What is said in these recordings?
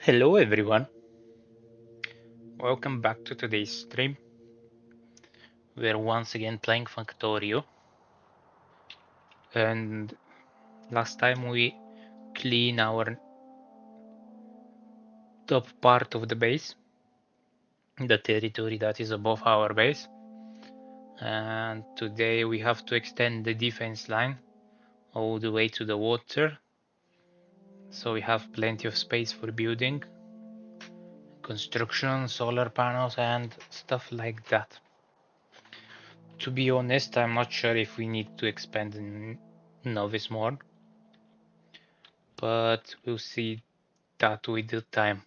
Hello everyone, welcome back to today's stream. We're once again playing Factorio, and last time we clean our top part of the base, the territory that is above our base, and today we have to extend the defense line all the way to the water, so we have plenty of space for building, construction, solar panels and stuff like that. To be honest, I'm not sure if we need to expand in novice mode, but we'll see that with the time.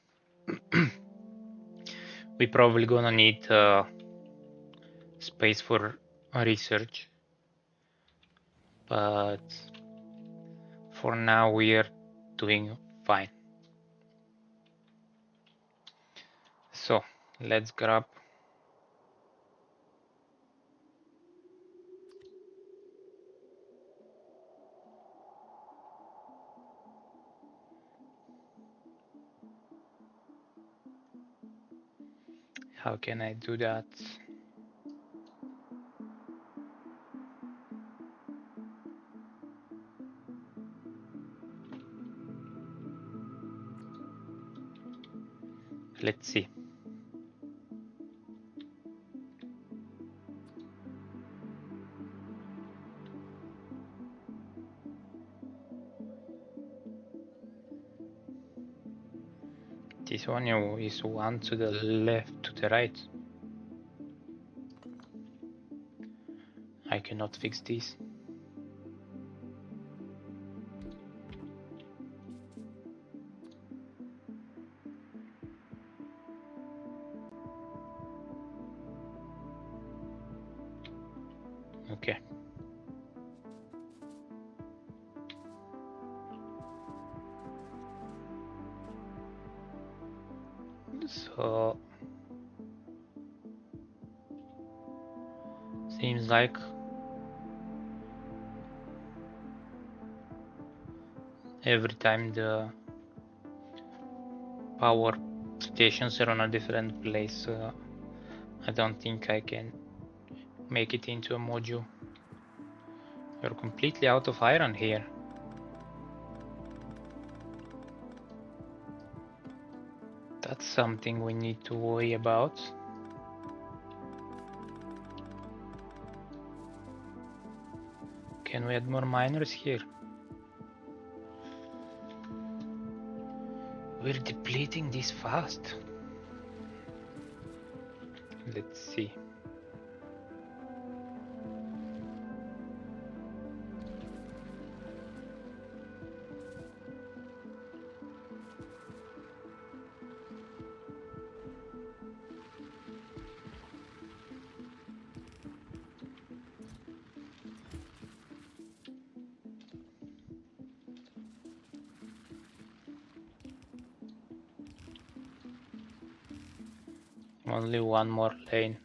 We probably gonna need space for research, but for now we are doing fine. So let's grab how can I do that? Let's see. This one is one to the left, to the right. I cannot fix this. Okay. So seems like every time the power stations are on a different place, I don't think I can make it into a module. We're completely out of iron here. That's something we need to worry about. Can we add more miners here? We're depleting this fast. Let's see. Only one more lane.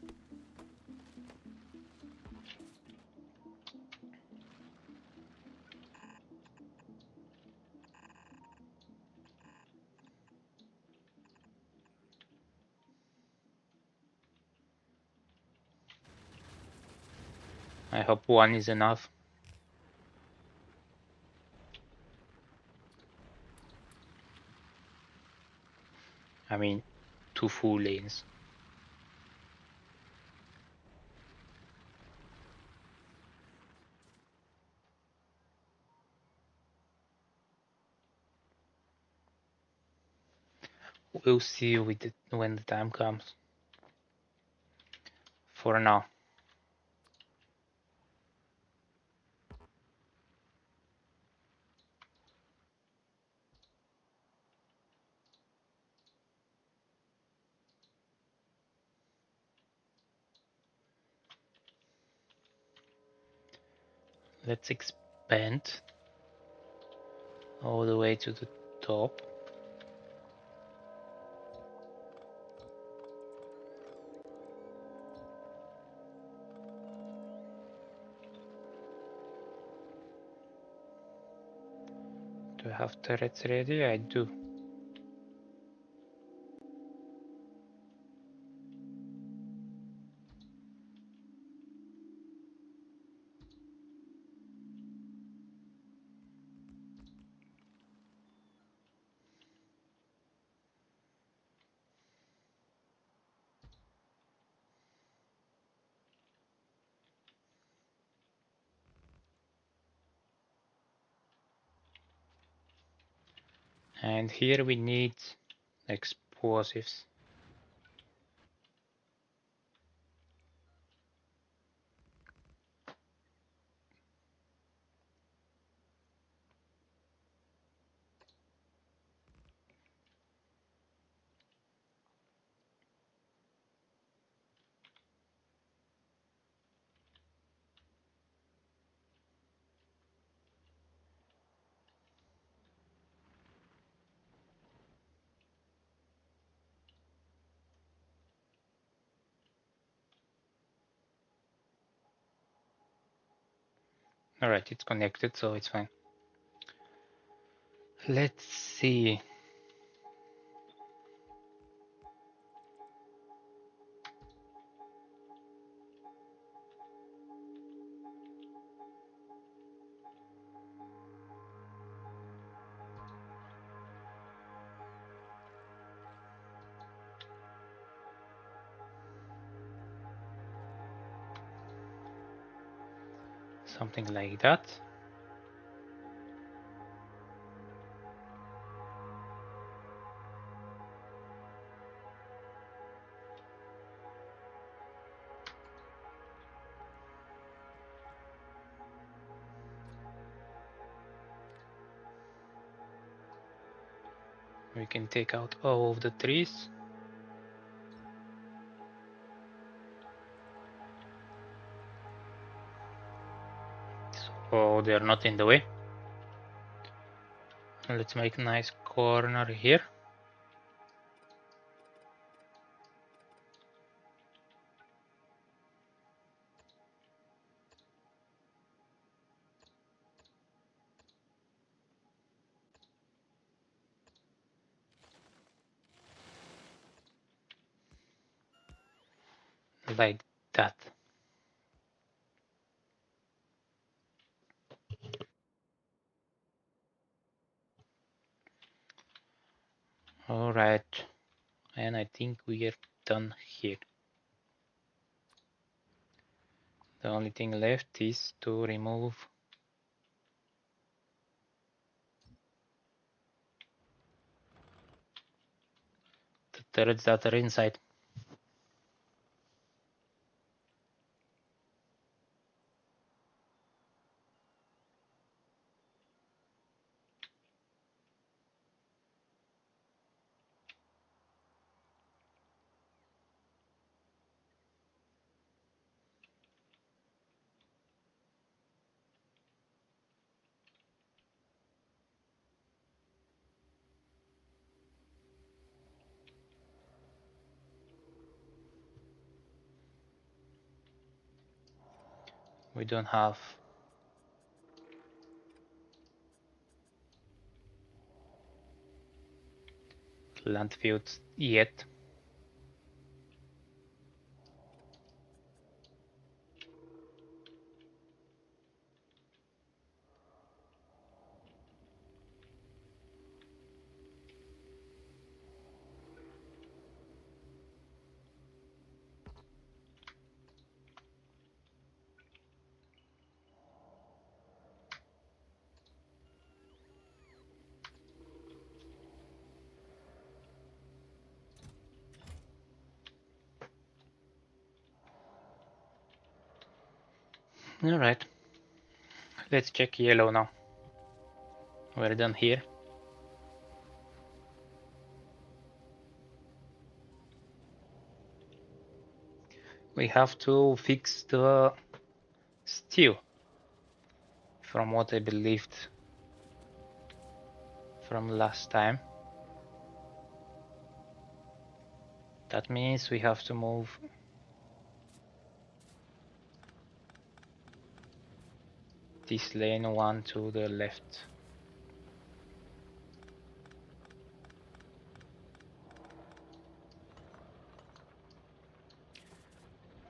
I hope one is enough. I mean, 2 full lanes. We'll see with it when the time comes. For now. Let's expand all the way to the top. Do I have turrets ready? I do. And here we need explosives. Alright, it's connected, so it's fine. Let's see. Something like that. We can take out all of the trees. So they're not in the way. Let's make a nice corner here. Like that. Alright. And I think we are done here. The only thing left is to remove the turrets that are inside. We don't have landfills yet. Alright. Let's check yellow now. We're done here. We have to fix the steel. From what I believed from last time. That means we have to move this lane one to the left.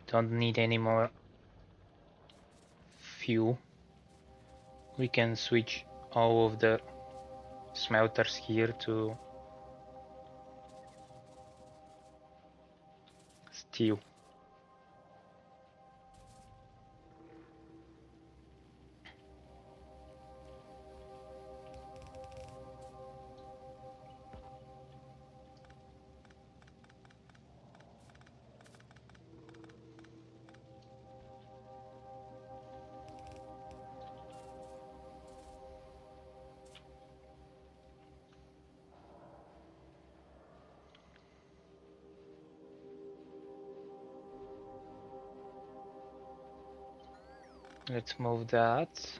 Don't need any more fuel. We can switch all of the smelters here to steel. Let's move that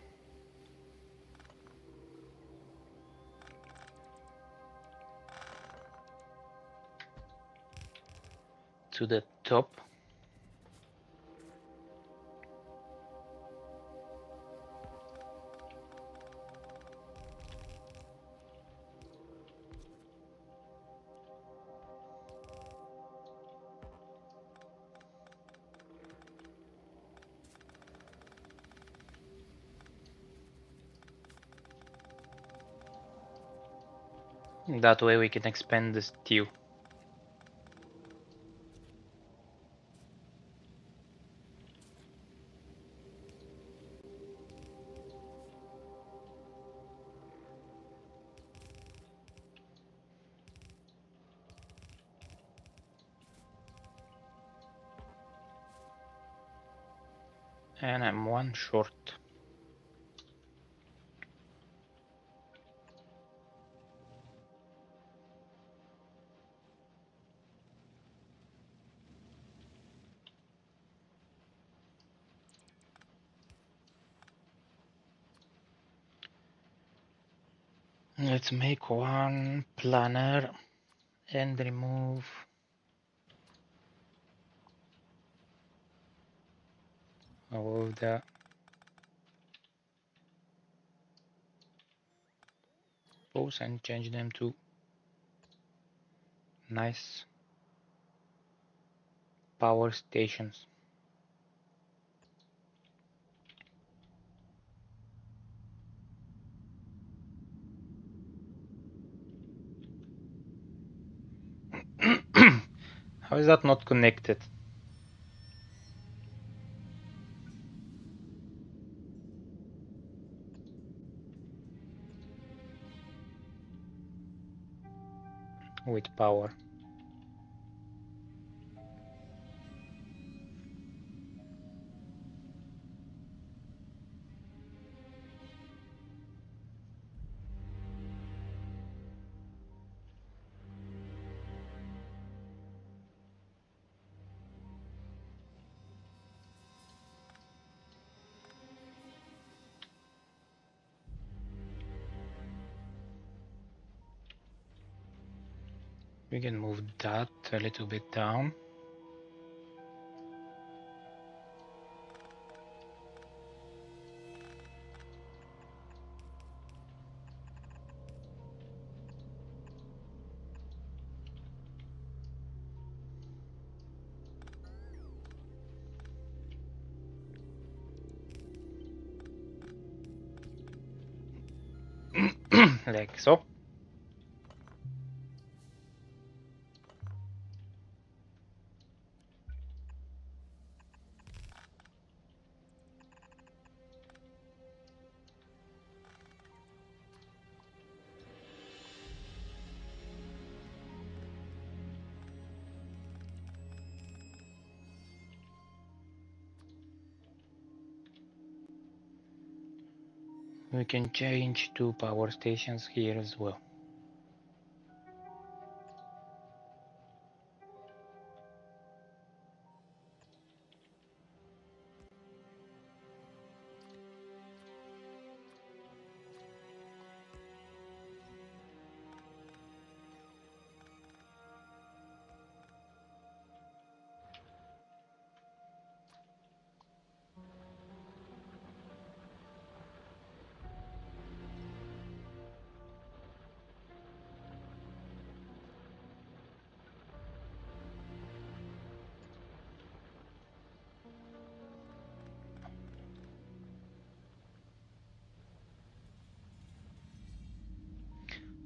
to the top. That way we can expand the steel. And I'm one short. Let's make one planner and remove all of the poles and change them to nice power stations. How is that not connected? With power. We can move that a little bit down. Like so. We can change 2 power stations here as well.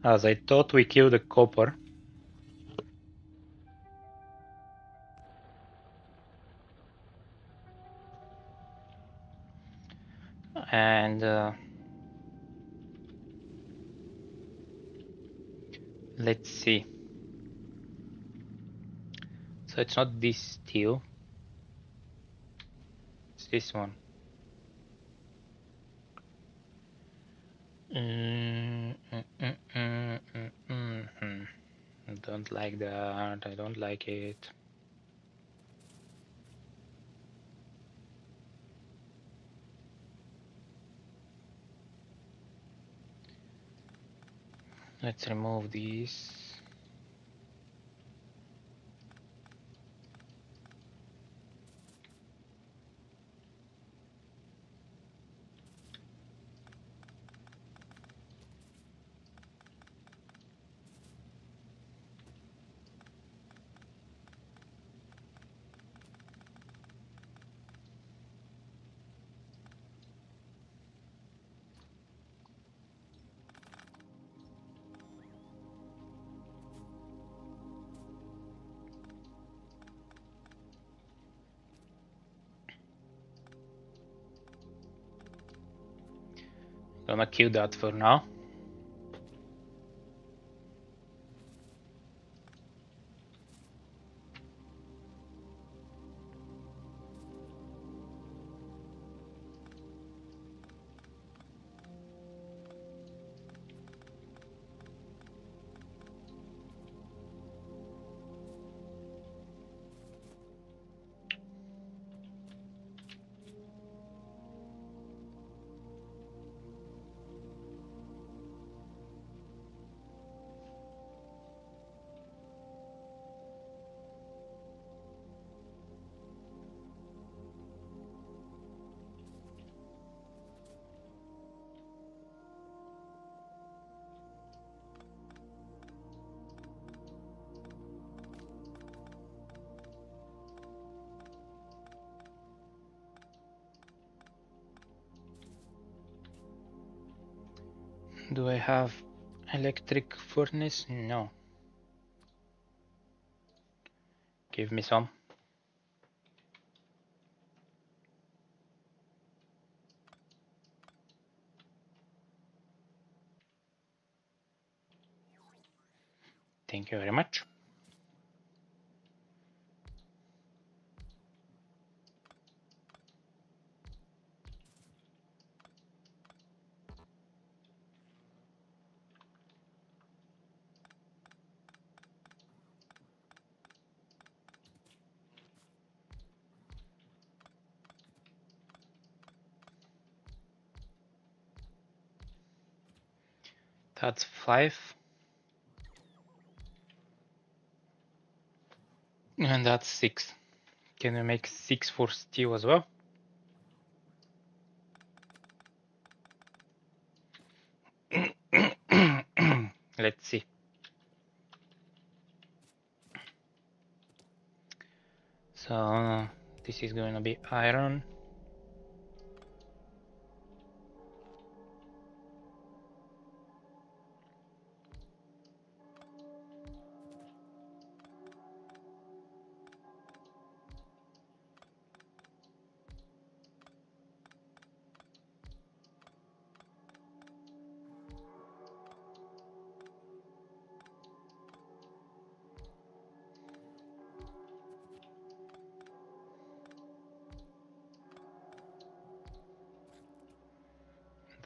As I thought, we killed the copper. And let's see. So it's not this steel. It's this one. I don't like that. I don't like it. Let's remove these. Gonna kill that for now. Do I have electric furnace? No. Give me some. Thank you very much. That's 5. And that's 6. Can we make 6 for steel as well? Let's see. So this is going to be iron.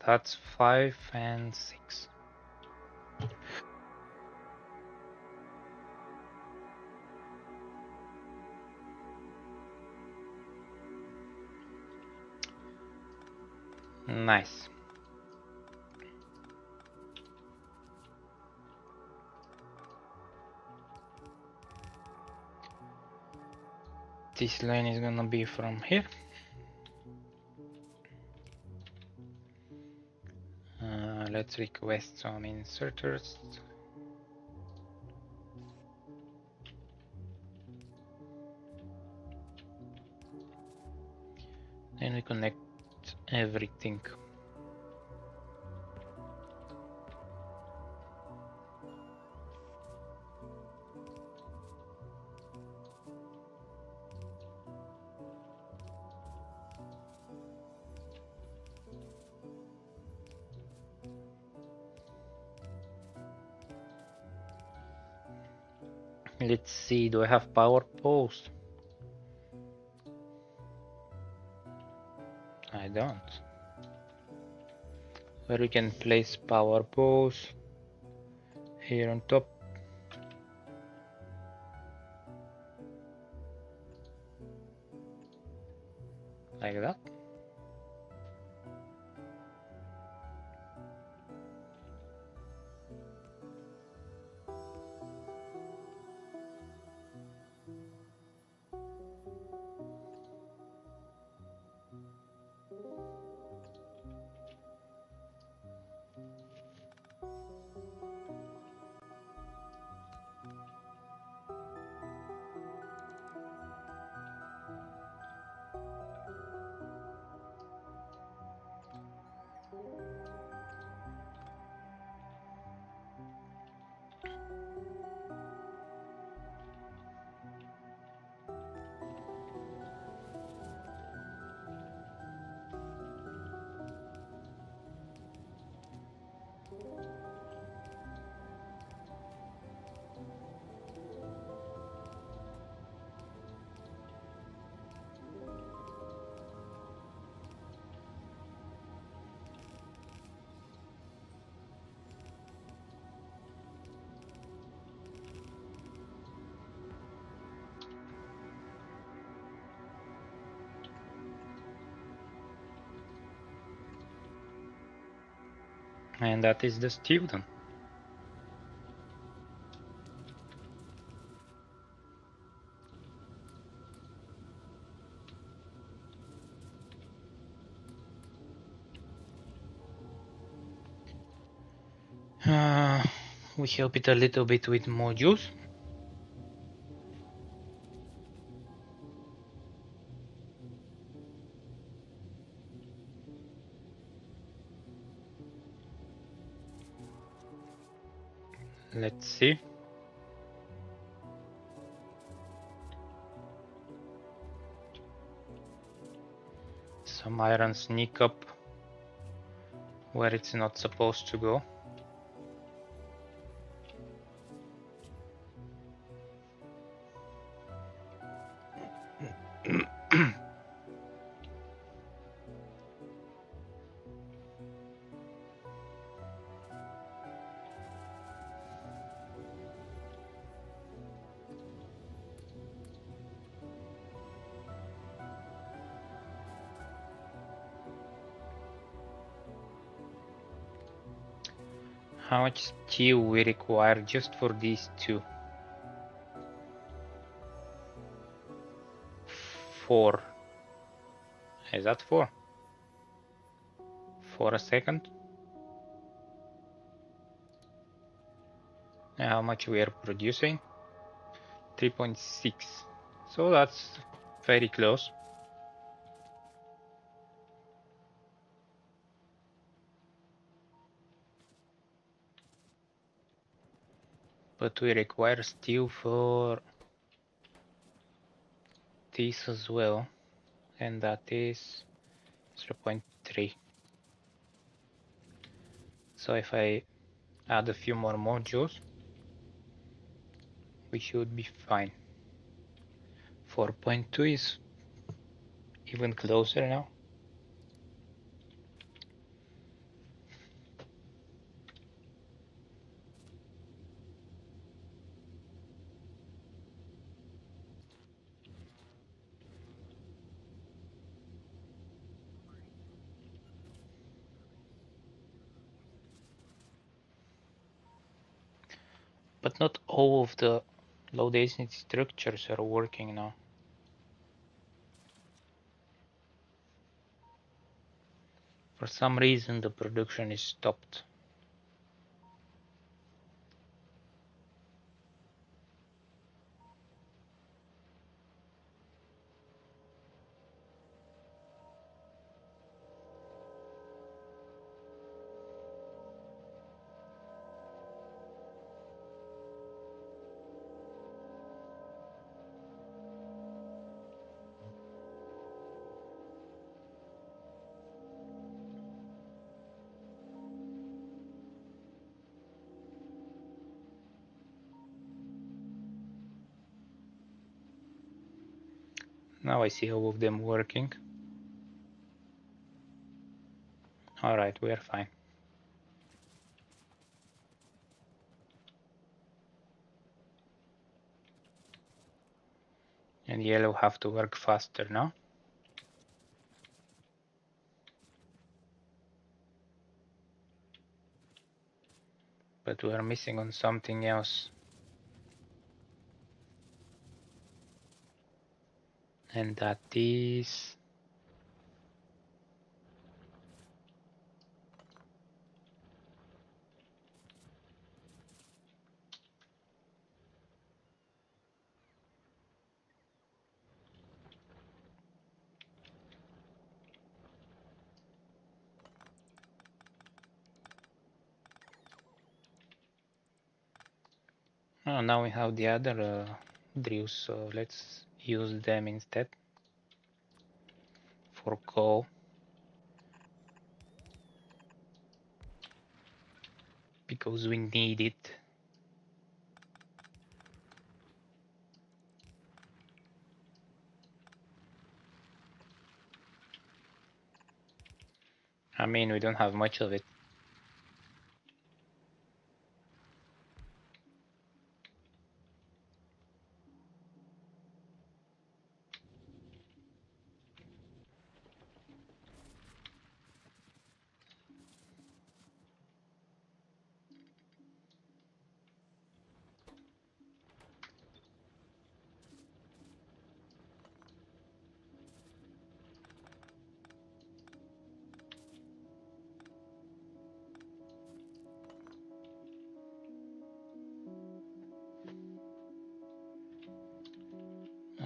That's 5 and 6. Nice. This line is gonna be from here. Let's request some inserters. Then we connect everything. Let's see, do I have power poles? I don't. Where we can place power poles? Here on top. Like that. And that is the student. We help it a little bit with modules. Let's see. Some iron sneak up where it's not supposed to go. How much steel we require just for these two? 4. Is that 4? For a second? And how much we are producing? 3.6. So that's very close. But we require steel for this as well, and that is 0.3. So if I add a few more modules, we should be fine. 4.2 is even closer now. But not all of the low density structures are working now. For some reason the production is stopped. Now I see all of them working. Alright, we are fine. And yellow have to work faster now. But we are missing on something else. And that is... Oh, now we have the other drills, so let's use them instead for coal. Because we need it. I mean, we don't have much of it.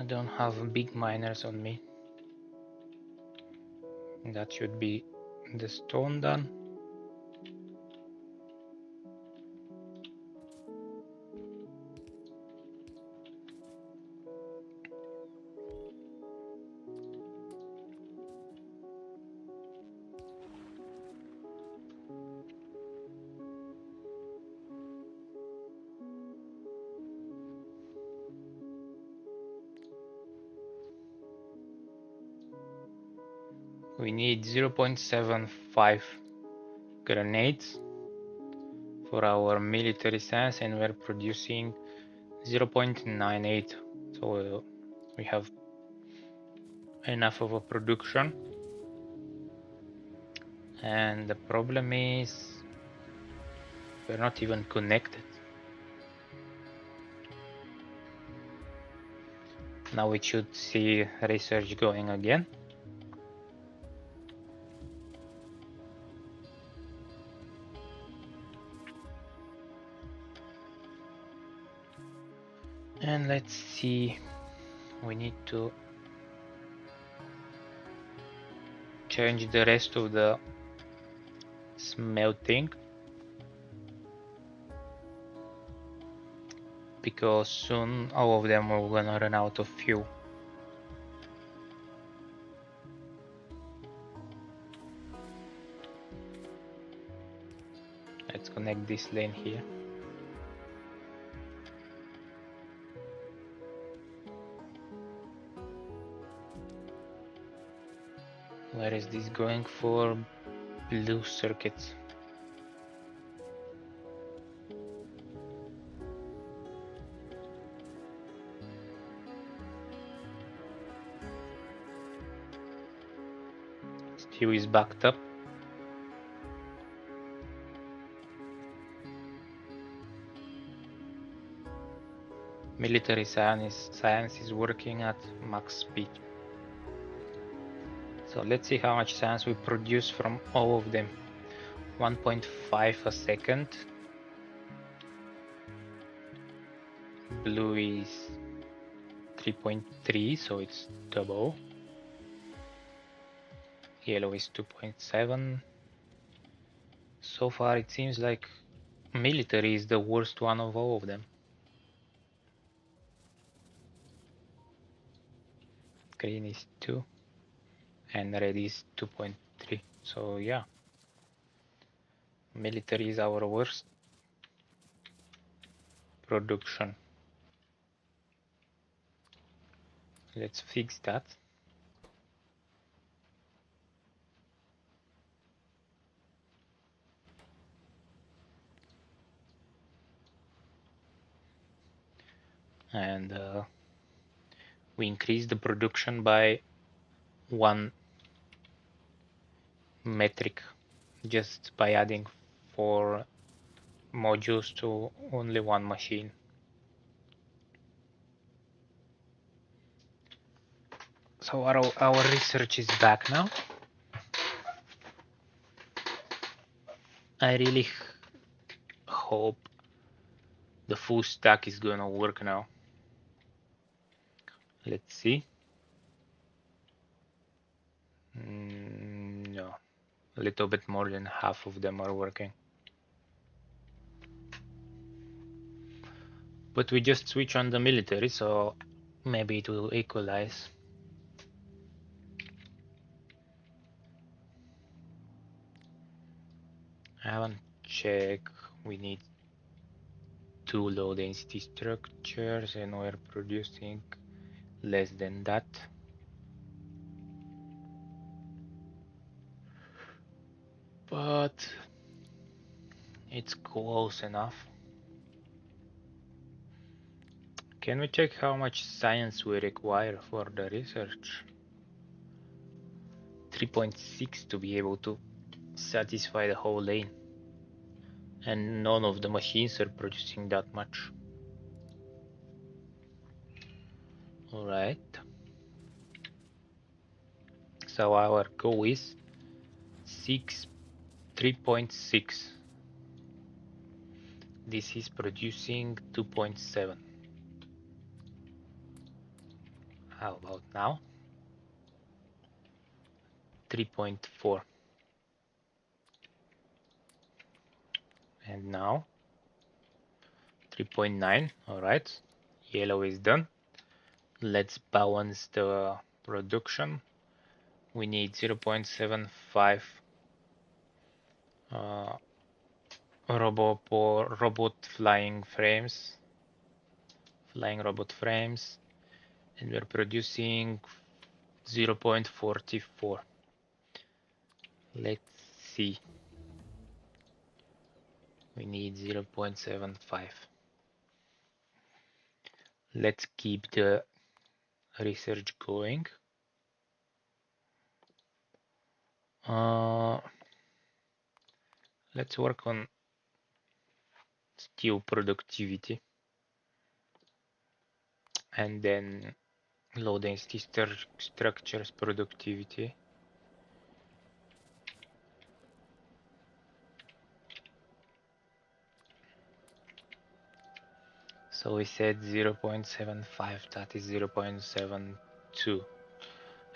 I don't have big miners on me. That should be the stone done. We need 0.75 grenades for our military science, and we're producing 0.98. So we have enough of a production. And the problem is we're not even connected. Now we should see research going again. And let's see, we need to change the rest of the smelting, because soon all of them are gonna run out of fuel. Let's connect this lane here. Where is this going for? Blue circuits. Steel is backed up. Military science is working at max speed. So let's see how much science we produce from all of them. 1.5 a second. Blue is 3.3, so it's double. Yellow is 2.7. So far it seems like military is the worst one of all of them. Green is 2 and red is 2.3. So yeah, military is our worst production. Let's fix that. And we increase the production by 1 metric just by adding 4 modules to only one machine. So our research is back now. I really hope the full stack is gonna work now. Let's see. No, a little bit more than half of them are working. But we just switch on the military, so maybe it will equalize. I haven't checked. We need 2 low density structures and we're producing less than that. But it's close enough. Can we check how much science we require for the research? 3.6 to be able to satisfy the whole lane. And none of the machines are producing that much. Alright. So our goal is 3.6. This is producing 2.7. How about now? 3.4. And now 3.9. All right, yellow is done. Let's balance the production. We need 0.75 robot flying robot frames, and we're producing 0.44. Let's see. We need 0.75. Let's keep the research going. Let's work on steel productivity and then low density structures productivity. So we said 0.75, that is 0.72.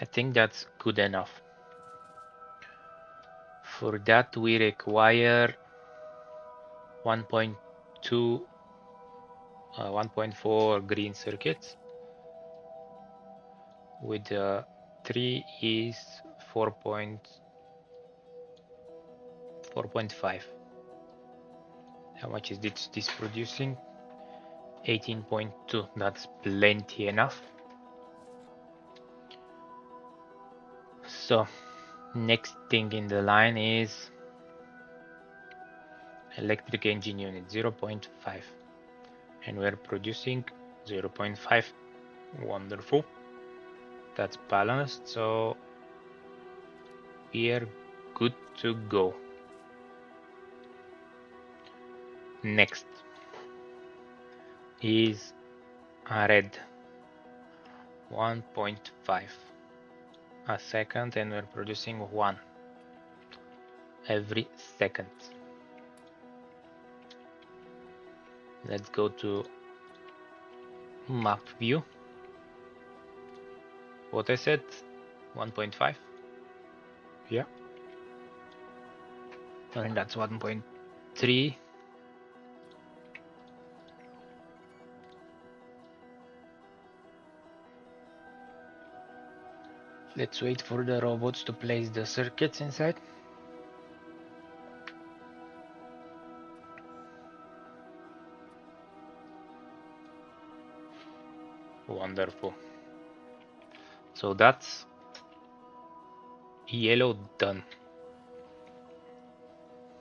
I think that's good enough. For that we require 1.2, 1.4 green circuits with 3 is 4.5. How much is this producing? 18.2. That's plenty enough. So next thing in the line is electric engine unit 0.5, and we're producing 0.5. Wonderful, that's balanced, so we're good to go. Next is a red 1.5 a second, and we're producing 1 every second. Let's go to map view. What I said, 1.5. Yeah, and that's 1.3. Let's wait for the robots to place the circuits inside. Wonderful. So that's yellow done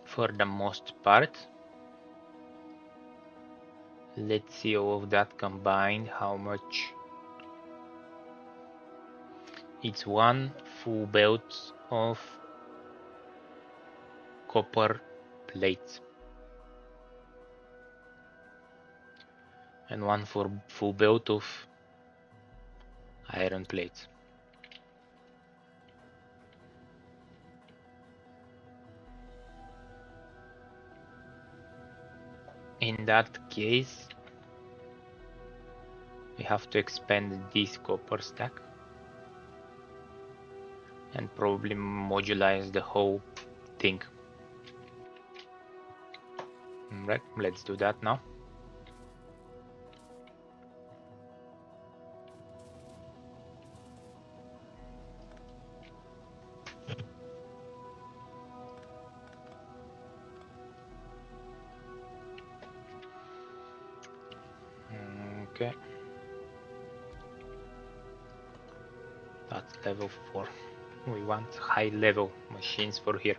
for the most part. Let's see all of that combined, how much. It's 1 full belt of copper plates and 1 full belt of iron plates. In that case, we have to expand this copper stack and probably modularize the whole thing. Right, let's do that now. Okay, that's level 4. We want high level machines for here.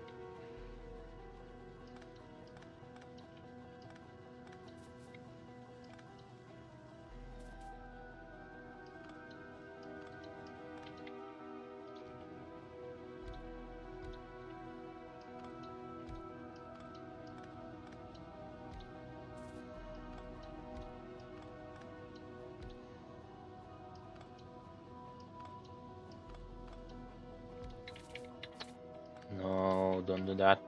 No, don't do that.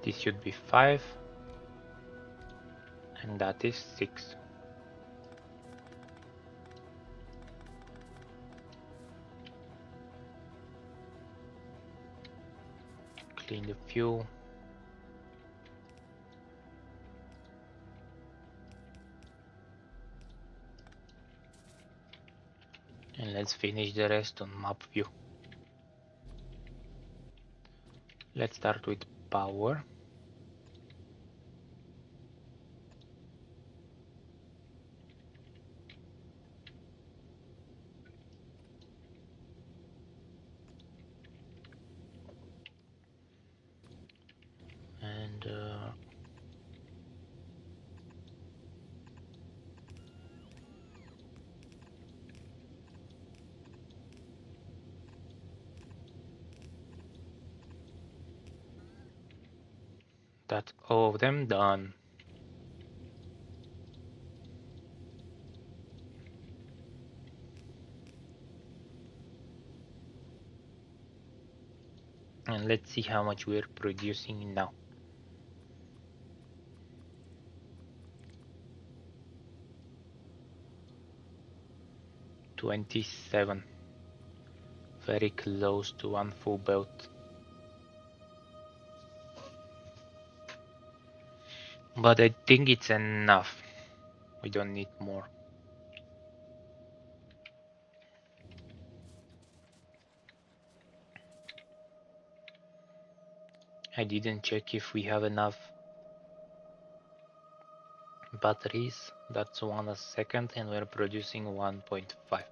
This should be 5. And that is 6. Clean the fuel. And let's finish the rest on map view. Let's start with power. And that's all of them done. And let's see how much we're producing now. 27. Very close to one full belt. But I think it's enough. We don't need more. I didn't check if we have enough batteries. That's 1 a second and we're producing 1.5.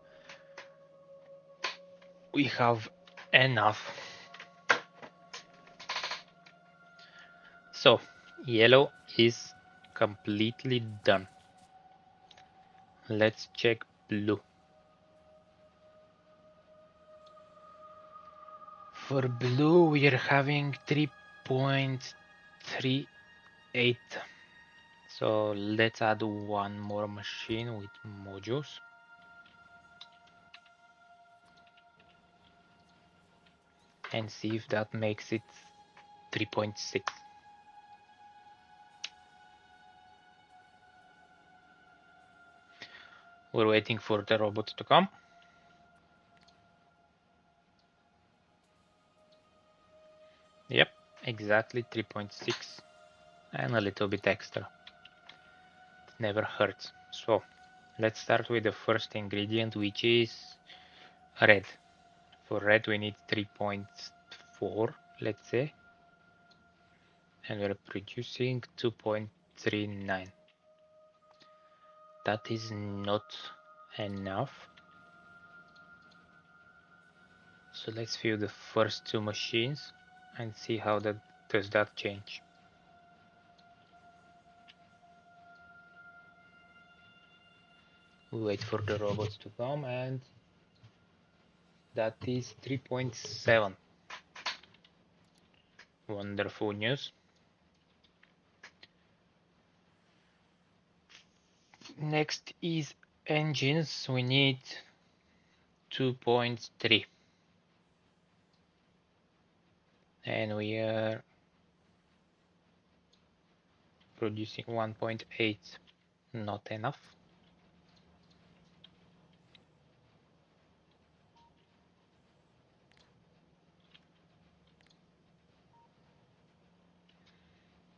We have enough. So, yellow is completely done. Let's check blue. For blue, we are having 3.38. So let's add one more machine with modules. And see if that makes it 3.6. We're waiting for the robot to come. Yep, exactly 3.6 and a little bit extra. It never hurts. So let's start with the first ingredient, which is red. For red we need 3.4, let's say, and we're producing 2.39. That is not enough. So let's view the first two machines and see how does that change. We wait for the robots to come and that is 3.7. Wonderful news. Next is engines. We need 2.3 and we are producing 1.8. Not enough.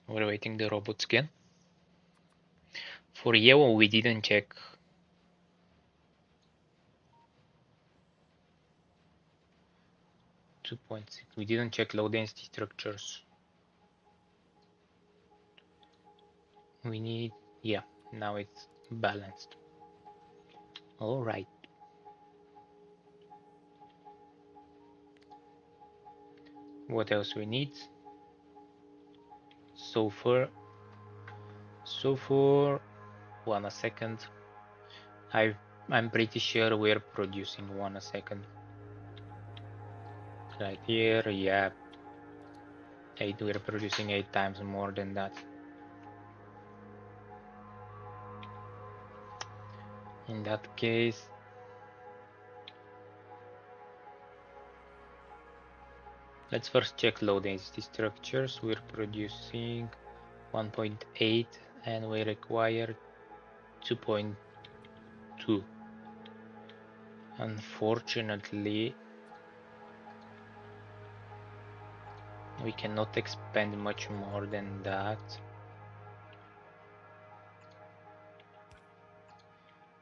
We're waiting the robots again. For yellow we didn't check. 2.6. We didn't check low density structures. We need, yeah, now it's balanced. All right. What else we need? Sulfur. 1 a second. I'm pretty sure we're producing 1 a second. Right here, yeah. We're producing 8 times more than that. In that case, Let's first check low density structures. We're producing 1.8 and we require 2.2. Unfortunately, we cannot expand much more than that.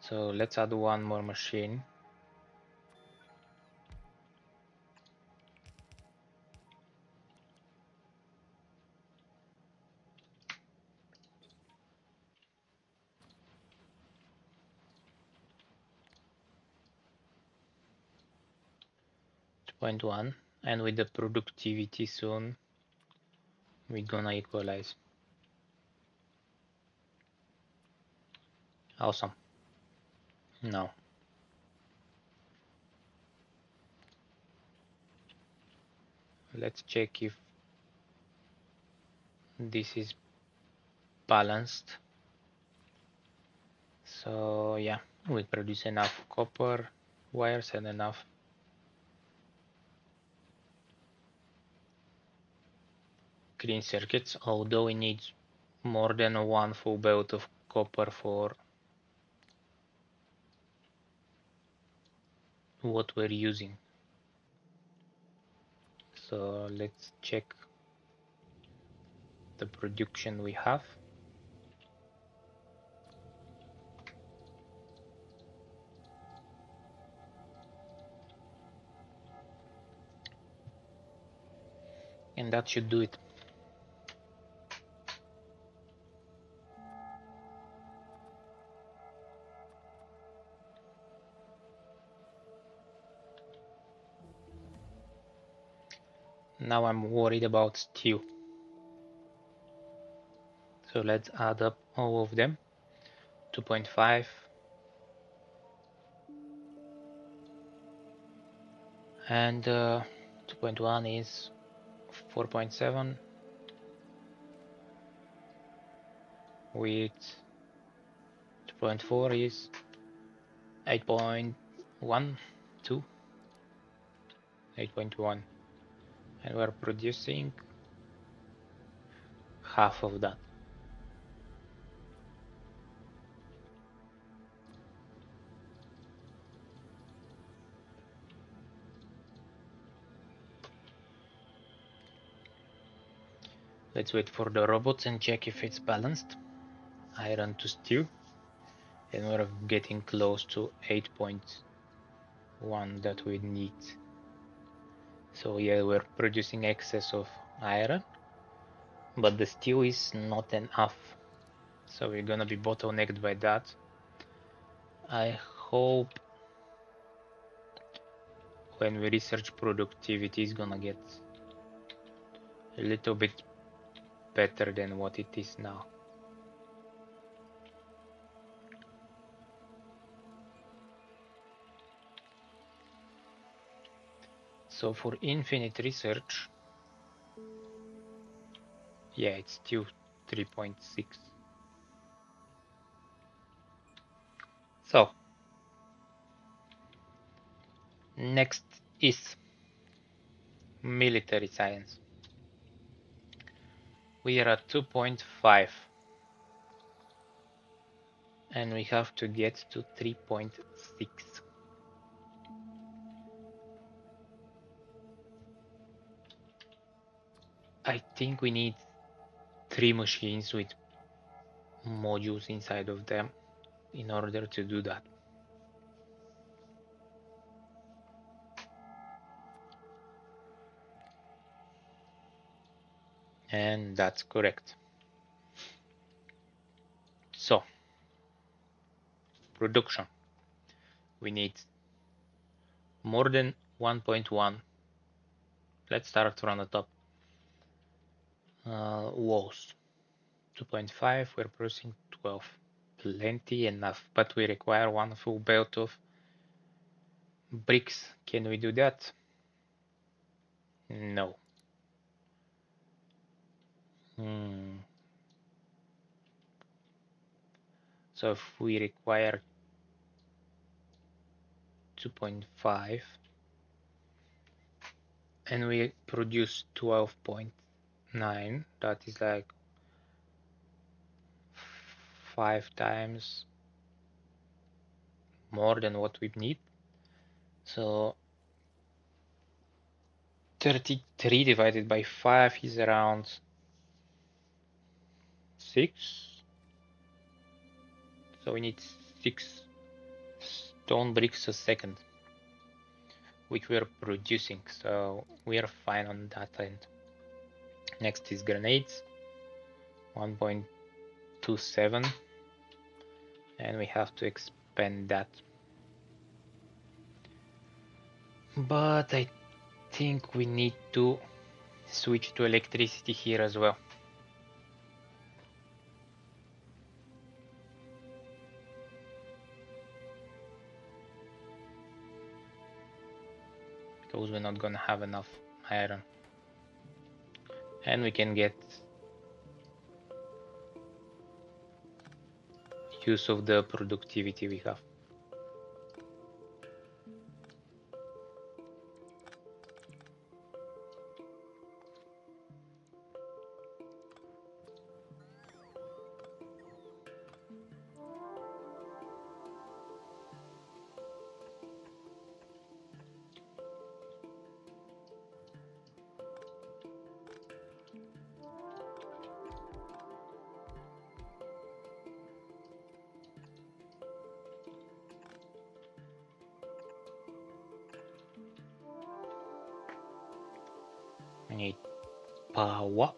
So let's add one more machine. Point 1, and with the productivity soon we're gonna equalize. Awesome. Now let's check if this is balanced. So yeah, we produce enough copper wires and enough green circuits, although we need more than one full belt of copper for what we're using. So let's check the production we have. And that should do it. Now I'm worried about steel. So let's add up all of them. 2.5 and 2.1 is 4.7 with 2.4 is 8.1, 8.1, and we're producing half of that. Let's wait for the robots and check if it's balanced. Iron to steel, and we're getting close to 8.1 that we need. So yeah, we're producing excess of iron, but the steel is not enough. So we're gonna be bottlenecked by that. I hope when we research productivity is gonna get a little bit better than what it is now. So for infinite research, yeah, it's still 3.6. So next is military science. We are at 2.5 and we have to get to 3.6. I think we need 3 machines with modules inside of them in order to do that. And that's correct. So production, we need more than 1.1. Let's start from the top. Walls 2.5, we're producing 12. Plenty enough, but we require one full belt of bricks. Can we do that? No. So if we require 2.5 and we produce 12.9. That is like 5 times more than what we need. So 33 divided by 5 is around 6. So we need 6 stone bricks a second, which we are producing. So we are fine on that end. Next is grenades, 1.27, and we have to expand that. But I think we need to switch to electricity here as well. Because we're not gonna have enough iron. And we can get use of the productivity we have. We need power.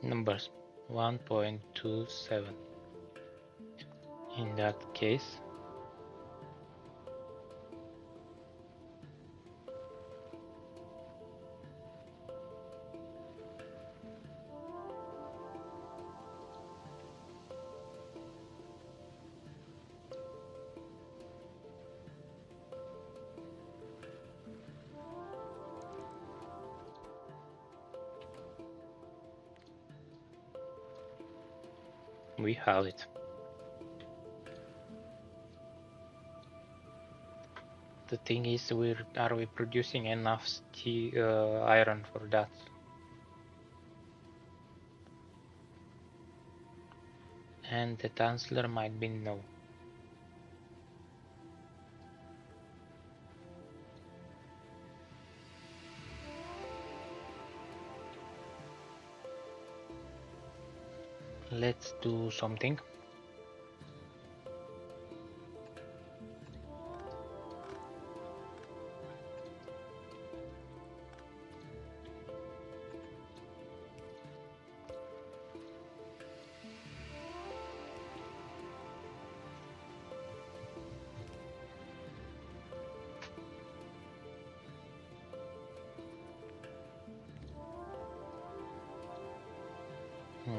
Numbers 1.27. In that case, we have it. The thing is, are we producing enough iron for that? And the answer might be no. Let's do something.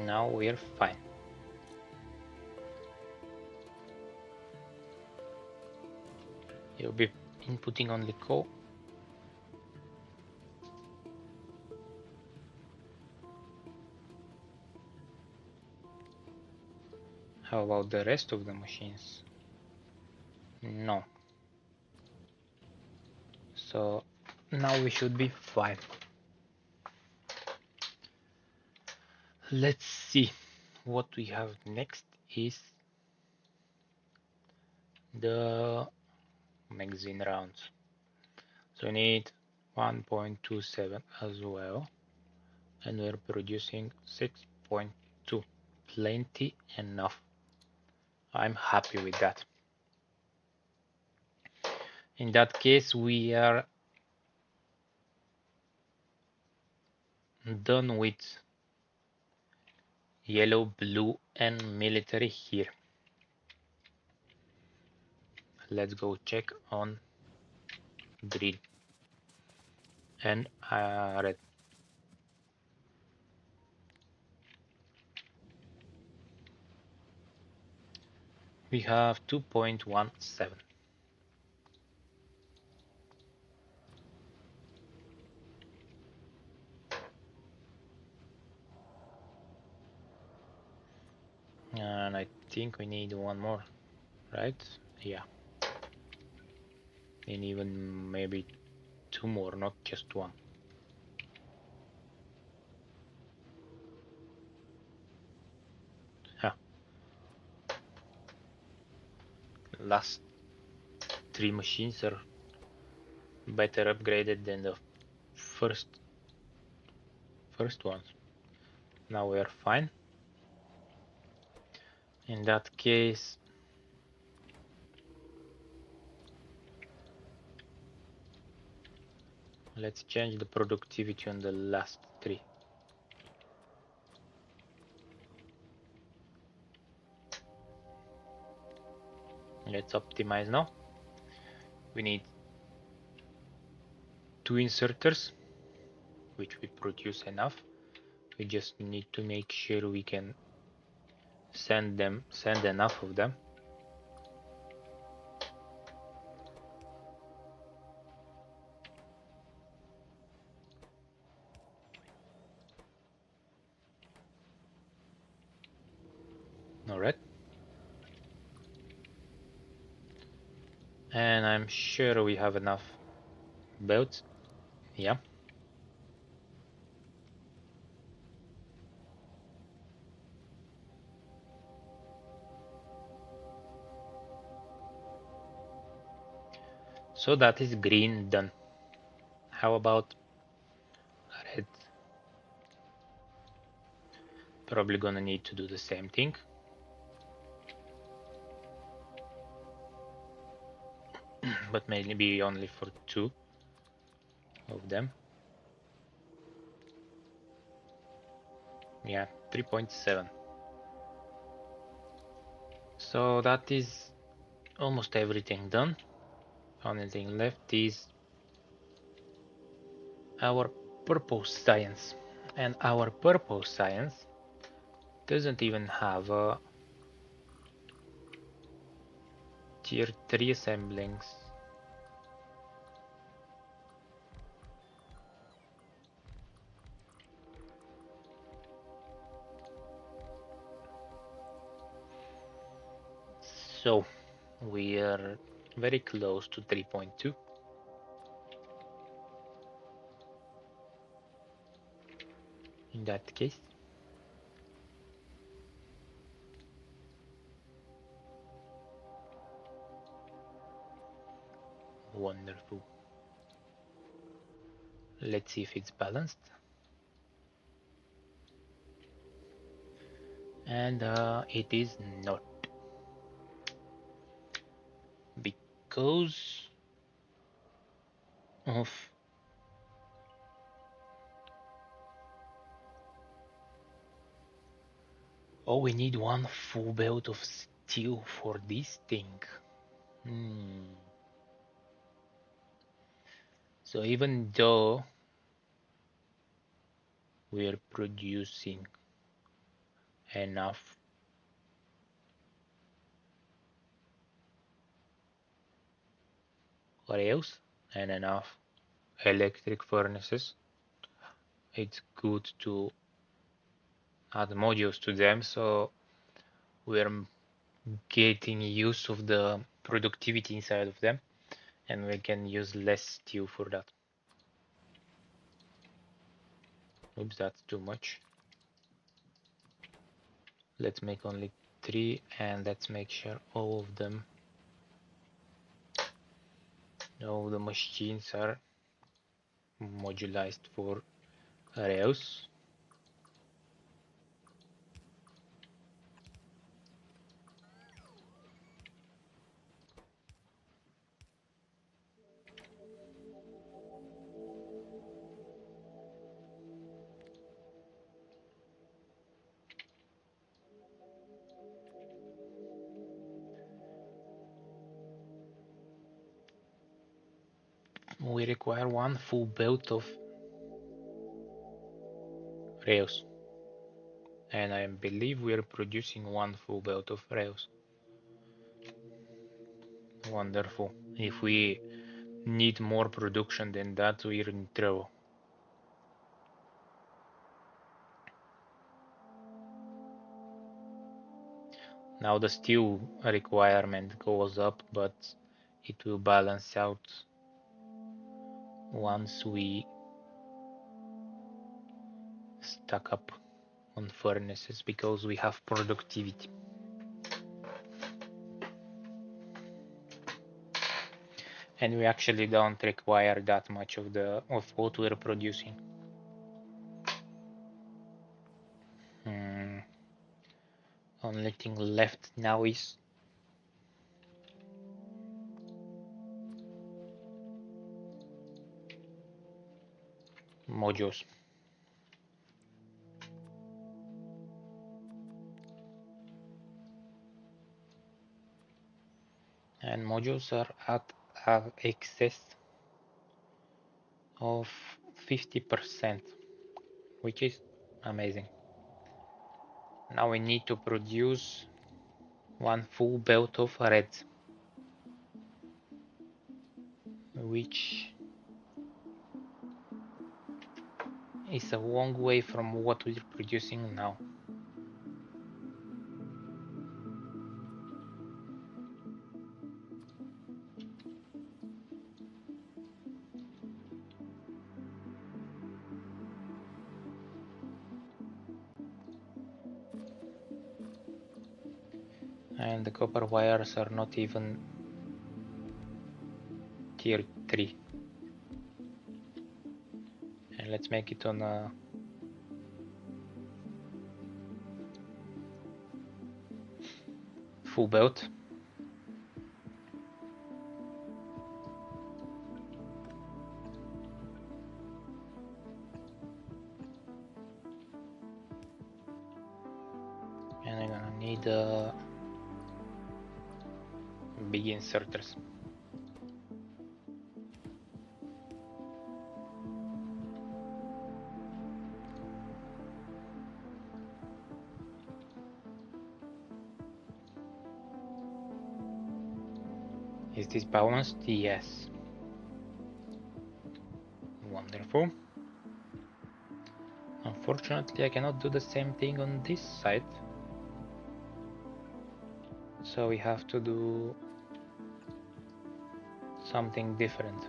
Now we're fine. You'll be inputting only coal. How about the rest of the machines? No. So now we should be fine. Let's see what we have next is the magazine rounds. So we need 1.27 as well, and we're producing 6.2. Plenty enough. I'm happy with that. In that case, we are done with yellow, blue, and military here. Let's go check on green and red. We have 2.17. And I think we need one more, right? Yeah. And even maybe two more, not just one. Huh. Last three machines are better upgraded than the first ones. Now we are fine. In that case, let's change the productivity on the last three. Let's optimize now. We need two inserters, which we produce enough. We just need to make sure we can send enough of them. All right. And I'm sure we have enough belts. Yeah. So that is green done. How about red? Probably gonna need to do the same thing. But maybe only for two of them. Yeah, 3.7. So that is almost everything done. Only thing left is our purpose science. And our purpose science doesn't even have a tier 3 assemblings. So we are very close to 3.2. In that case, wonderful. Let's see if it's balanced. And it is not. Because of oh, we need one full belt of steel for this thing. So even though we are producing enough rails and enough electric furnaces, it's good to add modules to them, so we're getting use of the productivity inside of them, and we can use less steel for that. Oops, that's too much. Let's make only 3, and let's make sure all of the machines are modularized for rails. We require one full belt of rails, and I believe we are producing one full belt of rails. Wonderful. If we need more production than that, we're in trouble. Now the steel requirement goes up, but it will balance out once we stack up on furnaces because we have productivity. And we actually don't require that much of what we're producing. Only thing left now is modules. And modules are at excess of 50%, which is amazing. Now we need to produce one full belt of reds, which is a long way from what we're producing now. And the copper wires are not even tier 3. And let's make it on a full belt. And I'm gonna need big inserters. Is this balanced? Yes. Wonderful. Unfortunately, I cannot do the same thing on this side. So we have to do something different.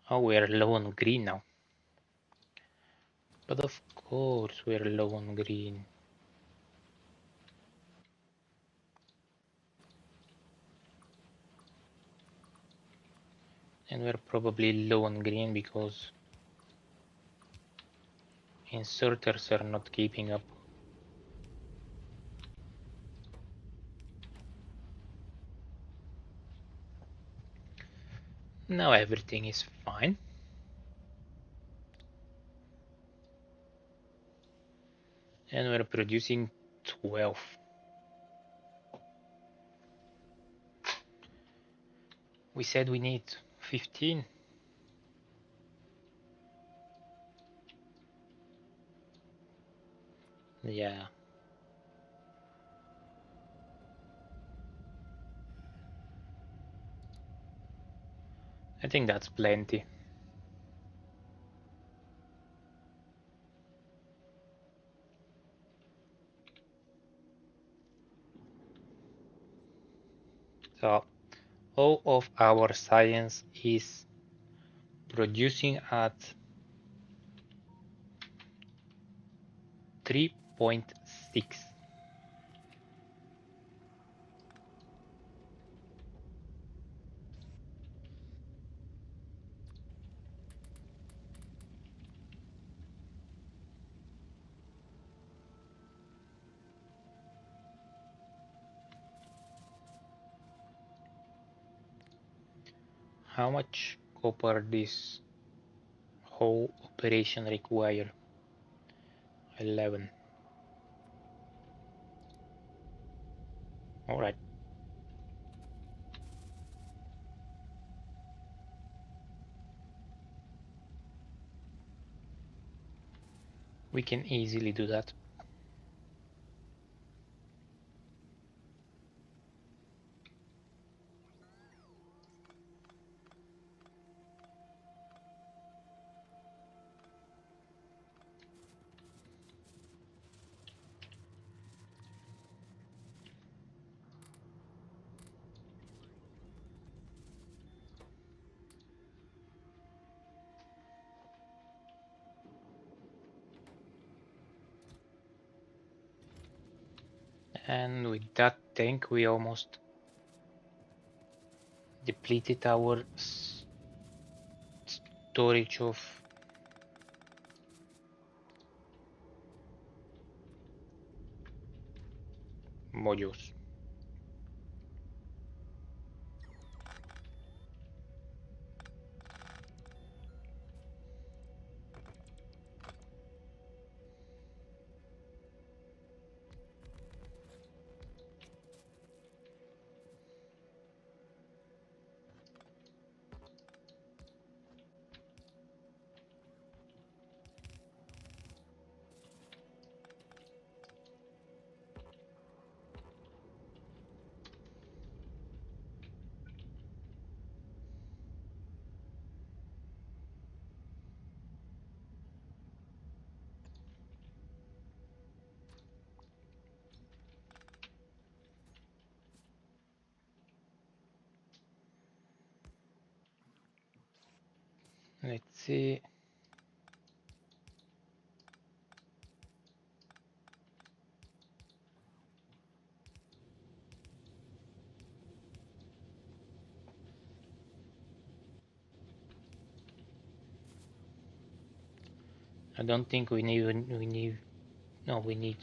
Oh, we're low on green now. But of course we're low on green. And we're probably low on green because inserters are not keeping up. Now everything is fine. and we're producing 12. We said we need 15. Yeah. I think that's plenty. So all of our science is producing at 3.6. How much copper this whole operation require? 11. Alright. We can easily do that. And with that tank we almost depleted our storage of modules. Let's see. I don't think we need. No, we need.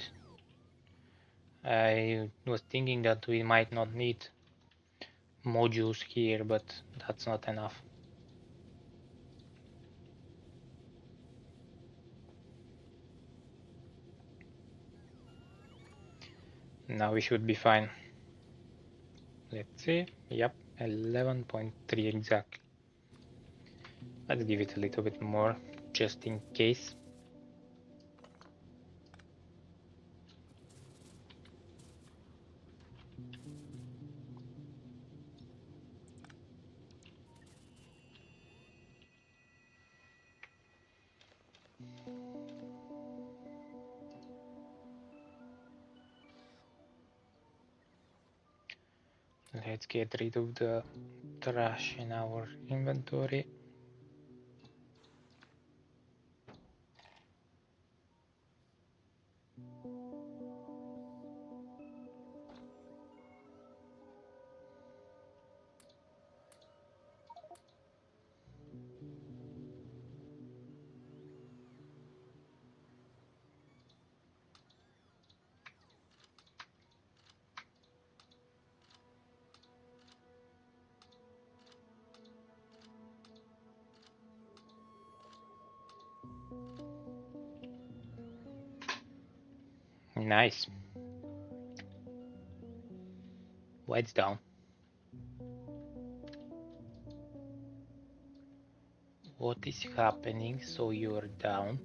I was thinking that we might not need modules here, but that's not enough. Now we should be fine. Let's see. Yep, 11.3 exactly. Let's give it a little bit more, just in case. Let's get rid of the trash in our inventory. Nice. White's down. What is happening? So you're down.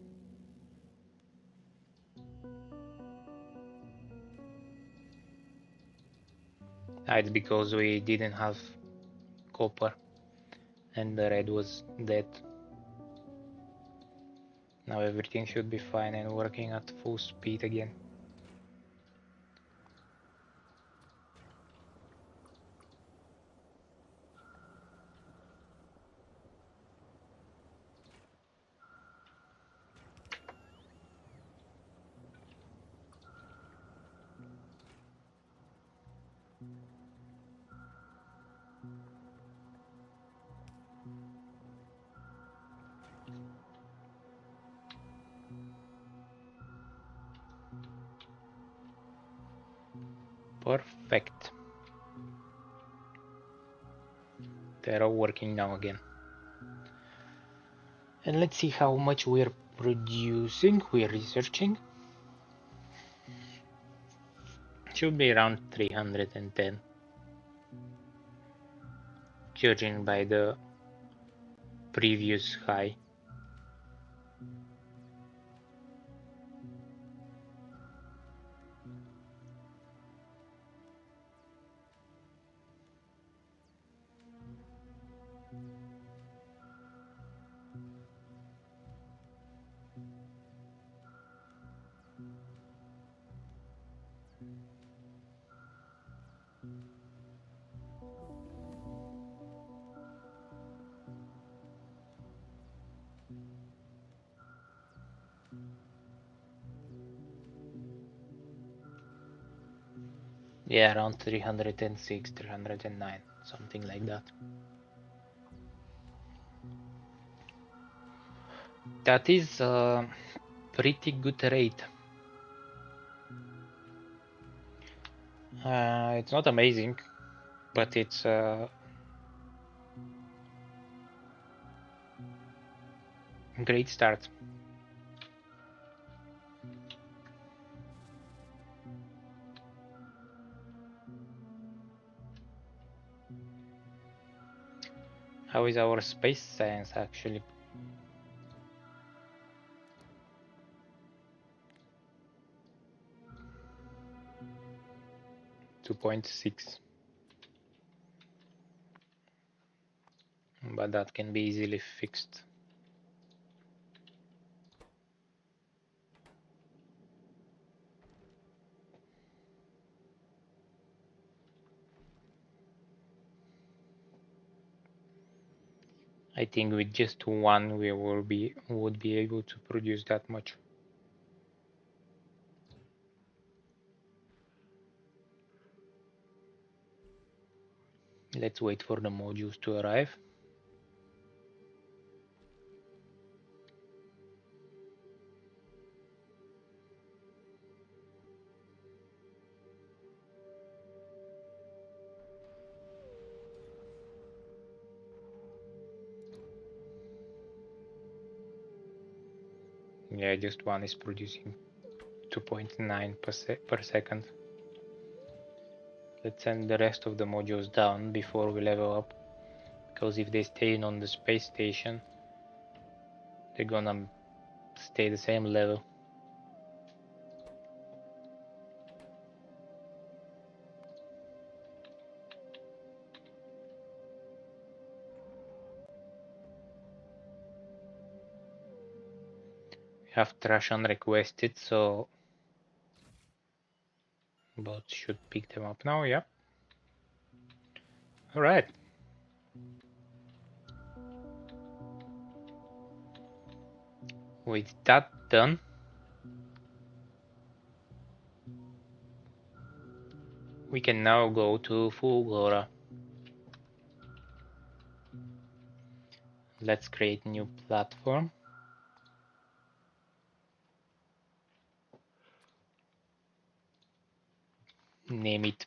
It's because we didn't have copper and the red was dead. Now everything should be fine and working at full speed again. Perfect. They're all working now again. And let's see how much we're producing. We're researching. Should be around 310, judging by the previous high. Yeah, around 306, 309, something like that. That is a pretty good rate. It's not amazing, but it's a great start. How is our space science actually? 2.6, but that can be easily fixed. I think with just one we would be able to produce that much. Let's wait for the modules to arrive. Yeah, just one is producing 2.9 per second. Let's send the rest of the modules down before we level up, because if they stay on the space station, they're gonna stay the same level. We have trash unrequested, so bots should pick them up now. Yeah. All right. With that done, we can now go to Fulgora. Let's create a new platform. Name it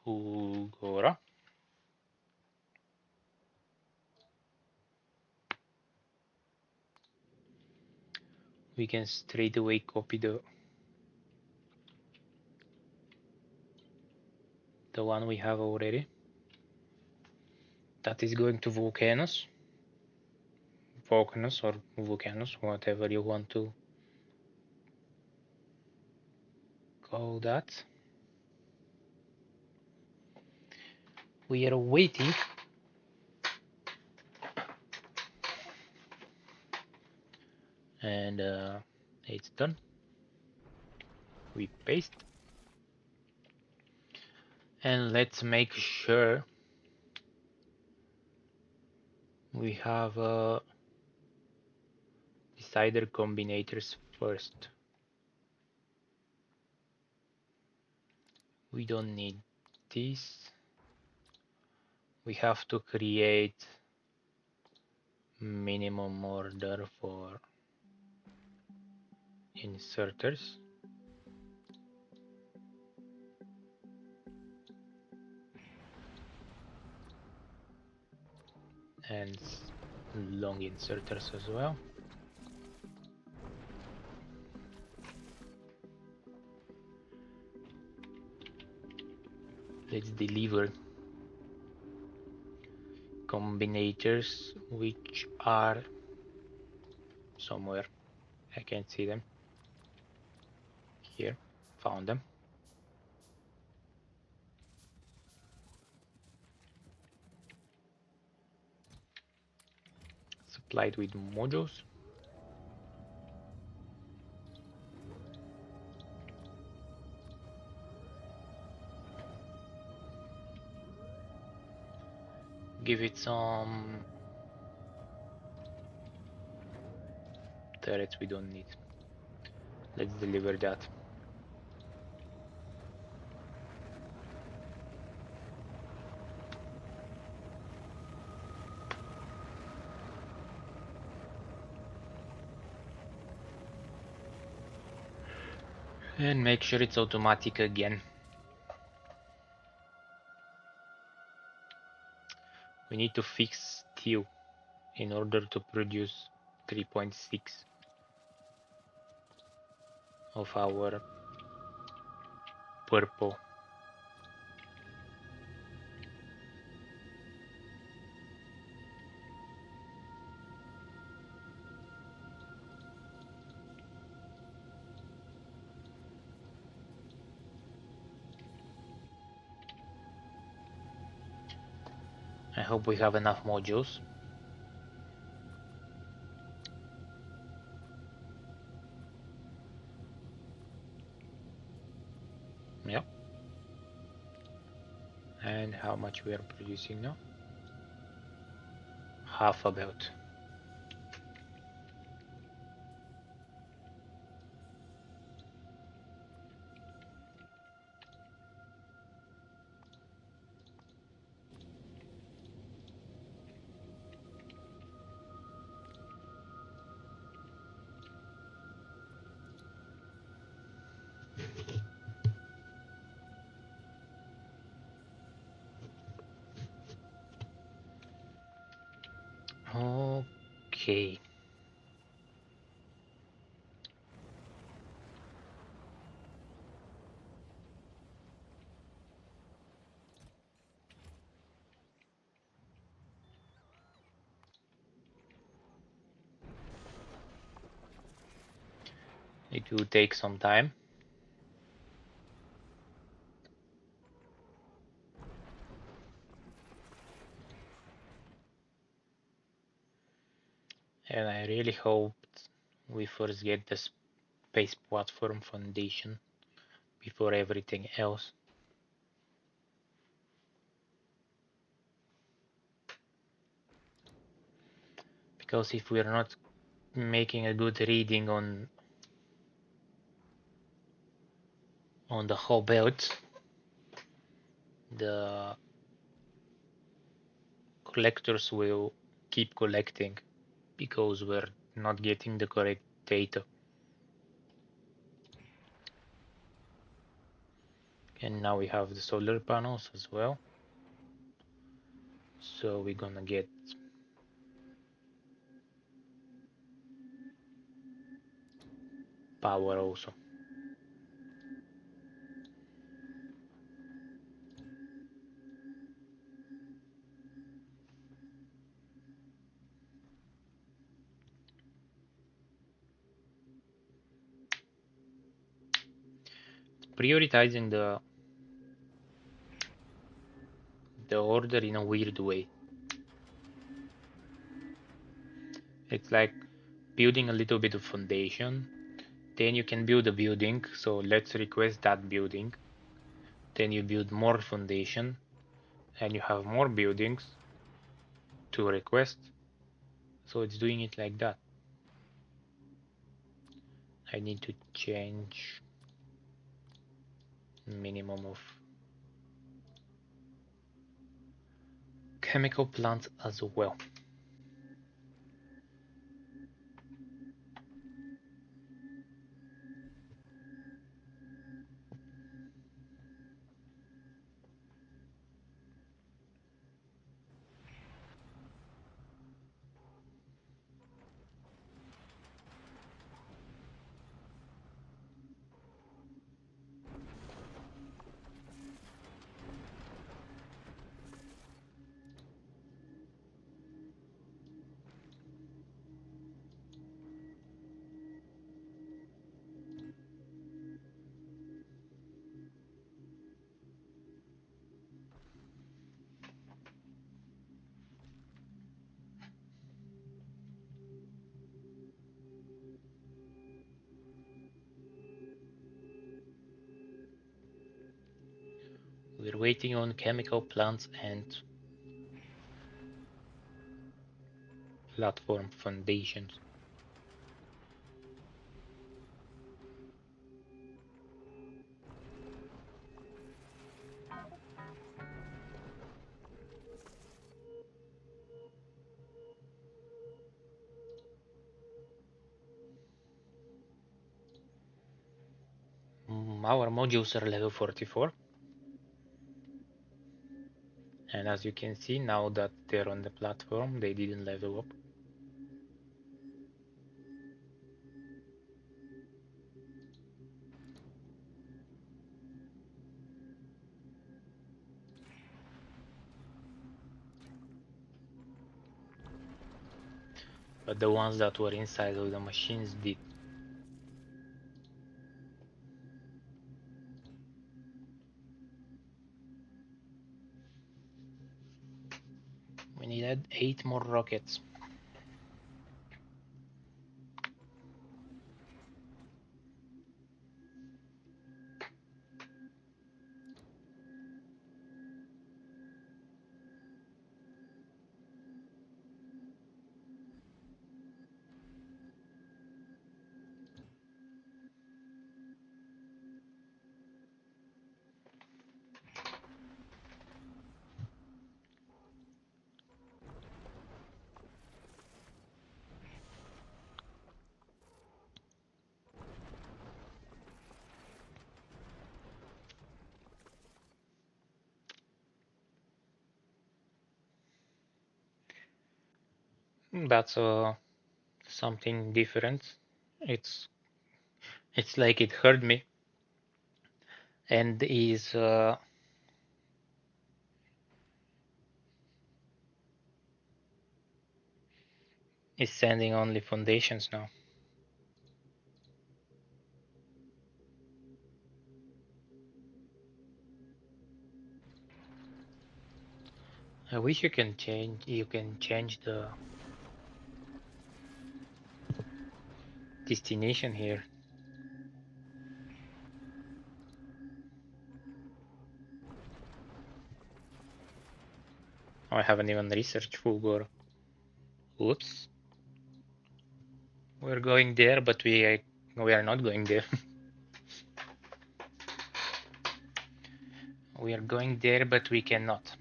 Fulgora. We can straight away copy the the one we have already. That is going to volcanoes, or volcanoes, whatever you want to call that. We are waiting. And it's done. We paste. And let's make sure we have decider combinators first. We don't need this. We have to create minimum order for inserters. And long inserters as well. Let's deliver combinators which are somewhere. I can't see them. Here, found them. Supplied with modules. Give it some turrets we don't need. Let's deliver that. And make sure it's automatic again. We need to fix steel in order to produce 3.6 of our purple. I hope we have enough modules. Yep. And how much we are producing now? Half about. Okay. It will take some time. And I really hope we first get the space platform foundation before everything else. Because if we are not making a good reading on the whole belt, the collectors will keep collecting because we're not getting the correct data. And now we have the solar panels as well. So we're gonna get power also. prioritizing the order in a weird way. It's like building a little bit of foundation, then you can build a building. So let's request that building. Then you build more foundation and you have more buildings to request. So it's doing it like that. I need to change minimum of chemical plants as well. We're waiting on chemical plants and platform foundations. Our modules are level 44. And as you can see, now that they're on the platform, they didn't level up. But the ones that were inside of the machines did. We needed 8 more rockets. That's something different. It's like it heard me and is sending only foundations now. I wish you can change the destination here. I haven't even researched Fulgor. Oops. We're going there, but we are not going there. We are going there, but we cannot.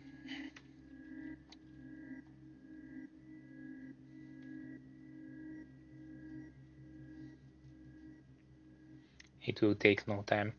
It will take no time.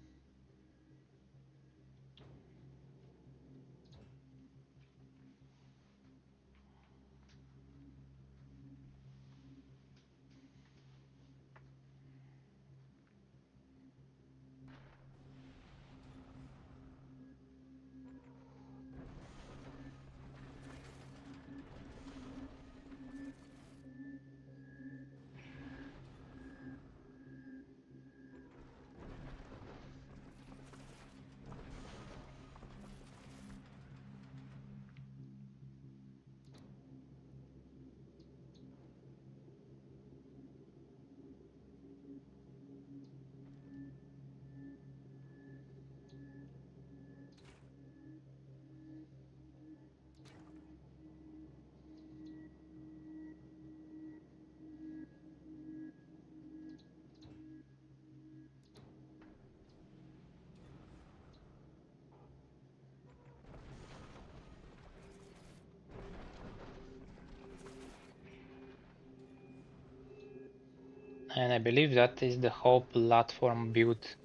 And I believe that is the whole platform built.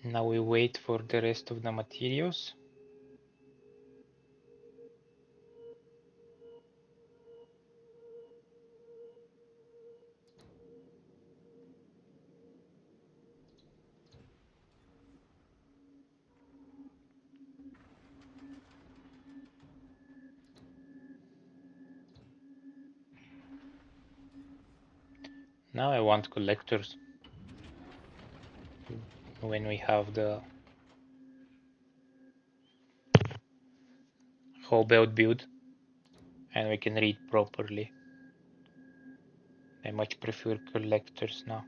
Now we wait for the rest of the materials. Now I want collectors when we have the whole belt built and we can read properly. I much prefer collectors now,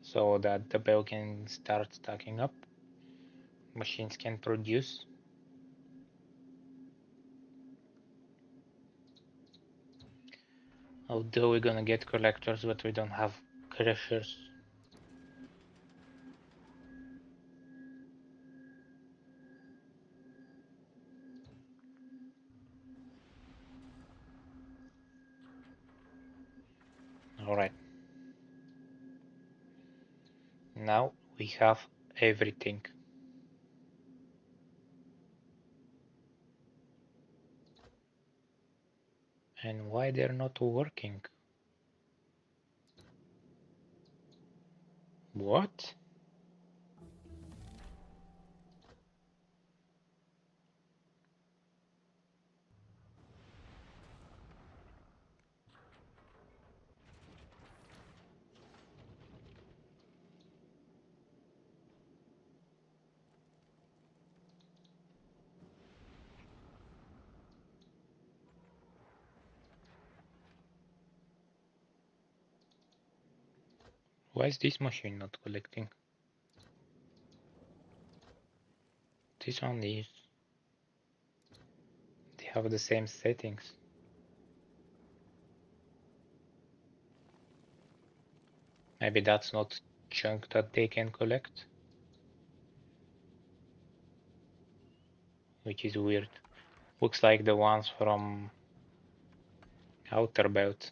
so that the belt can start stacking up, machines can produce. Although we're gonna get collectors, but we don't have crushers. Alright. Now we have everything. And why they're not working? What? Why is this machine not collecting? This one is. They have the same settings. Maybe that's not chunk that they can collect. Which is weird. Looks like the ones from Outer Belt.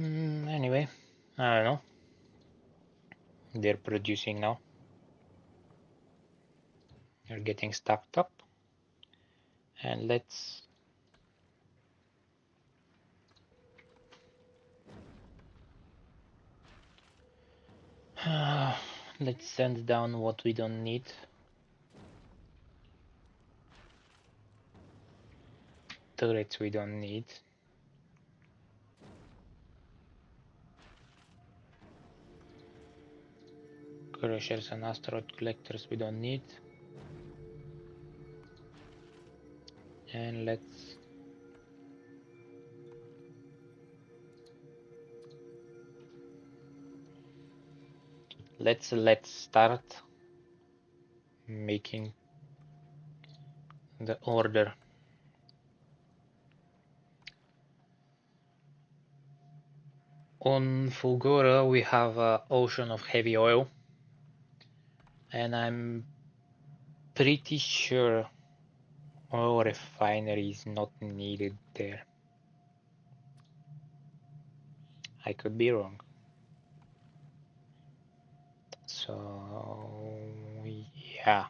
Anyway, I don't know. They're producing now. They're getting stacked up. And let's send down what we don't need. Turrets we don't need. Crushers and asteroid collectors we don't need. And let's start making the order. On Fulgora we have an ocean of heavy oil, and I'm pretty sure oil refinery is not needed there. I could be wrong. So yeah,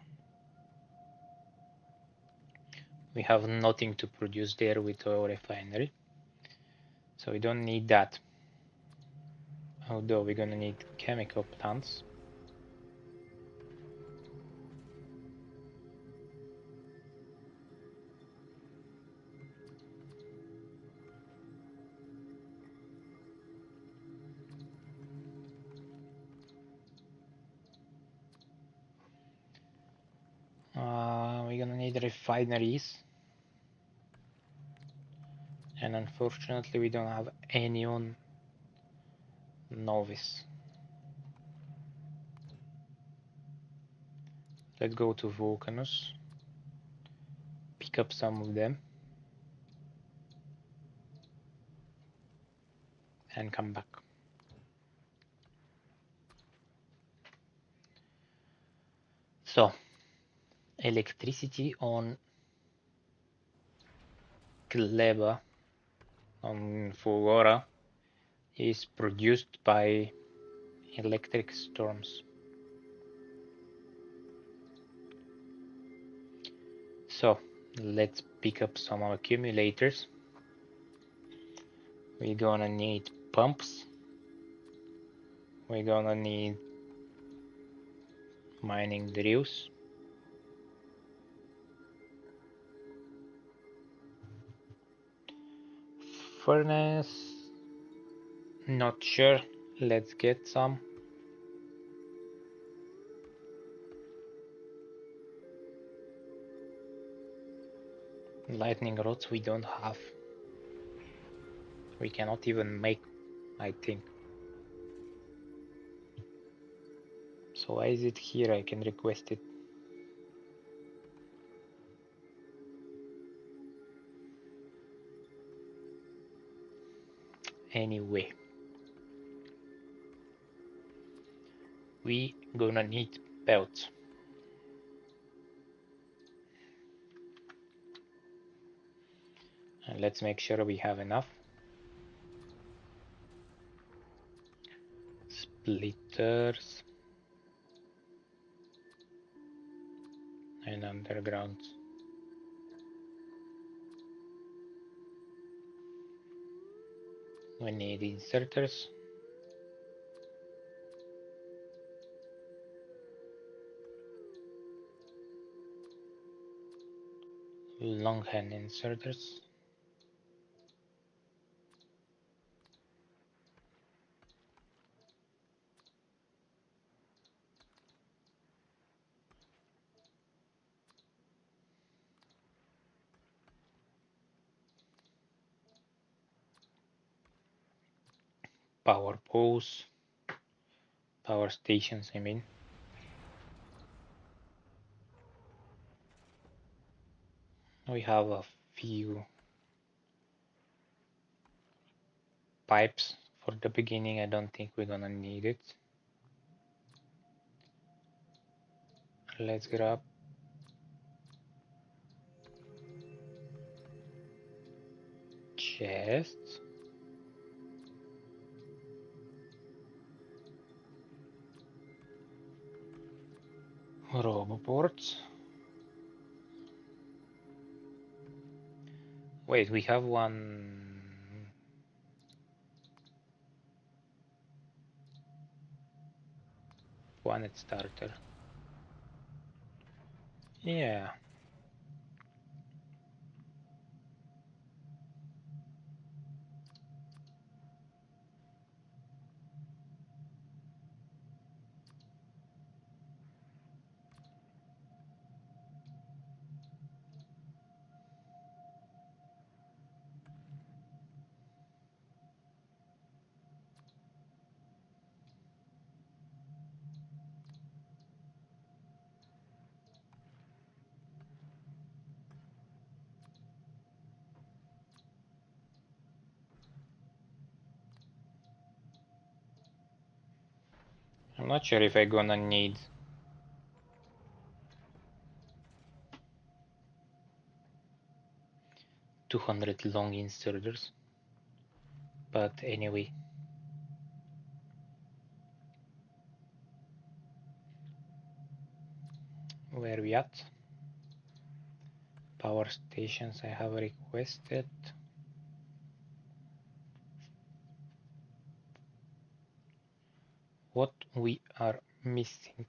we have nothing to produce there with oil refinery, so we don't need that. Although we're gonna need chemical plants. need refineries, and unfortunately we don't have any on Novice. Let's go to Vulcanus, pick up some of them, and come back. So, electricity on Gleba, on Fulgora, is produced by electric storms. So, let's pick up some accumulators. We're gonna need pumps. We're gonna need mining drills. Furnace, not sure. Let's get some. Lightning rods we don't have. We cannot even make, I think. So why is it here? I can request it. Anyway, we gonna need belts. And let's make sure we have enough. Splitters and undergrounds. We need inserters. Longhand inserters. Power poles. Power stations, I mean. We have a few pipes for the beginning. I don't think we're gonna need it. Let's grab chests. Roboports. Wait, we have one planet starter. Yeah. I'm not sure if I'm gonna need 200 long inserters, but anyway. Where we at? Power stations I have requested. What we are missing?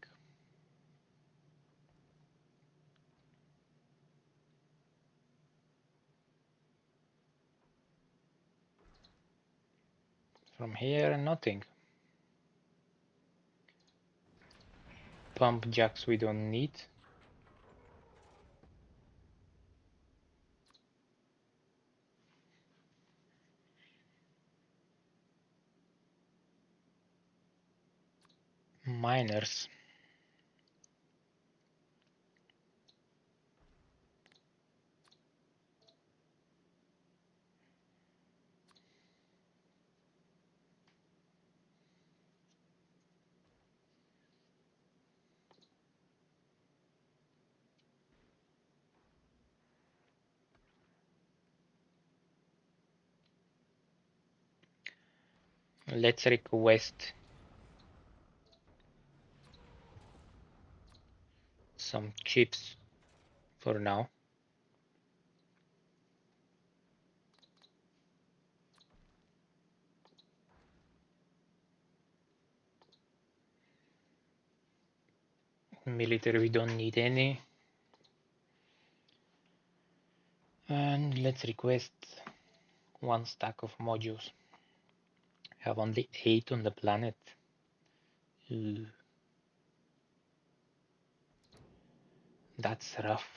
From here, nothing. Pump jacks we don't need. miners. Let's request some chips for now. Military, we don't need any. And let's request 1 stack of modules. Have only 8 on the planet. Ooh. That's rough.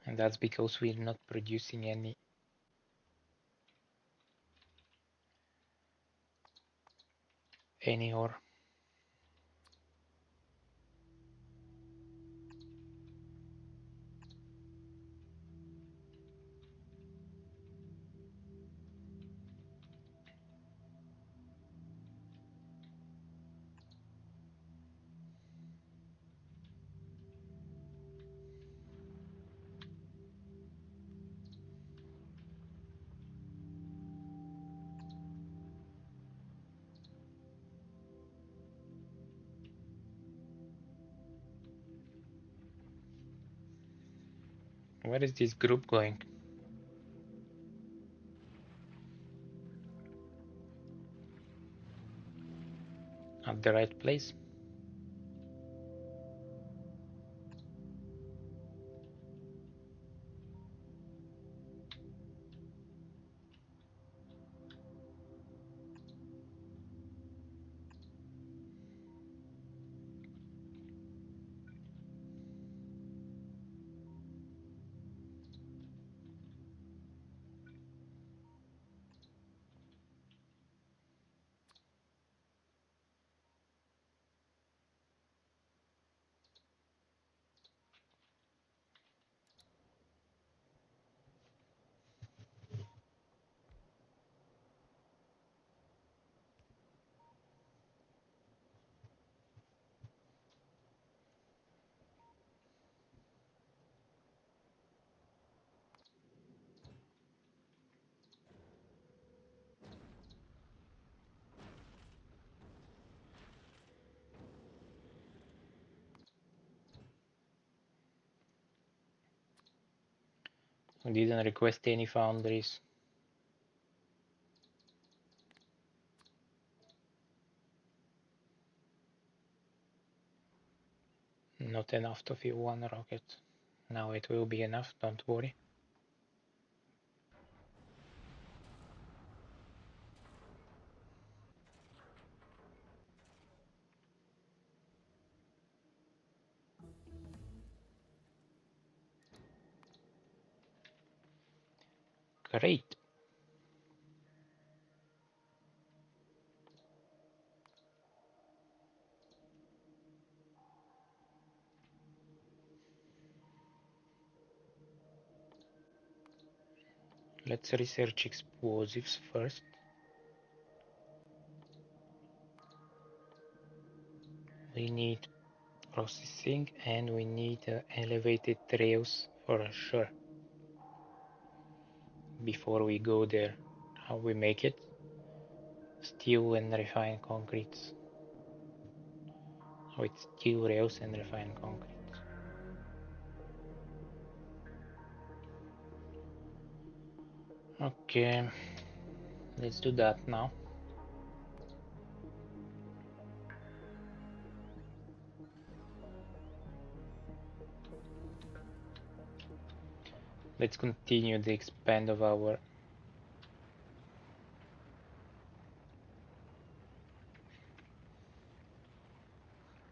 And that's because we're not producing any ore. Where is this group going? At the right place? We didn't request any foundries. Not enough to fill 1 rocket. Now it will be enough, don't worry. Great. Let's research explosives first. We need processing and we need elevated rails for sure. Before we go there, how we make it? Steel and refined concrete. With steel rails and refined concrete. Okay, let's do that now. Let's continue the expand of our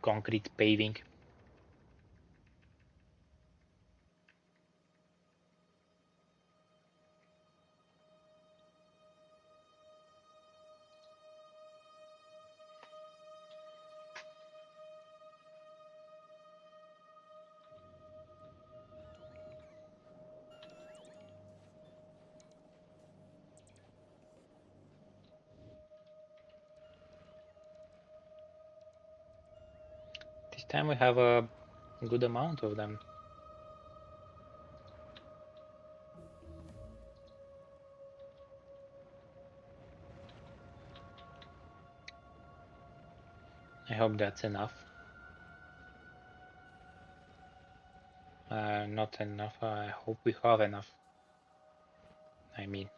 concrete paving. time we have a good amount of them. I hope that's enough. Not enough. I hope we have enough. I mean,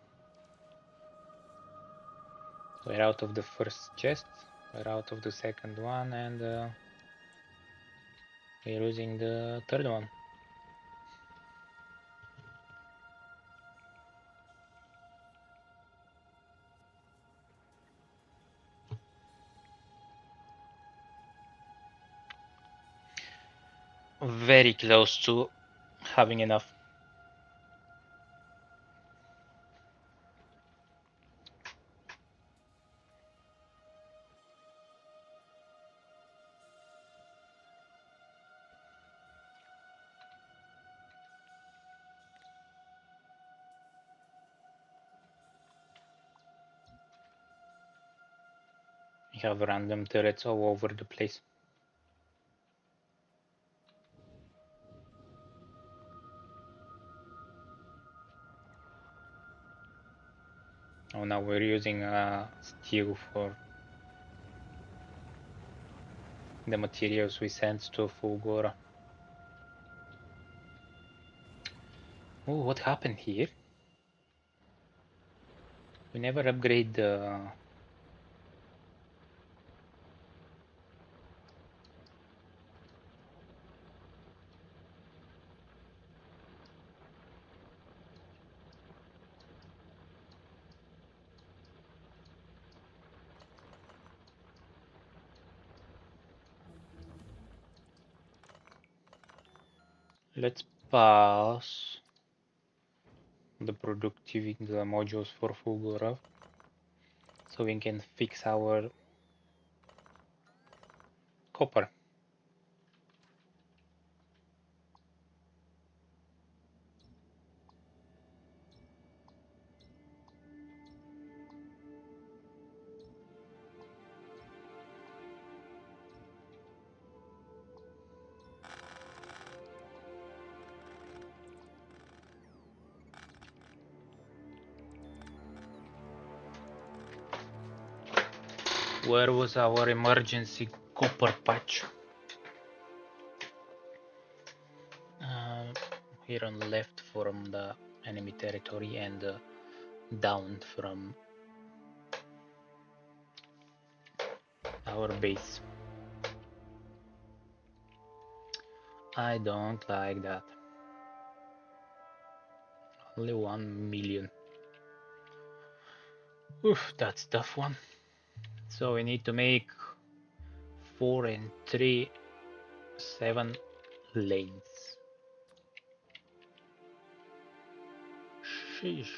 we're out of the first chest, we're out of the second one, and we're using the third one. Very close to having enough. We have random turrets all over the place. Oh, now we're using steel for the materials we sent to Fulgora. Oh, what happened here? We never upgrade the... Let's pass the productivity the modules for Fulgora so we can fix our copper. Where was our emergency copper patch? Here on the left from the enemy territory and down from our base. I don't like that. Only 1 million. Oof, that's tough one. So we need to make 4 and 3, 7 lanes. Sheesh.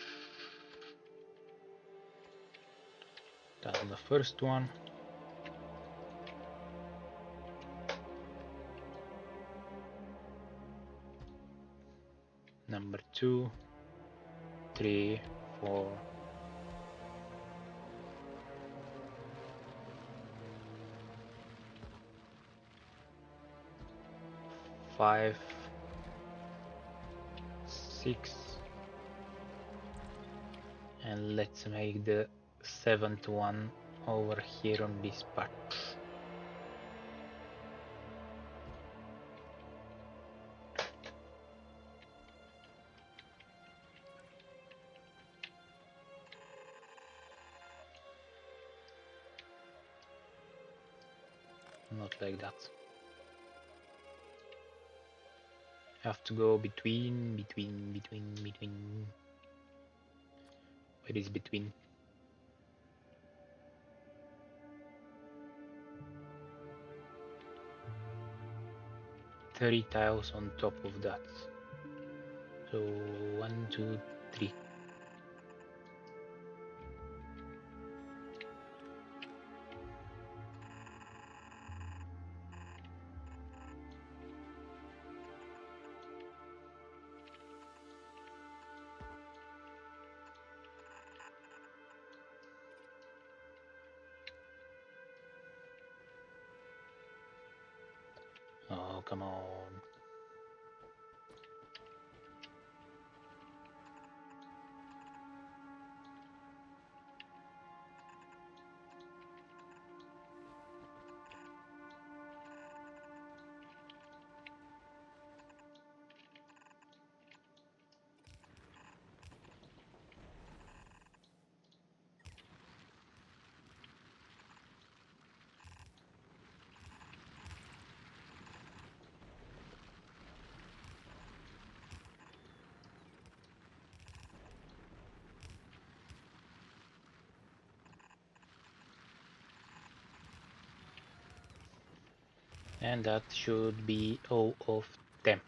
That's the first one. Number 2, 3, 4. 5, 6, and let's make the 7th one over here on this patch. Not like that. Have to go between. Where is between? Three tiles on top of that. So 1, 2, 3. come on. And that should be all of them.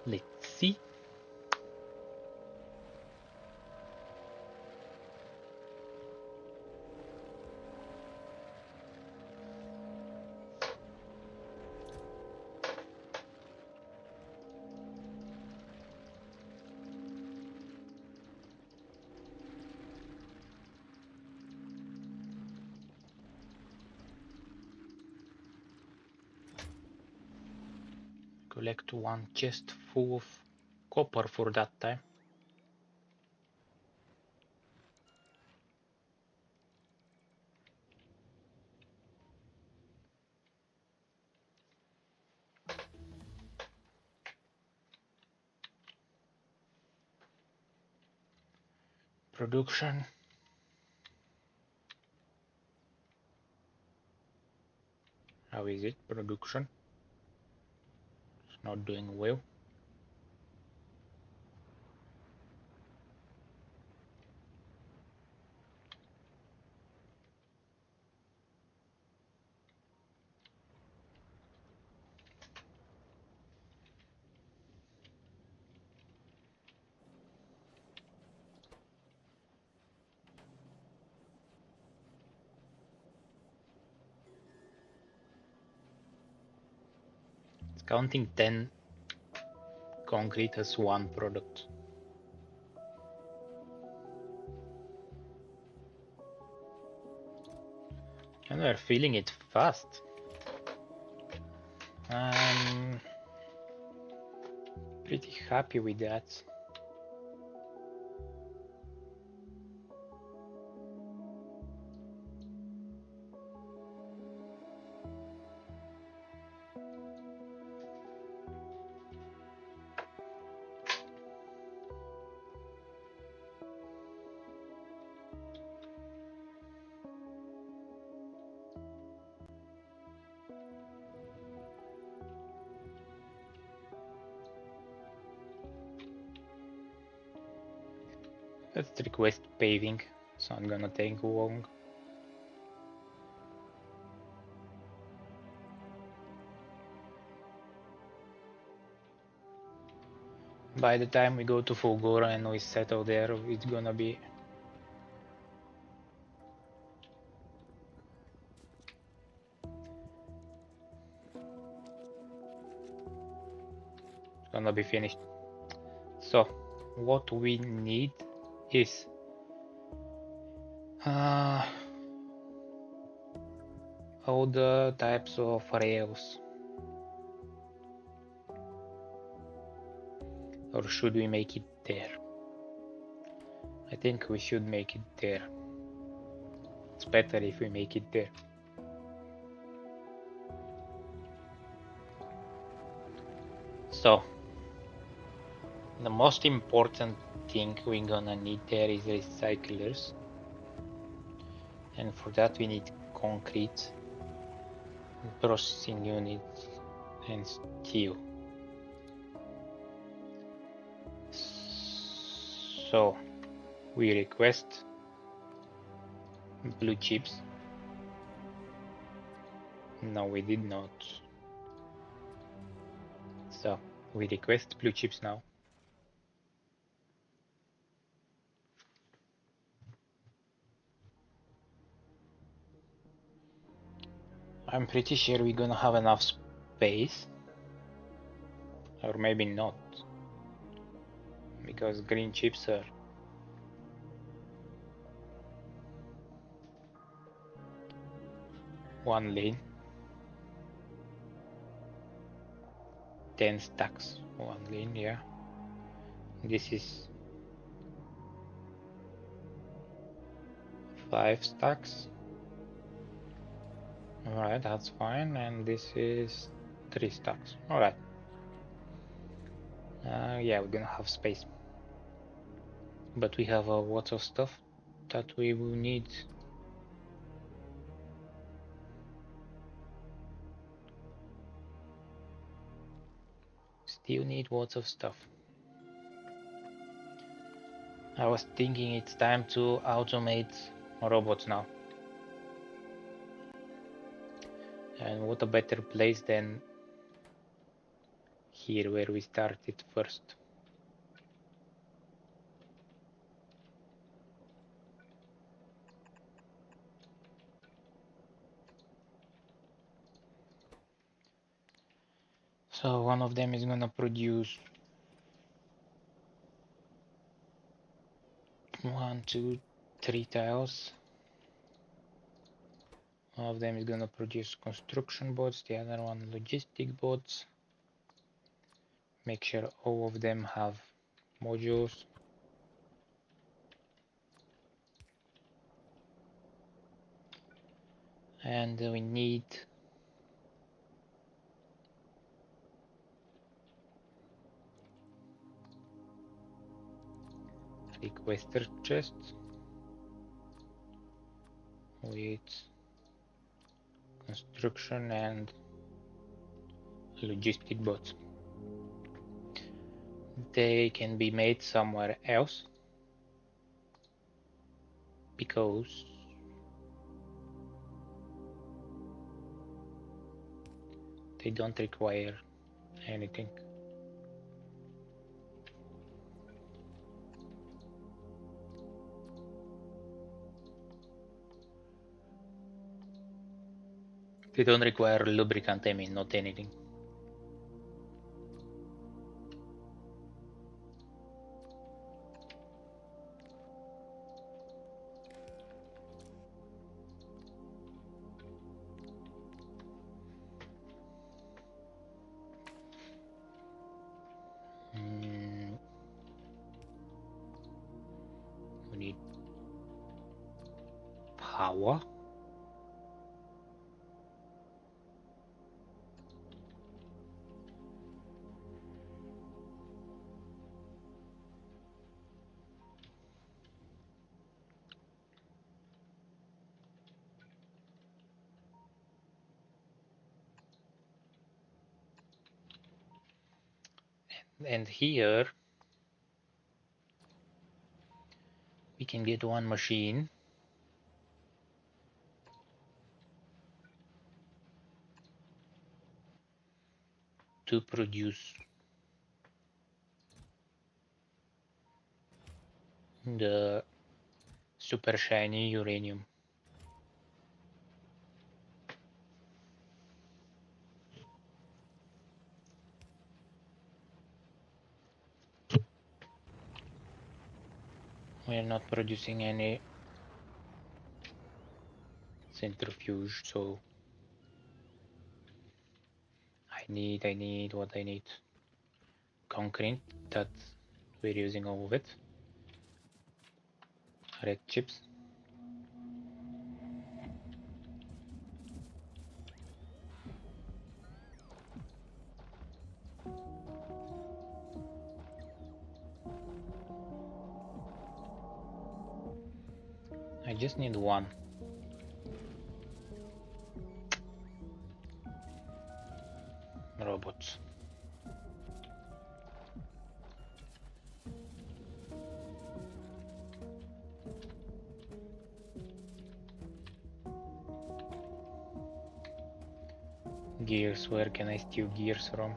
Let's see. Collect one chest full of copper for that time. Production. How is it? Production. It's not doing well. It's counting 10 concrete as one product. And we're filling it fast. I'm pretty happy with that. Let's request paving. It's not gonna take long. By the time we go to Fulgora and we settle there, it's gonna be finished. So what we need is all the types of rails. Or should we make it there? I think we should make it there. It's better if we make it there. So the most important thing we're gonna need there is recyclers, and for that we need concrete, processing units, and steel. So we request blue chips. No, we did not. So we request blue chips now. I'm pretty sure we're gonna have enough space. Or maybe not. Because green chips are one lane. 10 stacks, one lane, yeah. This is 5 stacks. Alright, that's fine. And this is 3 stacks. Alright. Yeah, we're gonna have space. But we have a lot of stuff that we will need. Still need lots of stuff. I was thinking it's time to automate robots now. And what a better place than here where we started first. So one of them is gonna produce 1, 2, 3 tiles. One of them is gonna produce construction bots, the other one logistic bots. Make sure all of them have modules. And we need requester chests with construction and logistic bots. They can be made somewhere else because they don't require anything. They don't require lubricant, I mean, not anything. We need power. And here we can get one machine to produce the super shiny uranium. We are not producing any centrifuge, so I need what I need. Concrete, that we're using all of it. Red chips. I just need one. Robots. Gears, where can I steal gears from?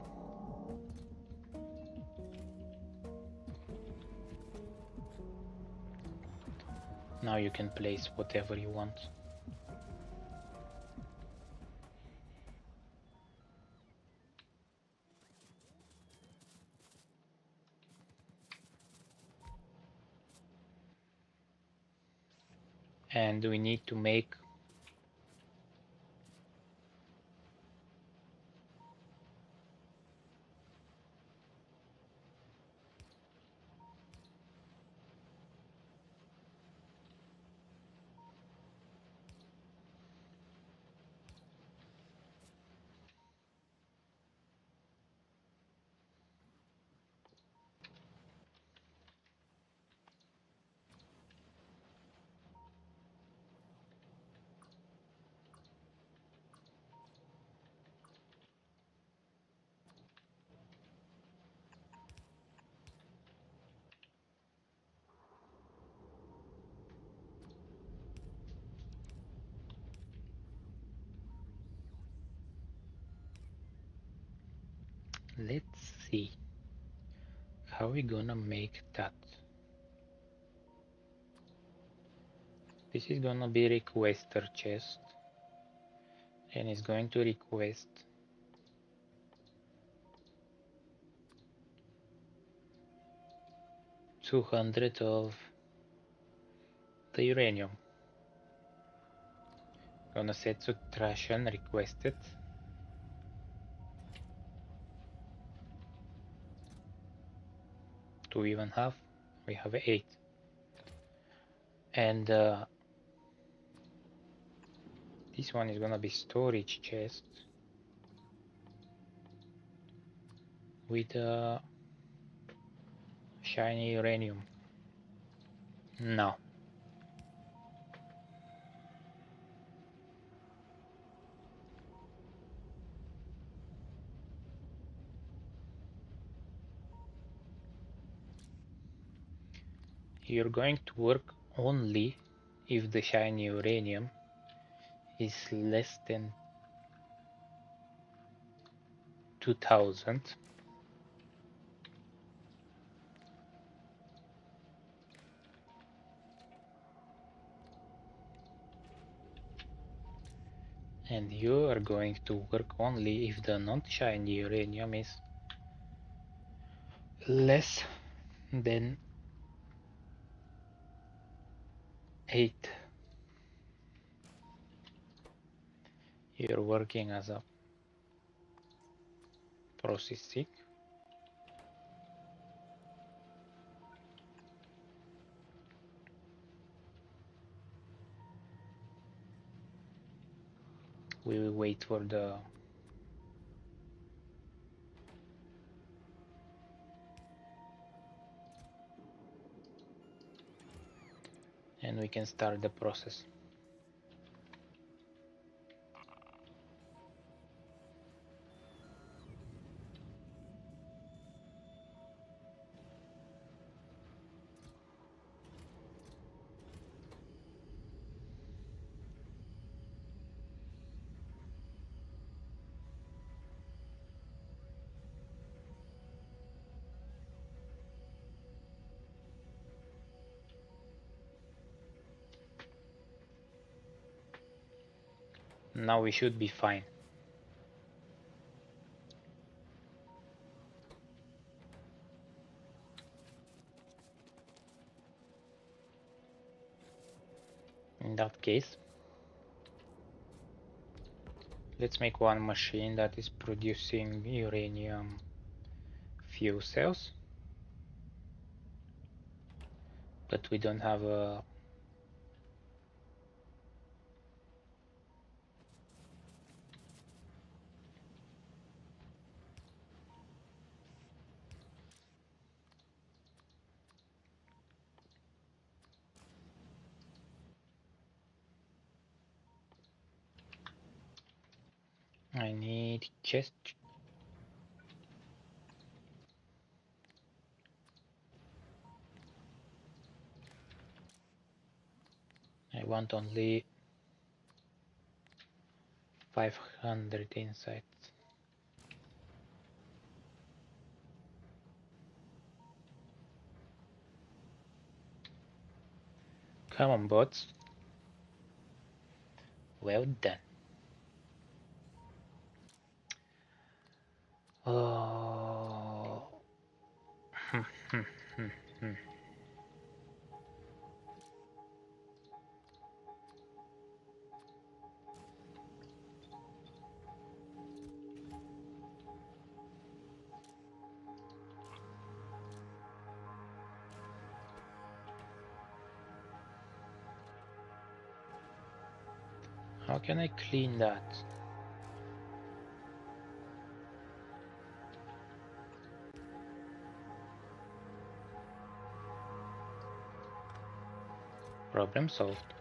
Now you can place whatever you want. and we need to make let's see how we gonna make that. This is gonna be requester chest, and it's going to request 200 of the uranium. Gonna set subtraction requested. Do we even have? We have 8. And this one is gonna be storage chest with shiny uranium. No. You're going to work only if the shiny uranium is less than 2000. And you are going to work only if the non-shiny uranium is less than 8. You're working as a processing. We will wait for the and we can start the process. Now we should be fine. In that case, let's make one machine that is producing uranium fuel cells, but we don't have a I need chest. I want only 500 inside. Come on, bots. Well done. Oh. How can I clean that? Problem solved.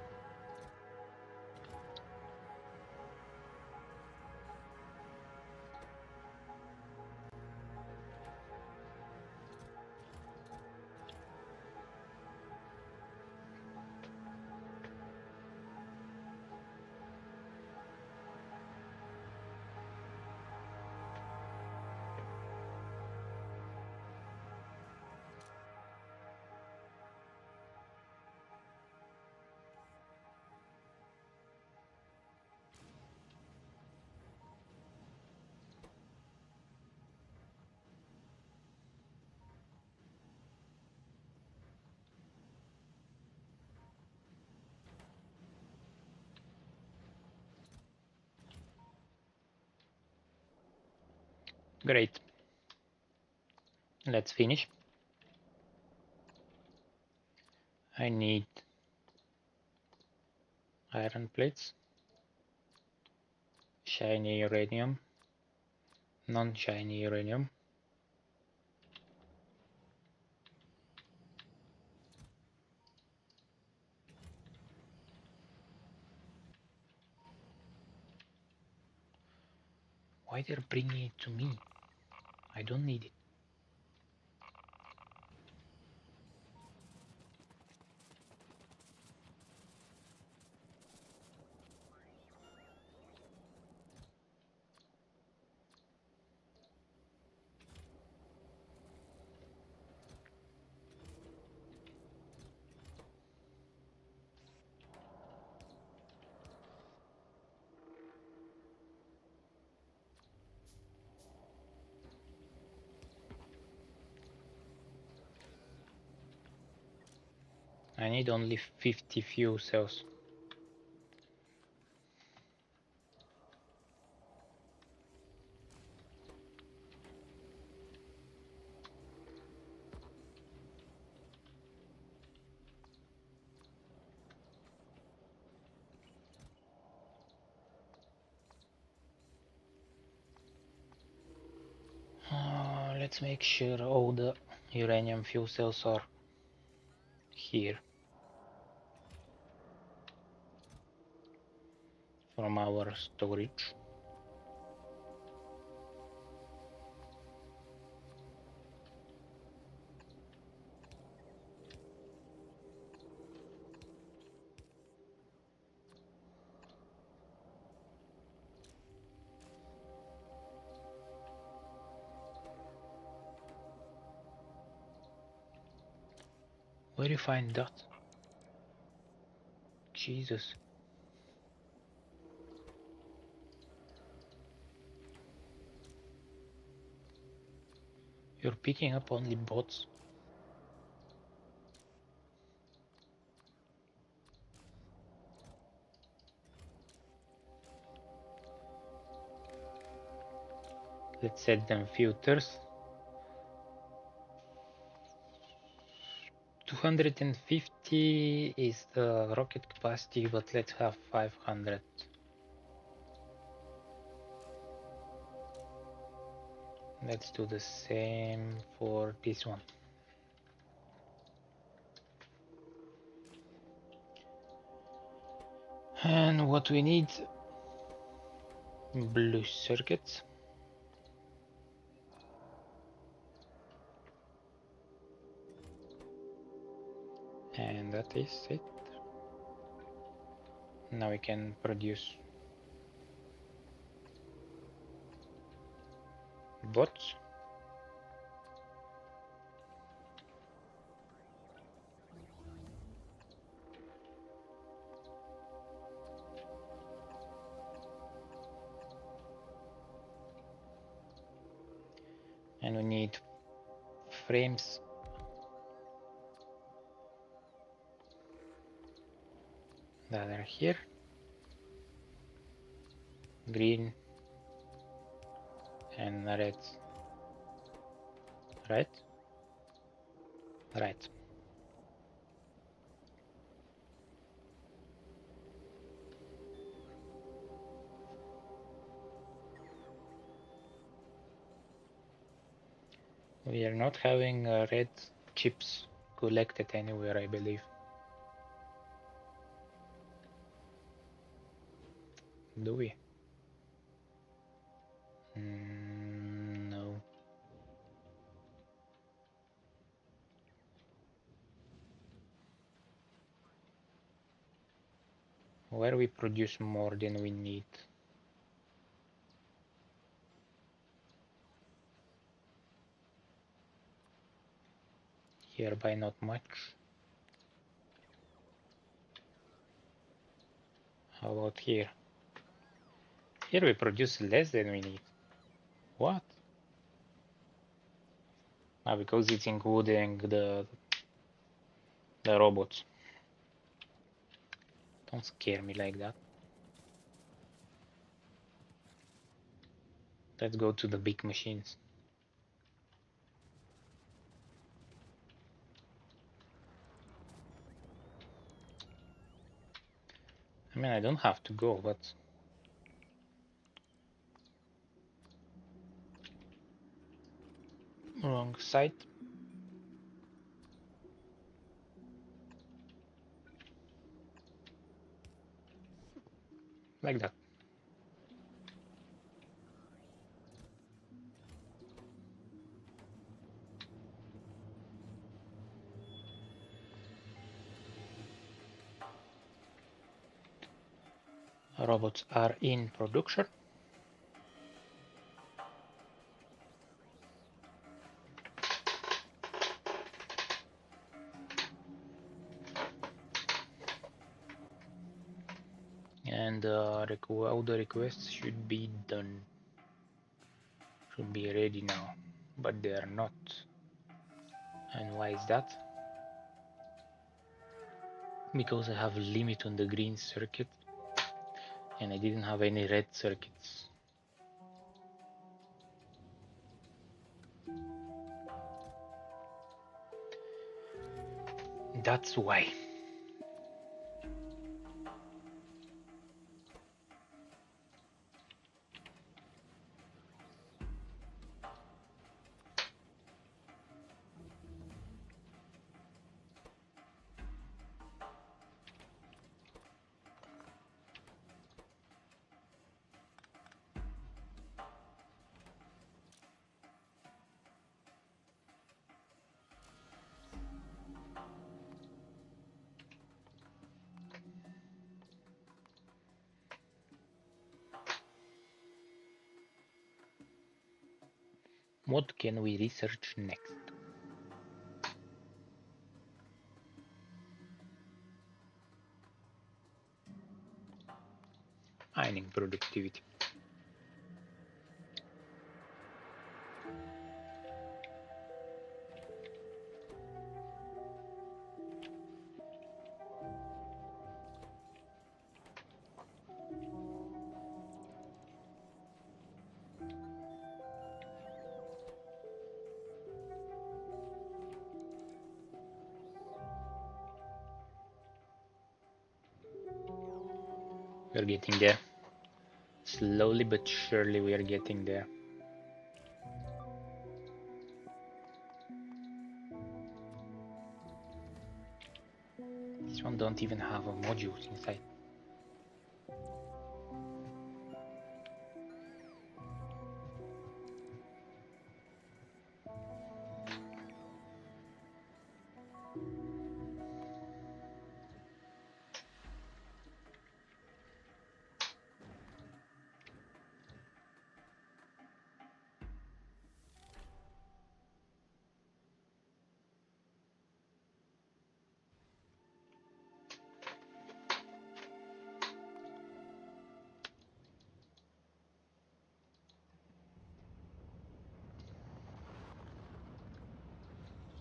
Great. Let's finish. I need iron plates, shiny uranium, non-shiny uranium. Why they're bringing it to me? I don't need it. I need only 50 fuel cells. Let's make sure all the uranium fuel cells are here from our storage. Where do you find that? Jesus. You're picking up only bots. Let's set them filters. 250 is the rocket capacity, but let's have 500. Let's do the same for this one. And what we need, blue circuits. And that is it. Now we can produce bots. And we need frames that are here. Green and red. Right? Right. We are not having red chips collected anywhere, I believe. Do we? No. Where we produce more than we need. Hereby not much. How about here? Here we produce less than we need. What? Ah, because it's including the robots. Don't scare me like that. Let's go to the big machines. I mean, I don't have to go, but... Wrong side. Like that. Robots are in production. And all the requests should be done. Should be ready now. But they are not. And why is that? Because I have a limit on the green circuit. And I didn't have any red circuits. That's why. What can we research next? Mining productivity. We're getting there. Slowly but surely we are getting there. This one don't even have a modules inside.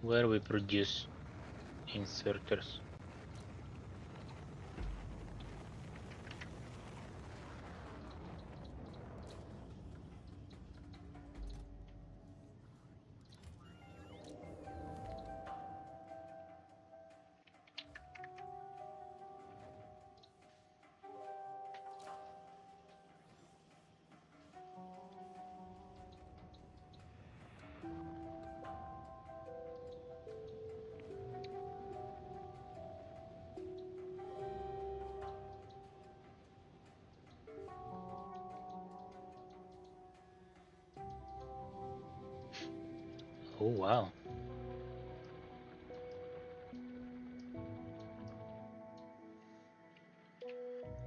Where we produce inserters. Oh wow.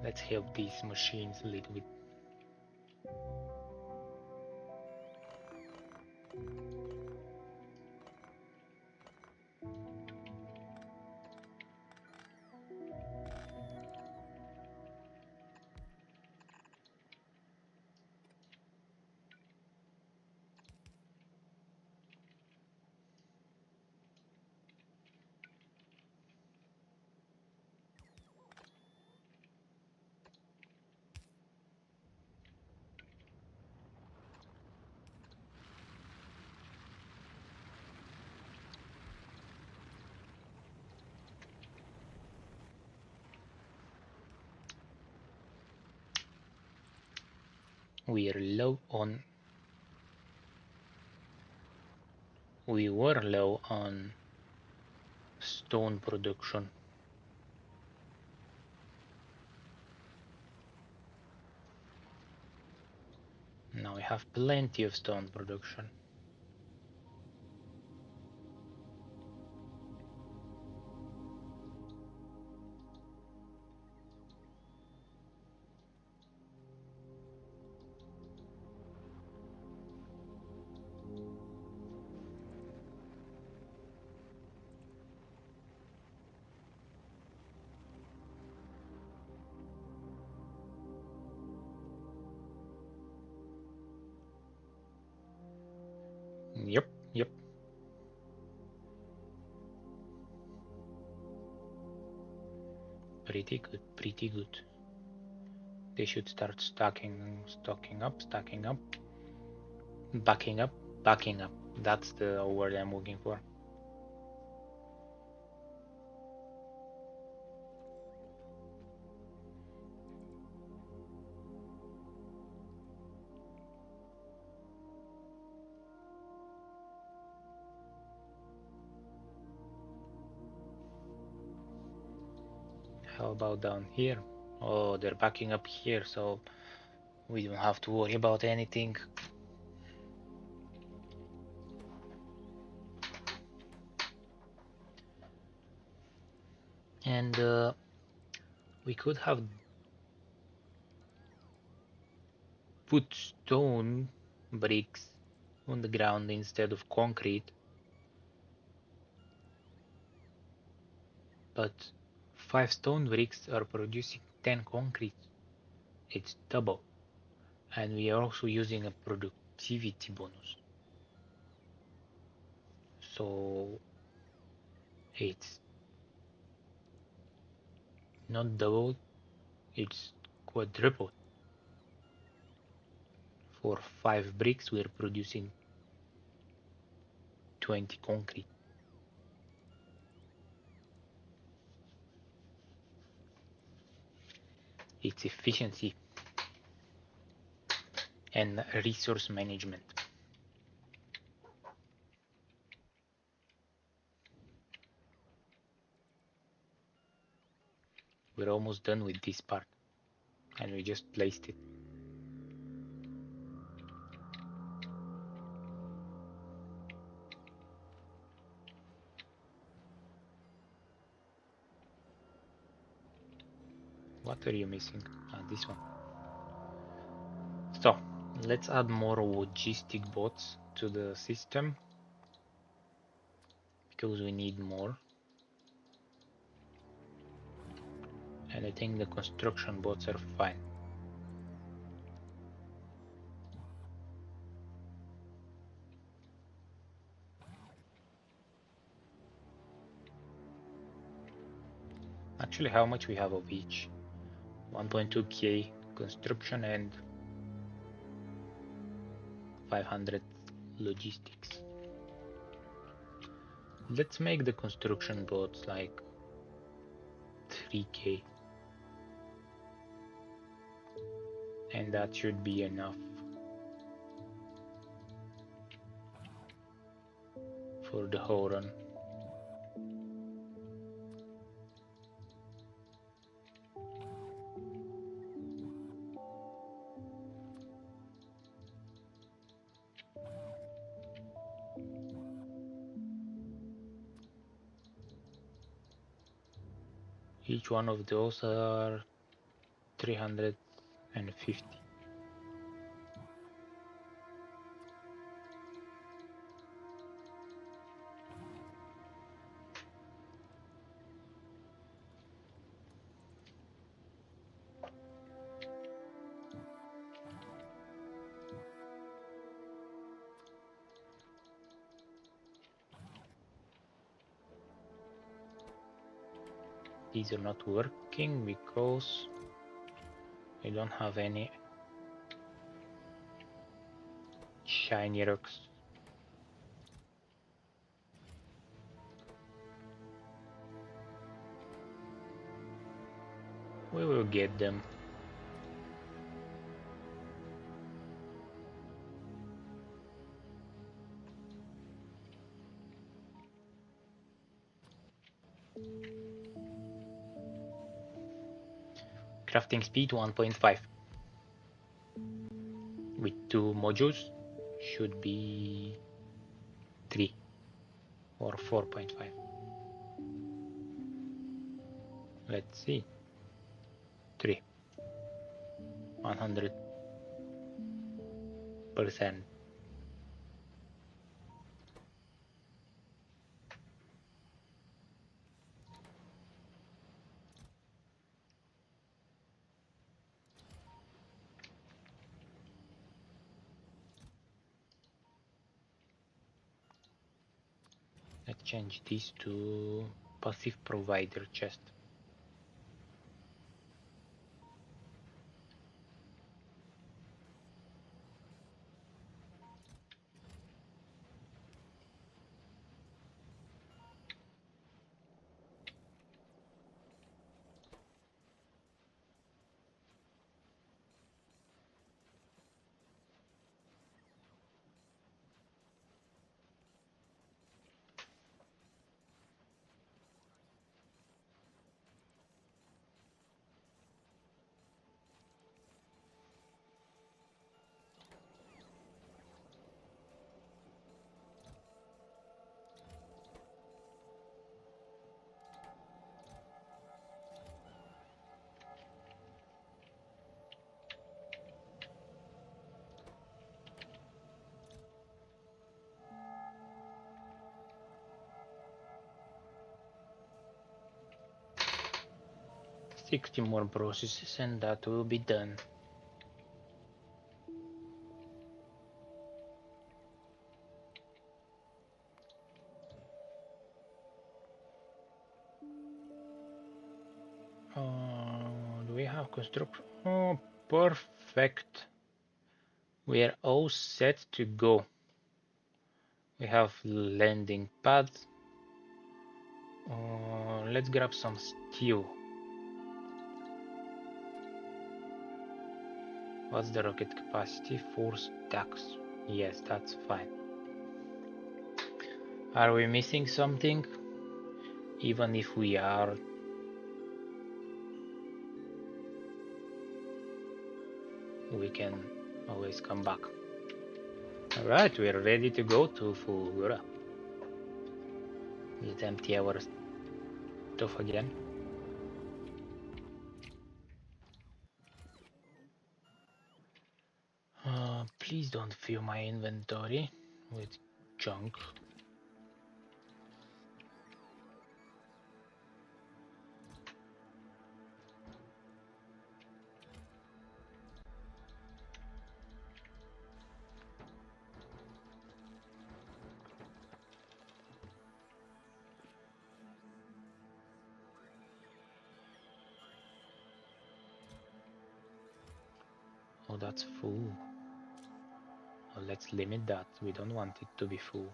Let's help these machines a little bit. We are low on we were low on stone production. Now we have plenty of stone production. Yep, yep. Pretty good, pretty good. They should start stocking up, backing up, backing up. That's the word I'm looking for. How about down here? Oh, they're backing up here, so we don't have to worry about anything. And we could have put stone bricks on the ground instead of concrete, but 5 stone bricks are producing 10 concrete. It's double. And we are also using a productivity bonus. So it's not double, it's quadruple. For 5 bricks, we're producing 20 concrete. It's efficiency and resource management. We're almost done with this part, and we just placed it. What are you missing? This one. So, let's add more logistic bots to the system, because we need more. And I think the construction bots are fine. Actually, how much we have of each? 1.2k construction and 500 logistics. Let's make the construction bots like 3k, and that should be enough for the whole run. Each one of those are 350. These are not working because I don't have any shiny rocks. We will get them. Crafting speed 1.5. With 2 modules should be 3 or 4.5. Let's see. 3. 100%. Let's change this to passive provider chest. Sixty more processes and that will be done. Do we have construction? Oh, perfect. We are all set to go. We have landing pads. Let's grab some steel. What's the rocket capacity? 4 stacks. Yes, that's fine. Are we missing something? Even if we are, we can always come back. Alright, we are ready to go to Fulgura. Let's empty our stuff again. Please don't fill my inventory with junk. Oh, that's full. Well, let's limit that. We don't want it to be full.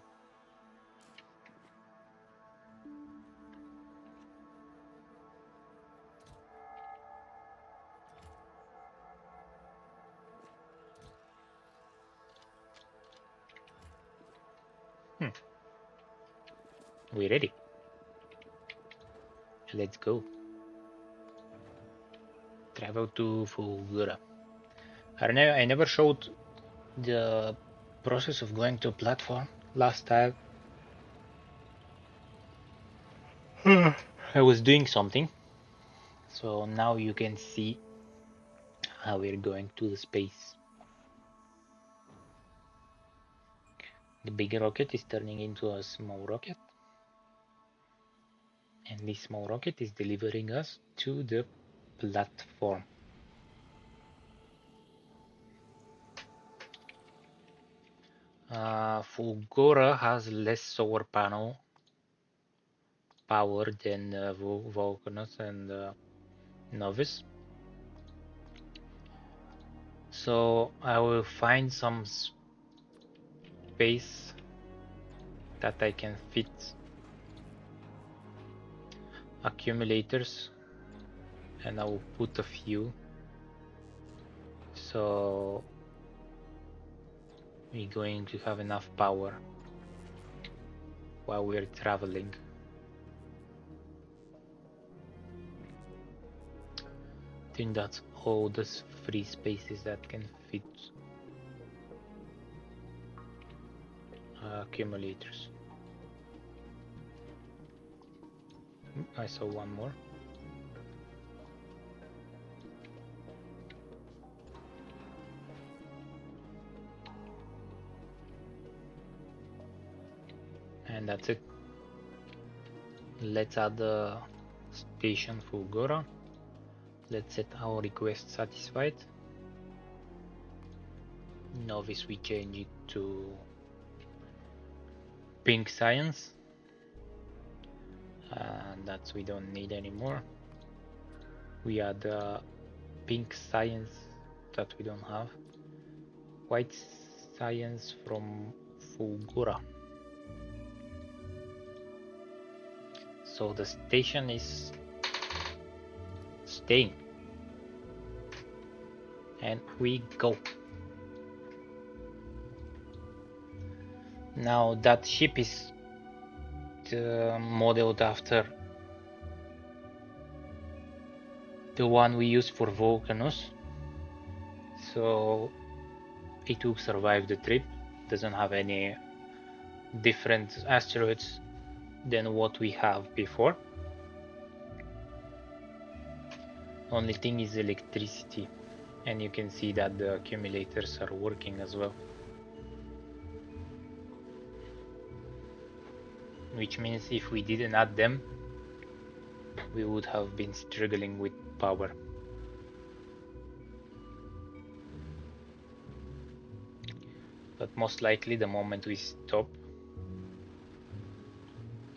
We're ready. Let's go. Travel to Fulgura. I never showed the process of going to a platform last time. I was doing something So now you can see how we're going to the space. The big rocket is turning into a small rocket, and this small rocket is delivering us to the platform. Fulgora has less solar panel power than Vulcanus and Novice. So I will find some space that I can fit accumulators, and I will put a few so we're going to have enough power while we're traveling. I think that's all the free spaces that can fit accumulators. I saw one more. And that's it. Let's add the station for Gora. Let's set our request satisfied. Novice we change it to pink science, and that's we don't need anymore. We add pink science that we don't have, white science from Fulgura. So the station is staying, and we go. Now that ship is modeled after the one we used for Vulcanus, so it will survive the trip. Doesn't have any different asteroids than what we have before. Only thing is electricity, and you can see that the accumulators are working as well, which means if we didn't add them, we would have been struggling with power. But most likely the moment we stop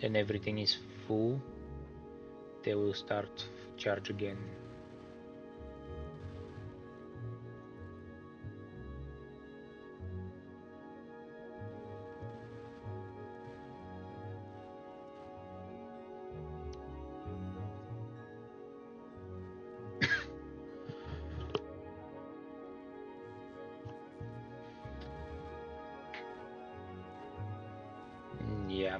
and everything is full, they will start charge again. Yeah,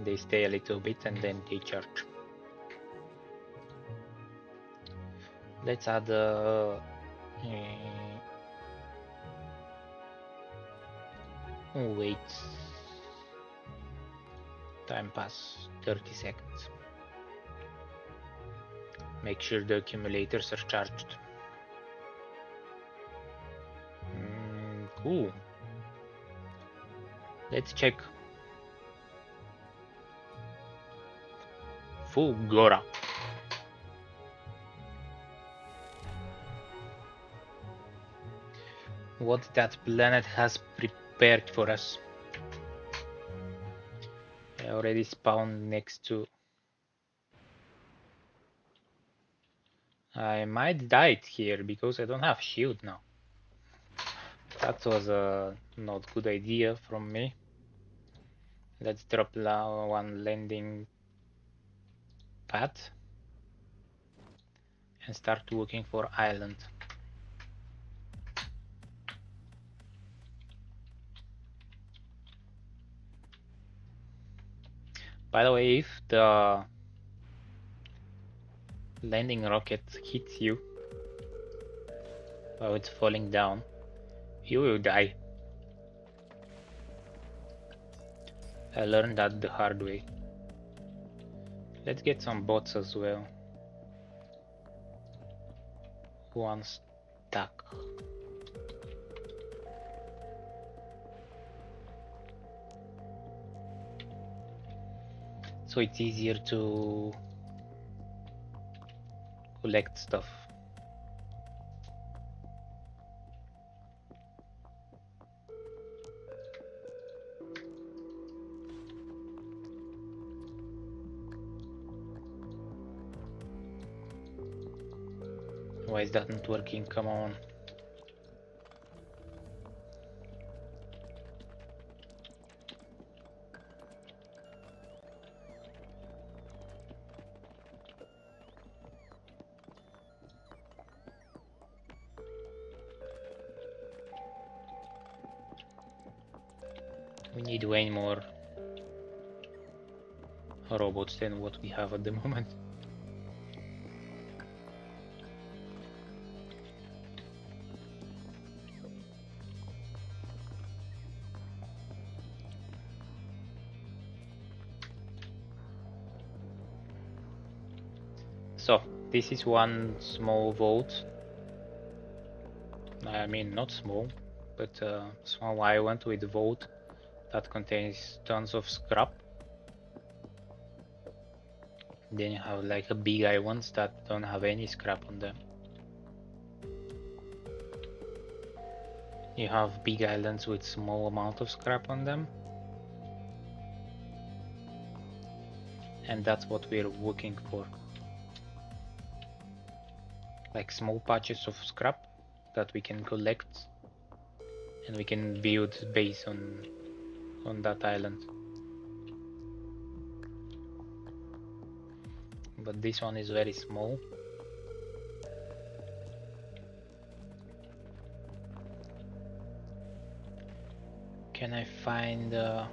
they stay a little bit and then they charge. Let's add wait, time pass 30 seconds. Make sure the accumulators are charged. Cool. Let's check. Fulgora. What that planet has prepared for us. I already spawned next to. I might die here because I don't have shield now. That was a not good idea from me. Let's drop one landing pad and start looking for island. By the way, if the landing rocket hits you while it's falling down, you will die. I learned that the hard way. Let's get some bots as well. one stack. So it's easier to collect stuff. Why is that not working? Come on. We need way more robots than what we have at the moment. So this is one small vault. I mean, not small, but small island with a vault that contains tons of scrap. Then you have like a big islands that don't have any scrap on them. You have big islands with small amount of scrap on them. And that's what we're looking for. Like small patches of scrap that we can collect, and we can build base on that island. But this one is very small. Can I find no.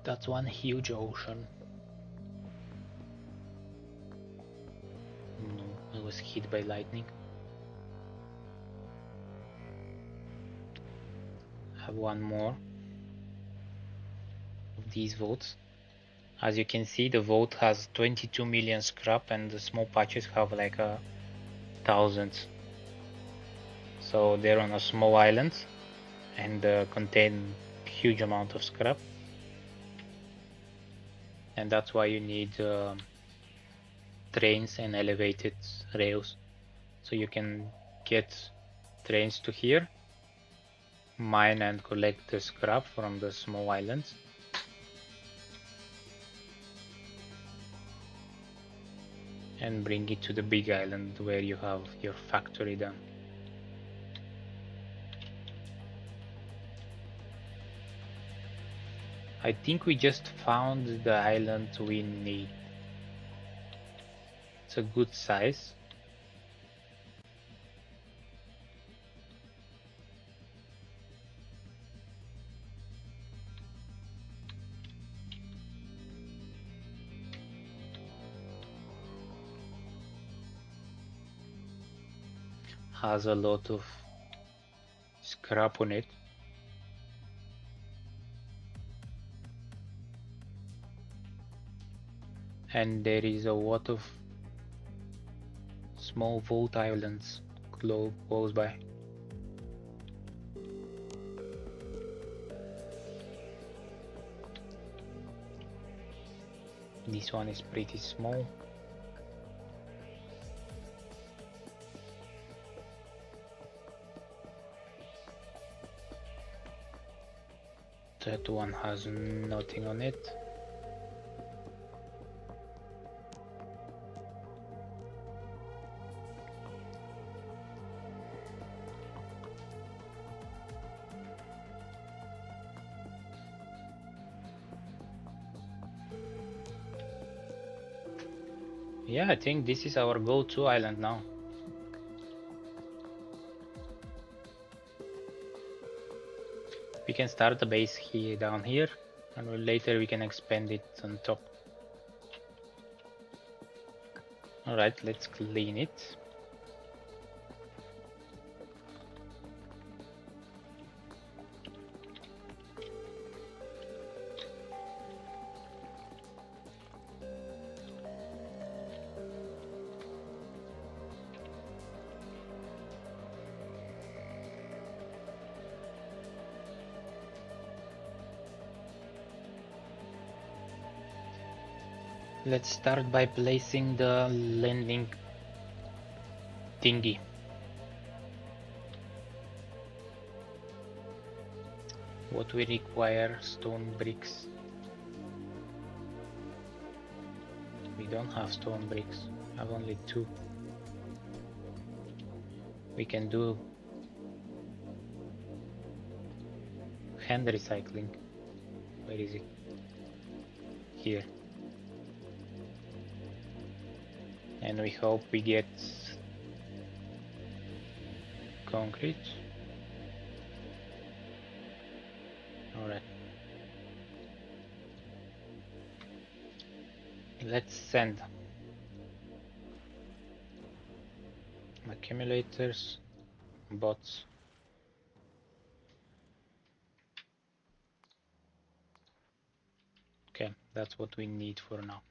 That's one huge ocean. No, I was hit by lightning. I have one more of these votes. As you can see, the vote has 22 million scrap and the small patches have like 1,000. So they're on a small island and contain huge amount of scrap. And that's why you need trains and elevated rails. So you can get trains to here, mine and collect the scrap from the small islands. And bring it to the big island where you have your factory done. I think we just found the island we need. It's a good size. Has a lot of scrap on it. And there is a lot of small vault islands close by. This one is pretty small. That one has nothing on it. Yeah, I think this is our go-to island now. We can start the base here, down here, and later we can expand it on top. Alright, let's clean it. Let's start by placing the landing thingy. What we require: stone bricks. We don't have stone bricks, we have only 2. We can do hand recycling. Where is it? Here. And we hope we get concrete. Alright. Let's send accumulators, bots. Okay, that's what we need for now.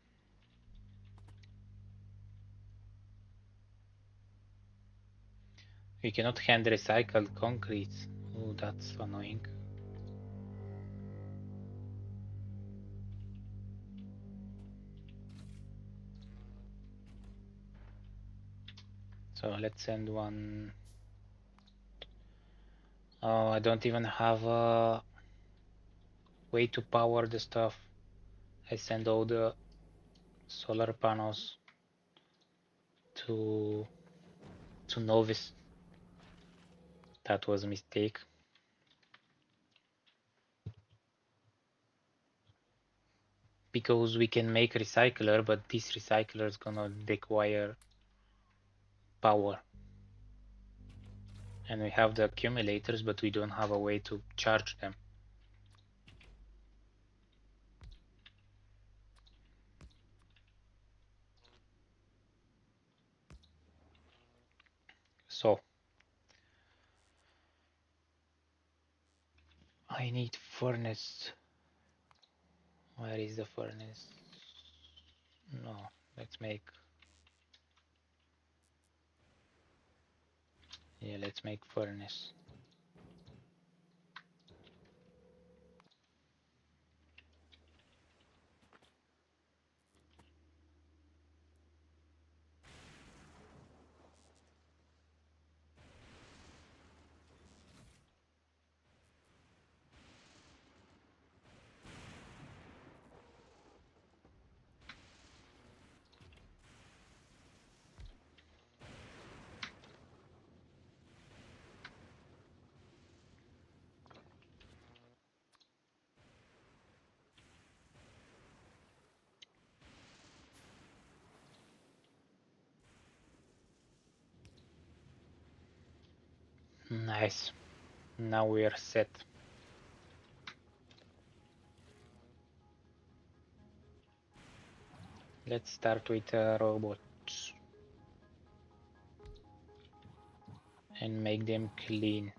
We cannot hand recycle concrete. Oh, that's annoying. So let's send one. Oh, I don't even have a way to power the stuff. I send all the solar panels to Novice. That was a mistake. Because we can make recycler, but this recycler is gonna require power. And we have the accumulators, but we don't have a way to charge them. So I need furnace. Where is the furnace? No, let's make. Yeah, let's make furnace. Nice. Now we are set. Let's start with robots and make them clean.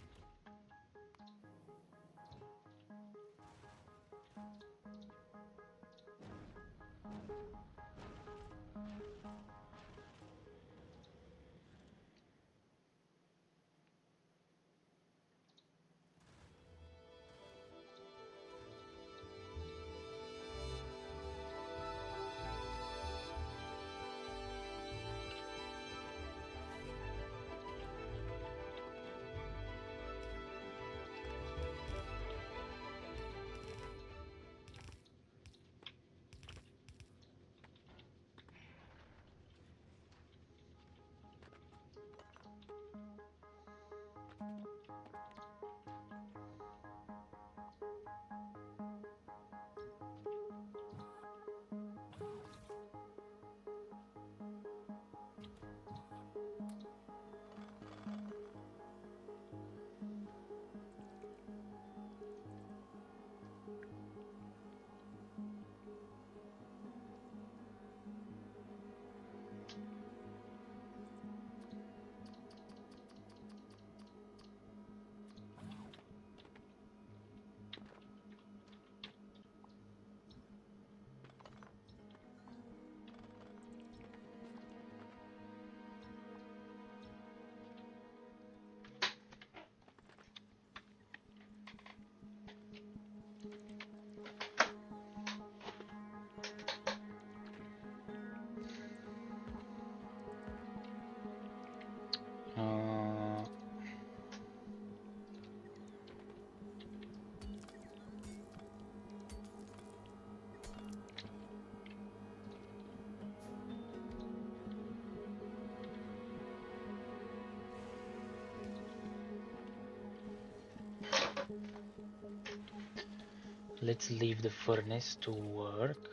Let's leave the furnace to work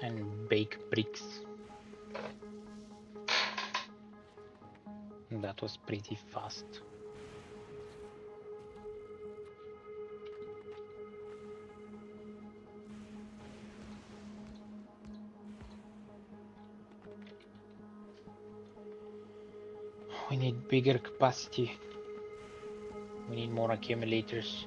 and bake bricks. That was pretty fast. We need bigger capacity. We need more accumulators.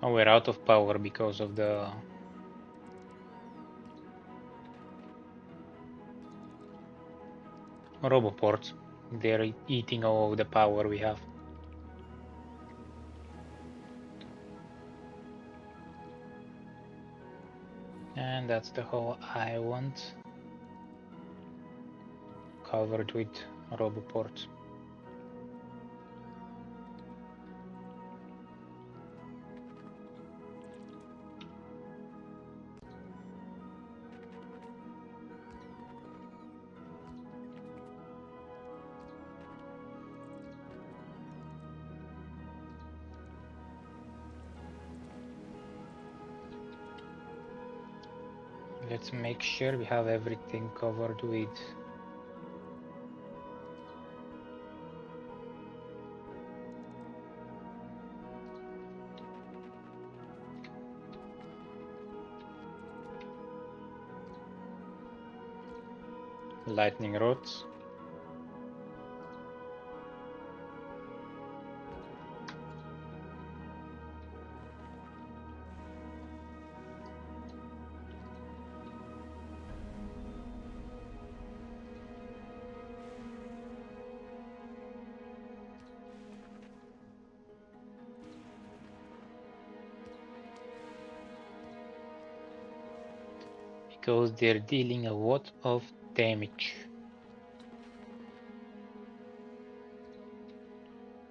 Oh, we're out of power because of the roboports. They're eating all of the power we have. And that's the whole island covered with roboports. Let's make sure we have everything covered with lightning rods. Because they're dealing a lot of damage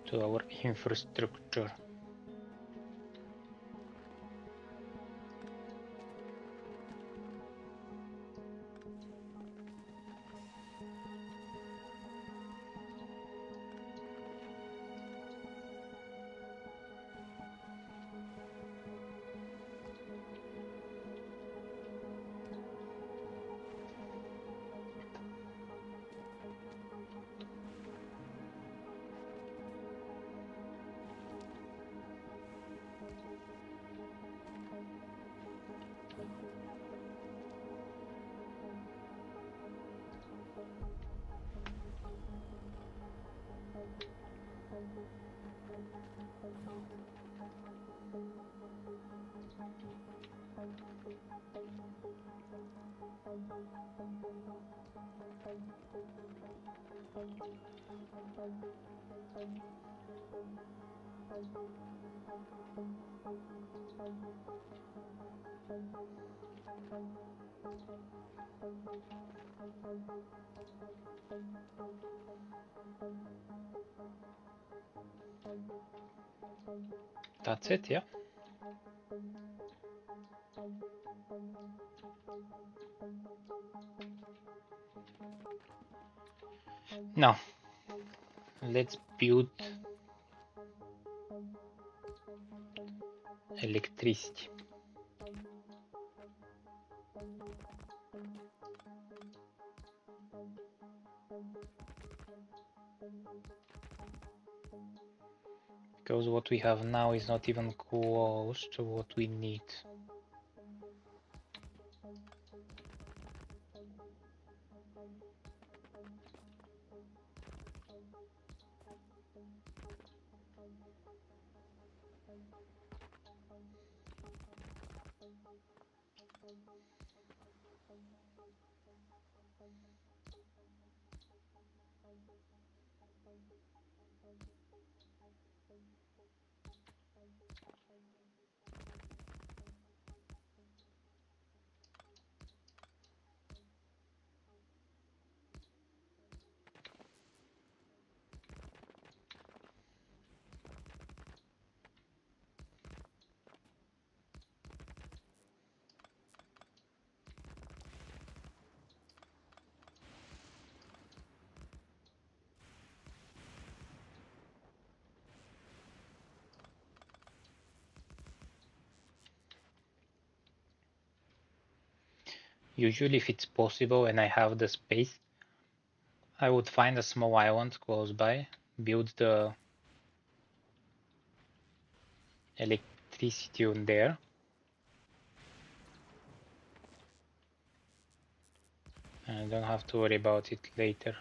to our infrastructure. That's it, yeah. Now, let's build electricity. Because what we have now is not even close to what we need. Usually, if it's possible and I have the space, I would find a small island close by, build the electricity on there, and I don't have to worry about it later.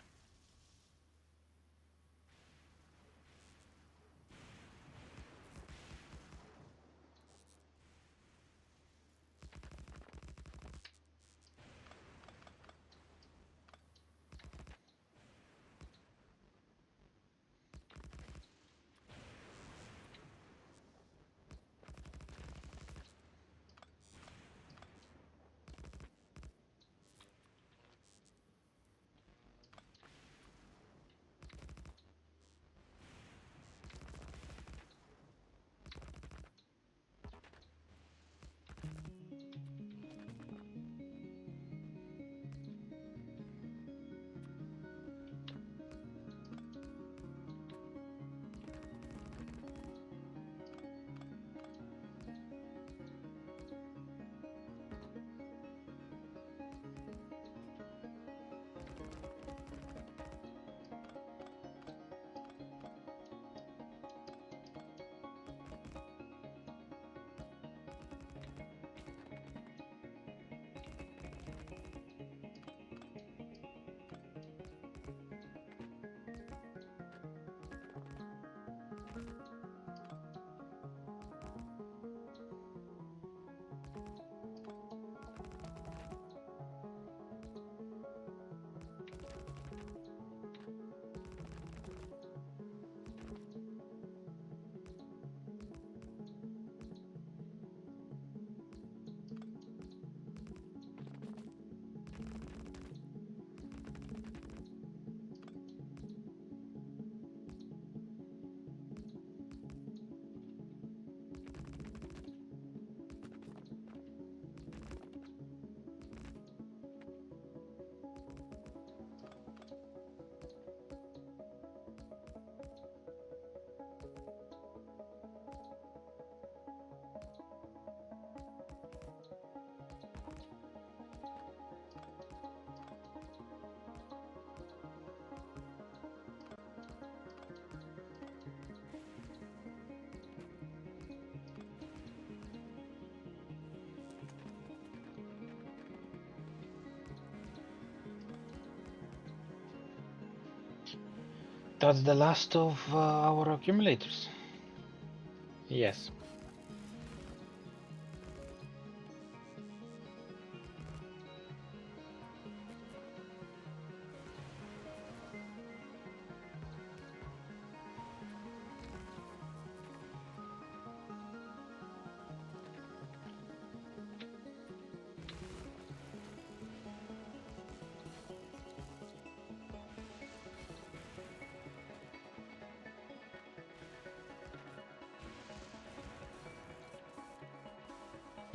That's the last of our accumulators. Yes.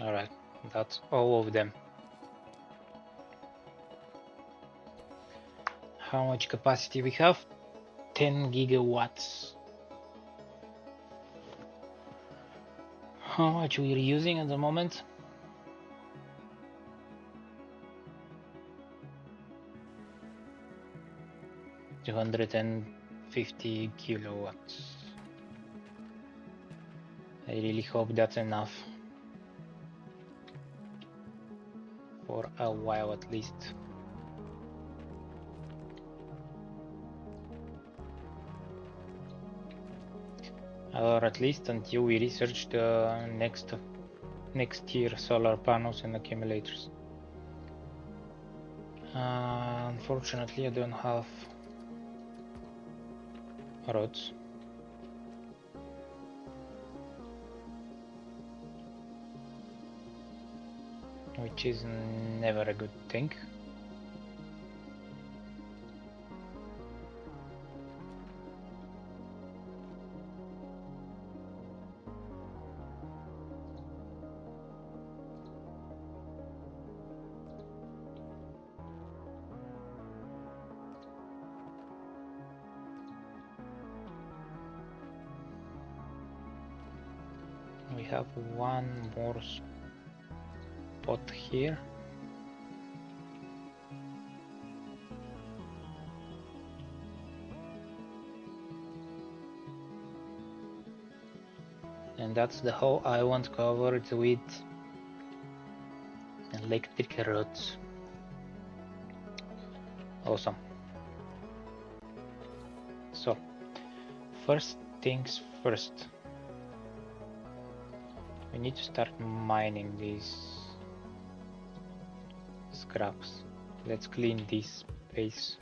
Alright, that's all of them. How much capacity we have? 10 gigawatts. How much we're using at the moment? 250 kilowatts. I really hope that's enough for a while at least. Or at least until we research the next tier solar panels and accumulators. Unfortunately, I don't have rods, which is never a good thing. We have one more spot here. And that's the whole island covered with electric rods. Awesome. So, first things first. We need to start mining these scraps. Let's clean this space.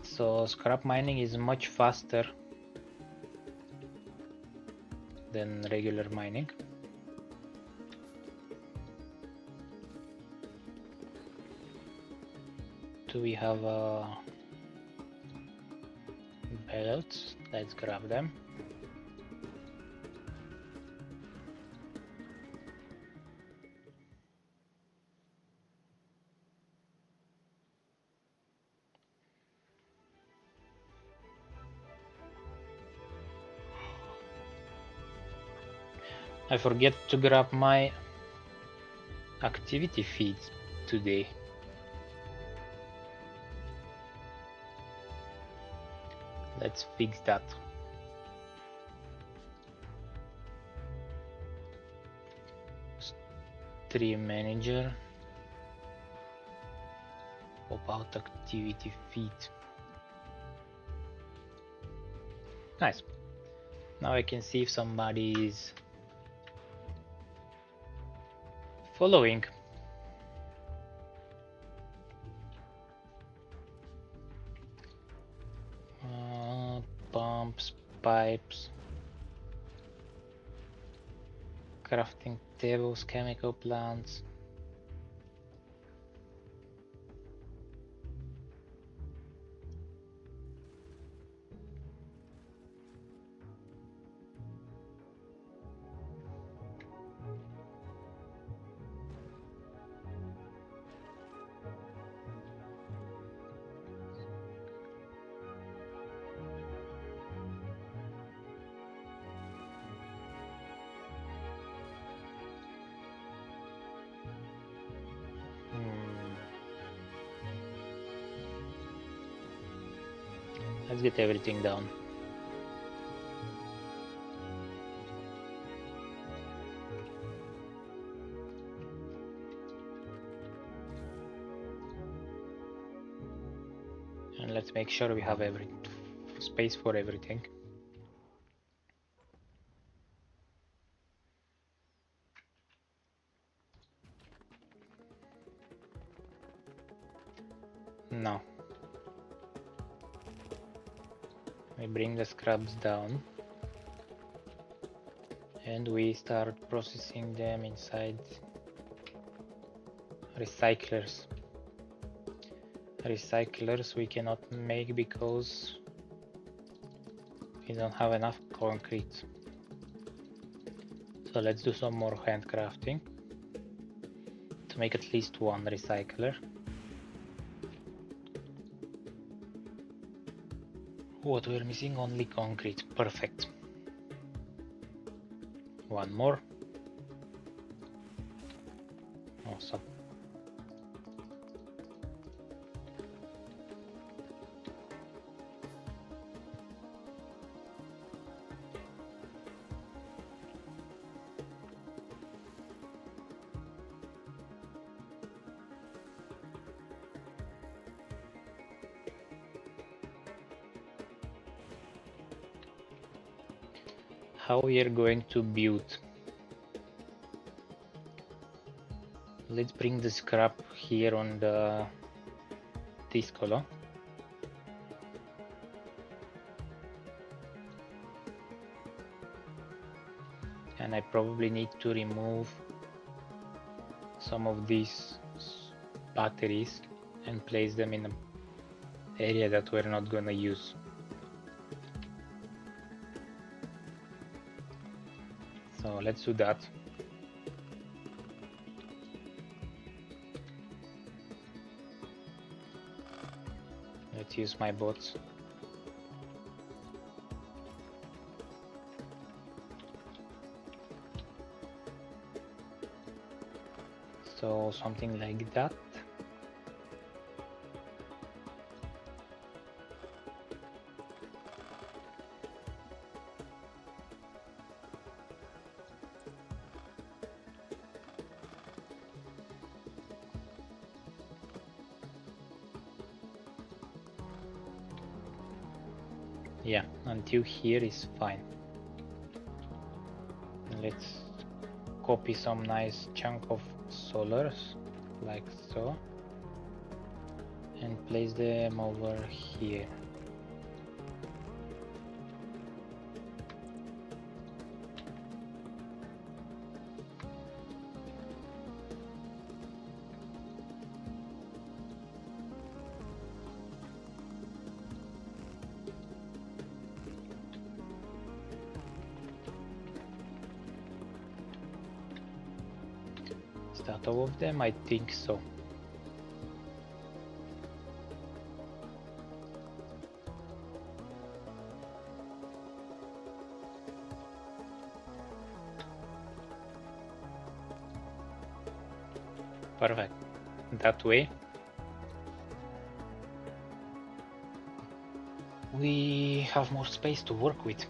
So scrap mining is much faster than regular mining. Do we have bellows? Let's grab them. I forget to grab my activity feed today. Let's fix that. Stream manager. Pop out activity feed. Nice. Now I can see if somebody is following. Pumps, pipes, crafting tables, chemical plants. Let's get everything down. And let's make sure we have every space for everything. Now we bring the scraps down and we start processing them inside recyclers. Recyclers we cannot make because we don't have enough concrete. So let's do some more handcrafting to make at least one recycler. What we're missing? Only concrete. Perfect. One more. Awesome. How we are going to build? Let's bring the scrap here on the this column. And I probably need to remove some of these batteries and place them in an area that we're not gonna use. So let's do that. Let's use my bots. So something like that. Yeah, until here is fine. Let's copy some nice chunk of solars like so and place them over here. Is that all of them? I think so. Perfect. That way we have more space to work with.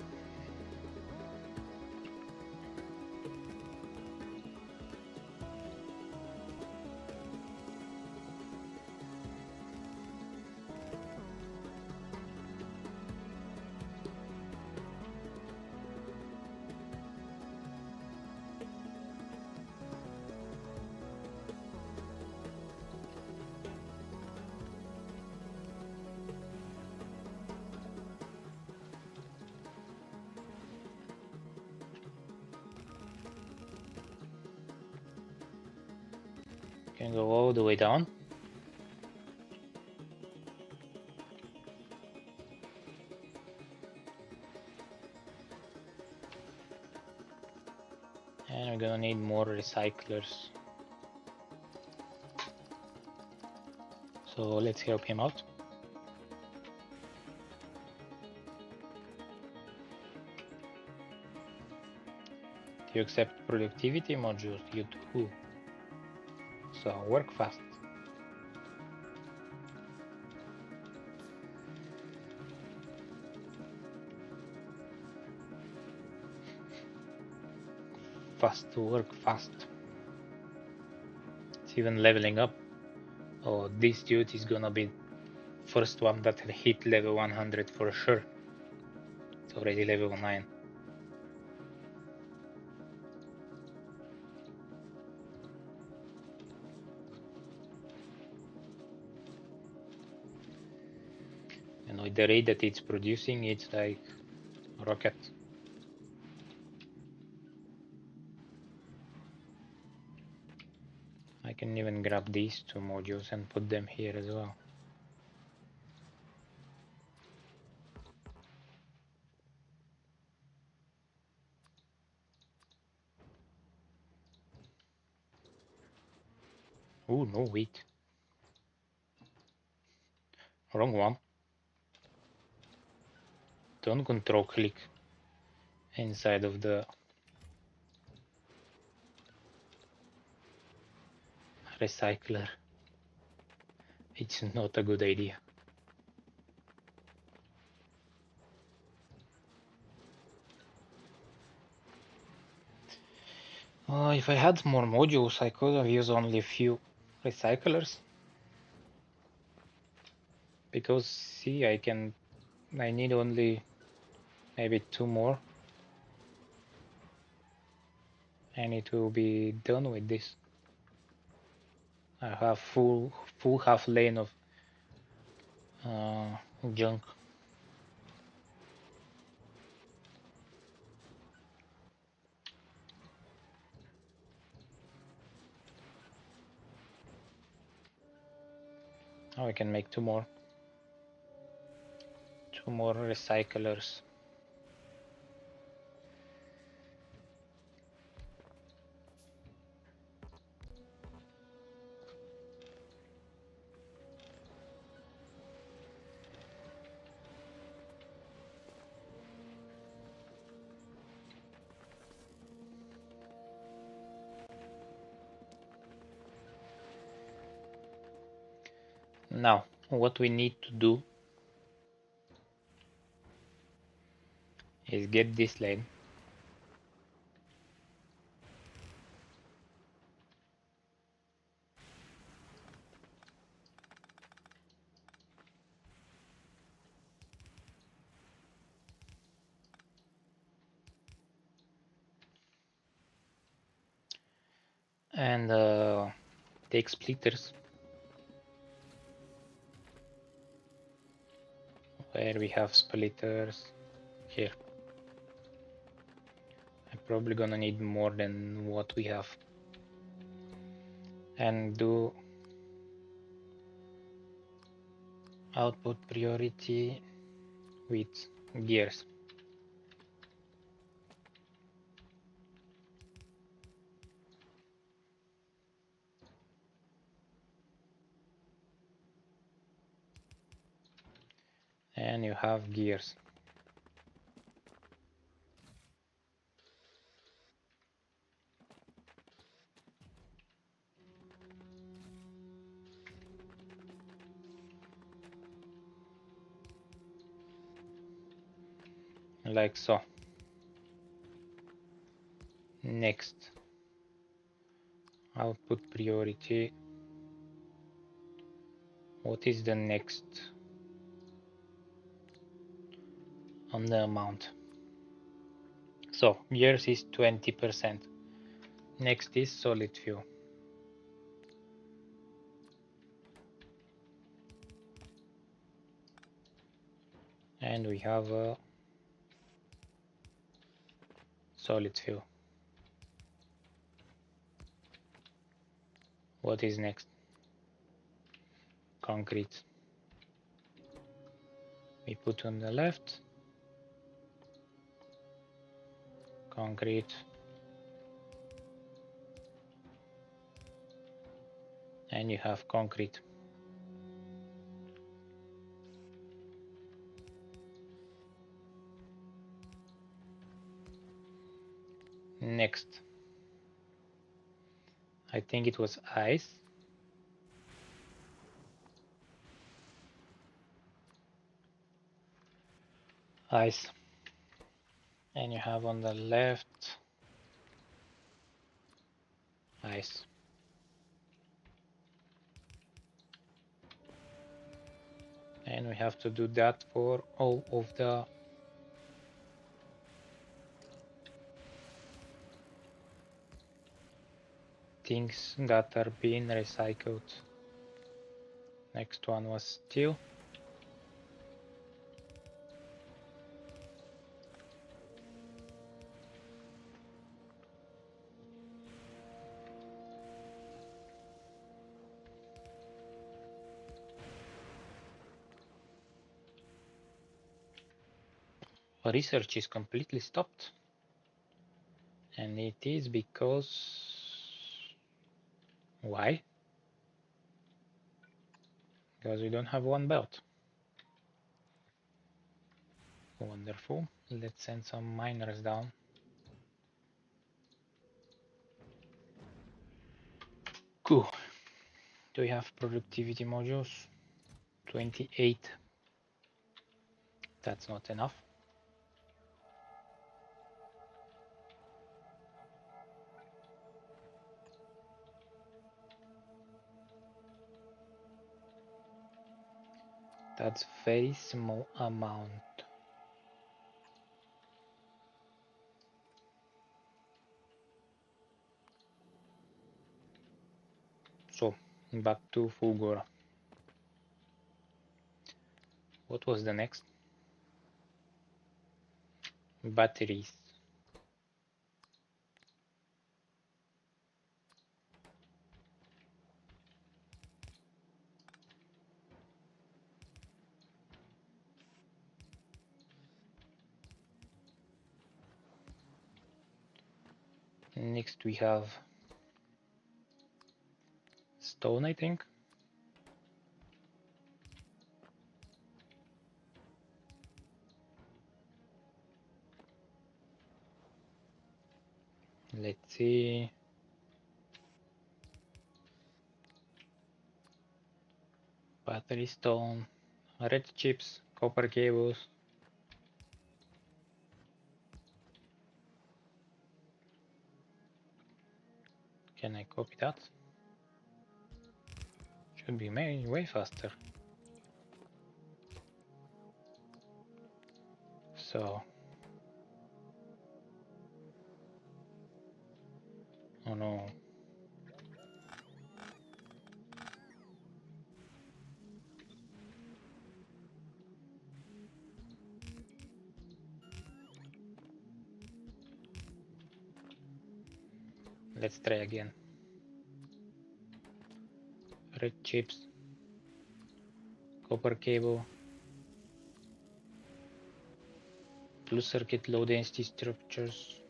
Can go all the way down. And we're gonna need more recyclers. So let's help him out. Do you accept productivity modules? You do. So work fast. Fast to work fast. It's even leveling up. Oh, this dude is gonna be first one that hit level 100 for sure. It's already level 9. And with the rate that it's producing, it's like a rocket. I can even grab these two modules and put them here as well. Oh no, wait. Wrong one. Don't control click inside of the recycler. It's not a good idea. If I had more modules, I could have used only a few recyclers. Because see, I need only maybe 2 more. And it will be done with this. I have full half lane of junk. Now I can make 2 more. 2 more recyclers. Now, what we need to do is get this lane. And take splitters. Where we have splitters? Here. I'm probably gonna need more than what we have. And do output priority with gears. And you have gears. Like so. Next, output priority. What is the next on the amount? So gears is 20%. Next is solid fuel. And we have a solid fuel. What is next? Concrete. We put on the left. Concrete. And you have concrete. Next, I think it was ice. Ice. And you have on the left ice. And we have to do that for all of the things that are being recycled. Next one was steel. Research is completely stopped. And it is because... Why? Because we don't have one belt. Wonderful. Let's send some miners down. Cool. Do we have productivity modules? 28. That's not enough. That's very small amount. So back to Fulgor. What was the next? Batteries. Next we have stone, I think. Let's see. Battery stone, red chips, copper cables. Can I copy that? Should be way faster. So, oh no. Let's try again. Red chips, copper cable, blue circuit, low density structures.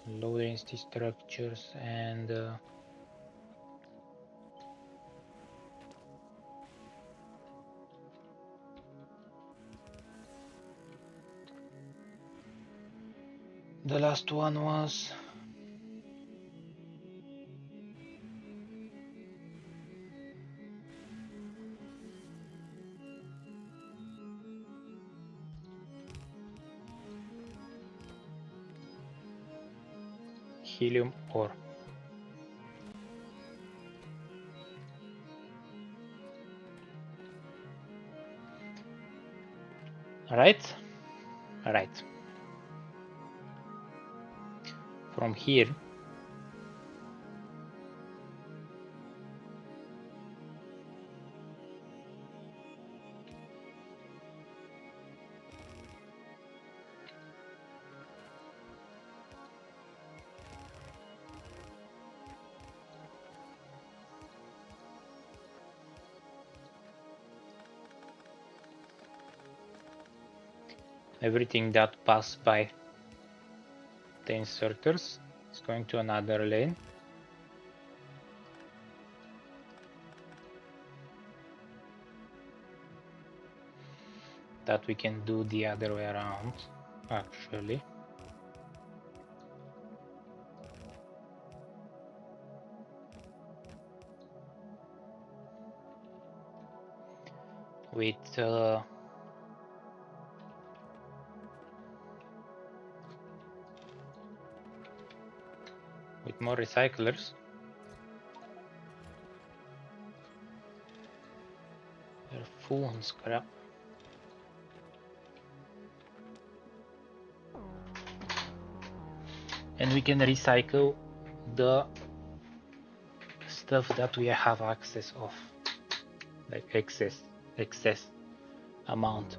Low density structures and the last one was helium ore. Right? Right. From here, everything that passed by the inserters is going to another lane. That we can do the other way around, actually. With more recyclers. They're full on scrap. And we can recycle the stuff that we have access of, like excess amount.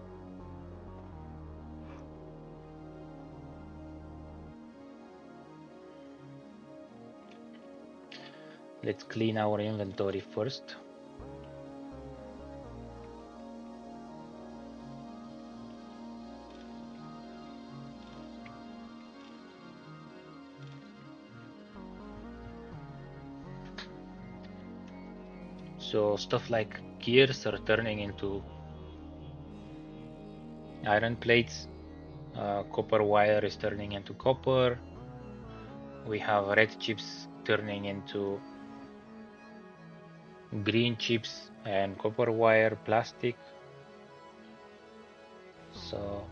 Let's clean our inventory first. So stuff like gears are turning into iron plates. Copper wire is turning into copper. We have red chips turning into green chips and copper wire, plastic. So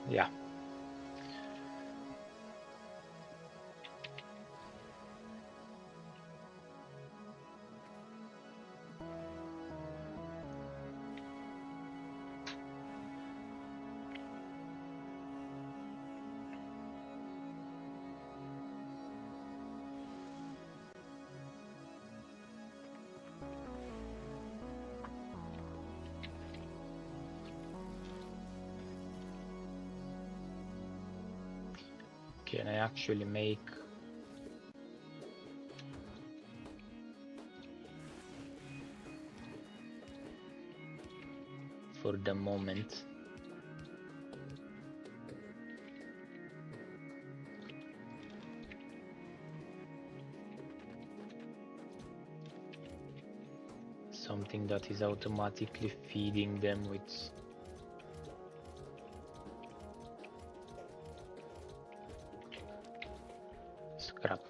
yeah. Can I actually make for the moment? Something that is automatically feeding them with scrap.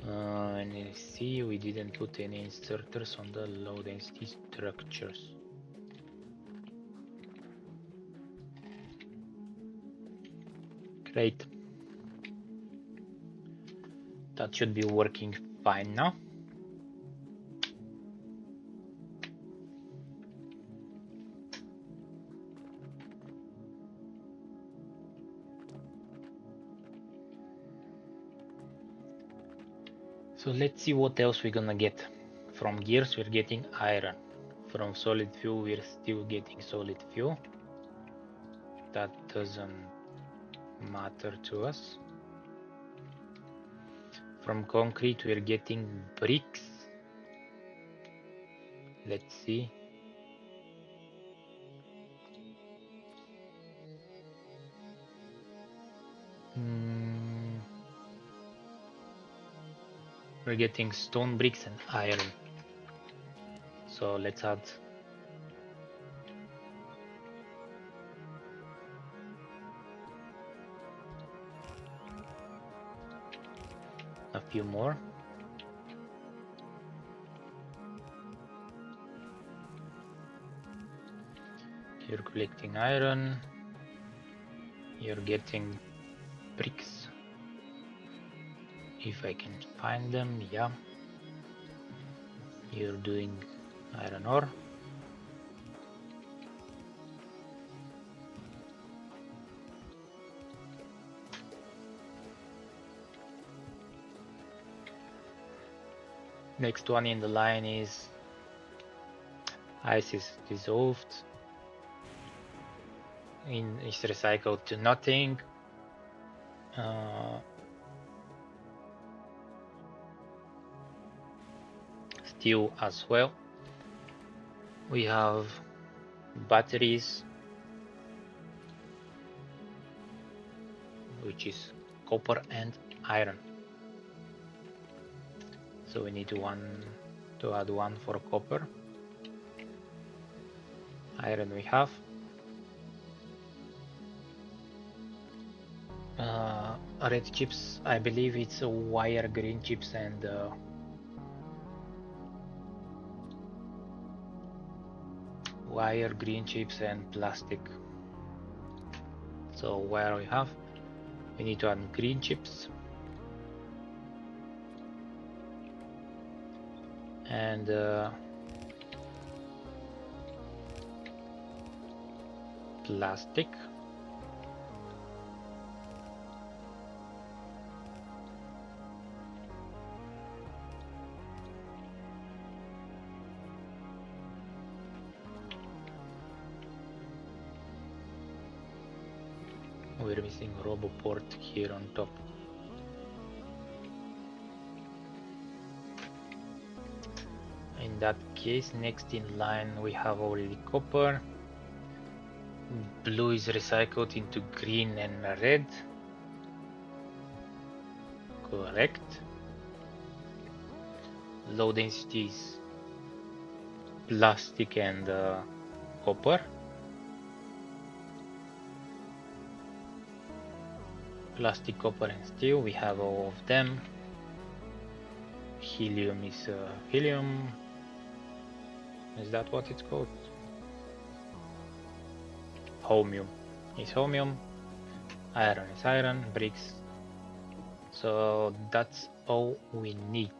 And you see, we didn't put any inserters on the low density structures. Great. That should be working fine now. So let's see what else we're gonna get. From gears we're getting iron. From solid fuel we're still getting solid fuel. That doesn't matter to us. From concrete we're getting bricks. Let's see. We're getting stone bricks and iron. So let's add a few more. You're collecting iron. You're getting bricks. If I can find them, yeah. You're doing iron ore. Next one in the line is ice is dissolved. Is recycled to nothing. Steel as well. We have batteries, which is copper and iron. So we need to add one for copper. Iron we have. Red chips, I believe it's a wire, green chips and wire, green chips and plastic. So wire we have. We need to add green chips. And plastic. We're missing RoboPort here on top. In that case, next in line we have already copper. Blue is recycled into green and red. Correct. Low densities, plastic and copper. Plastic, copper and steel, we have all of them. Helium is helium. Is that what it's called? Holmium is holmium. Iron is iron. Bricks. So that's all we need.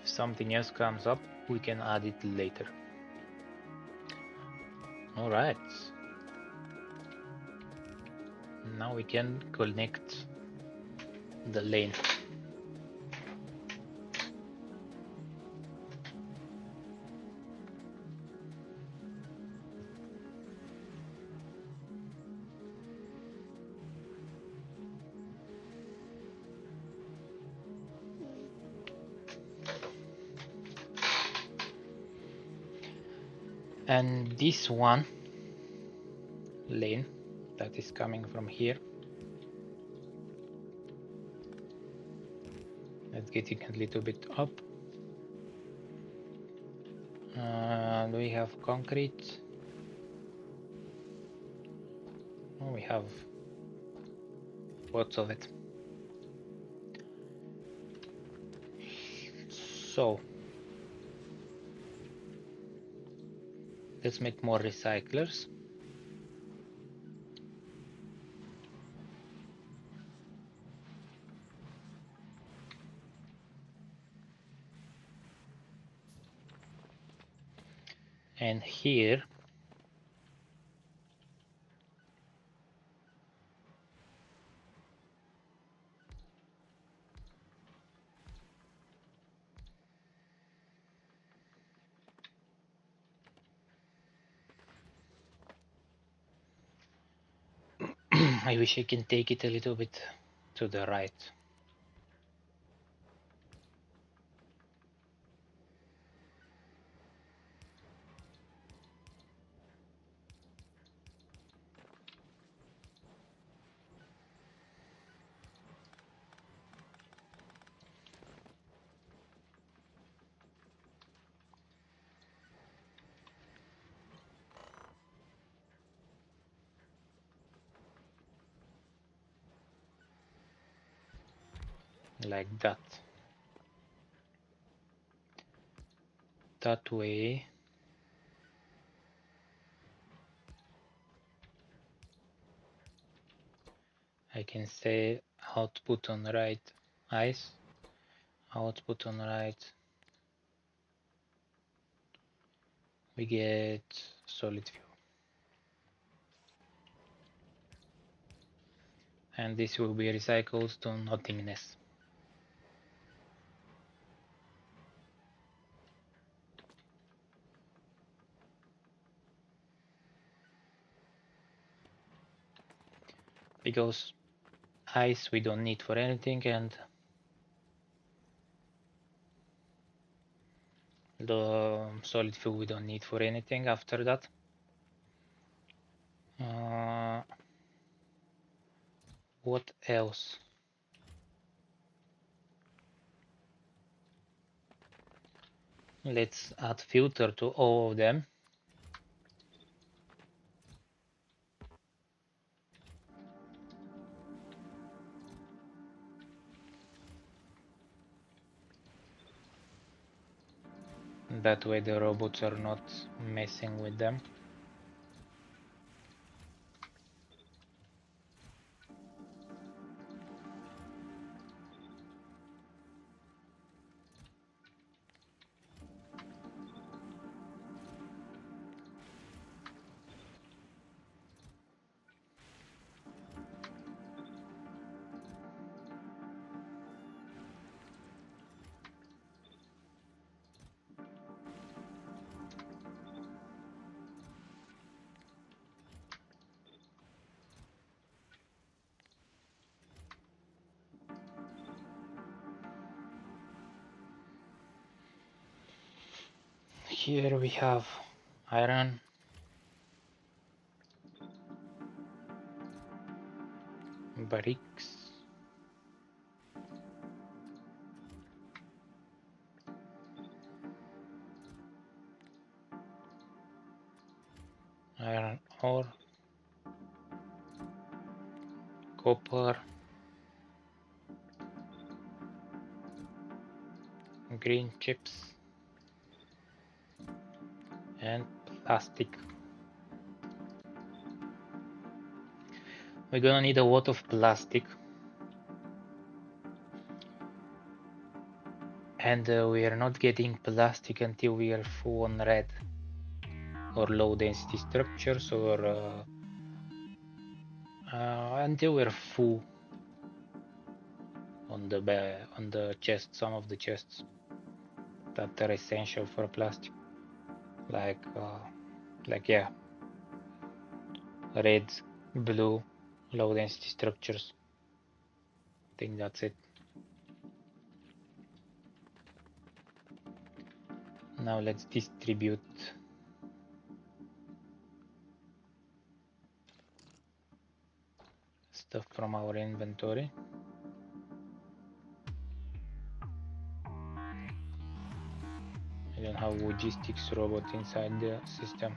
If something else comes up, we can add it later. Alright. Now we can connect the lane. And this one lane that is coming from here, let's get it a little bit up. And we have concrete. Oh, we have lots of it. So let's make more recyclers. And here I wish I can take it a little bit to the right. Like that. That way I can say output on right ice, output on right, we get solid fuel. And this will be recycled to nothingness. Because ice we don't need for anything, and the solid fuel we don't need for anything after that. What else? Let's add filter to all of them. That way the robots are not messing with them. Here we have iron, bricks. Iron ore, copper, green chips, and plastic. We're gonna need a lot of plastic, and we are not getting plastic until we are full on red or low density structures, or until we're full on the chest, some of the chests that are essential for plastic, like yeah, red, blue, low density structures. I think that's it. Now let's distribute stuff from our inventory. I don't have logistics robot inside the system.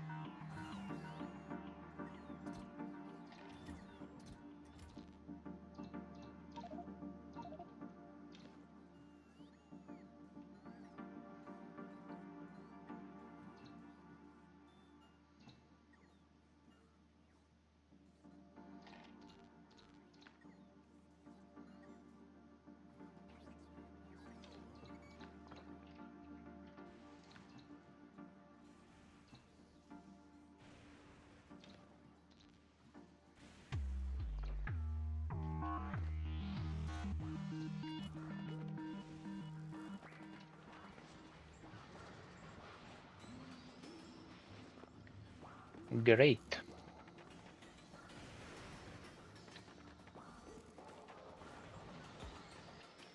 Great.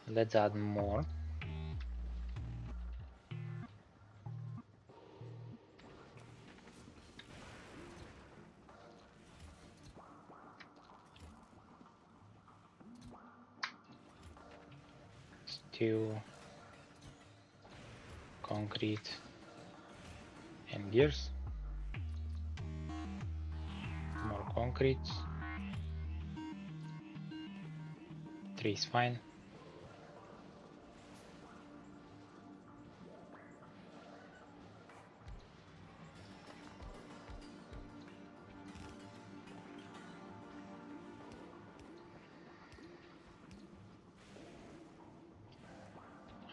Let's add more. Steel, concrete, and gears. More concrete. 3 is fine.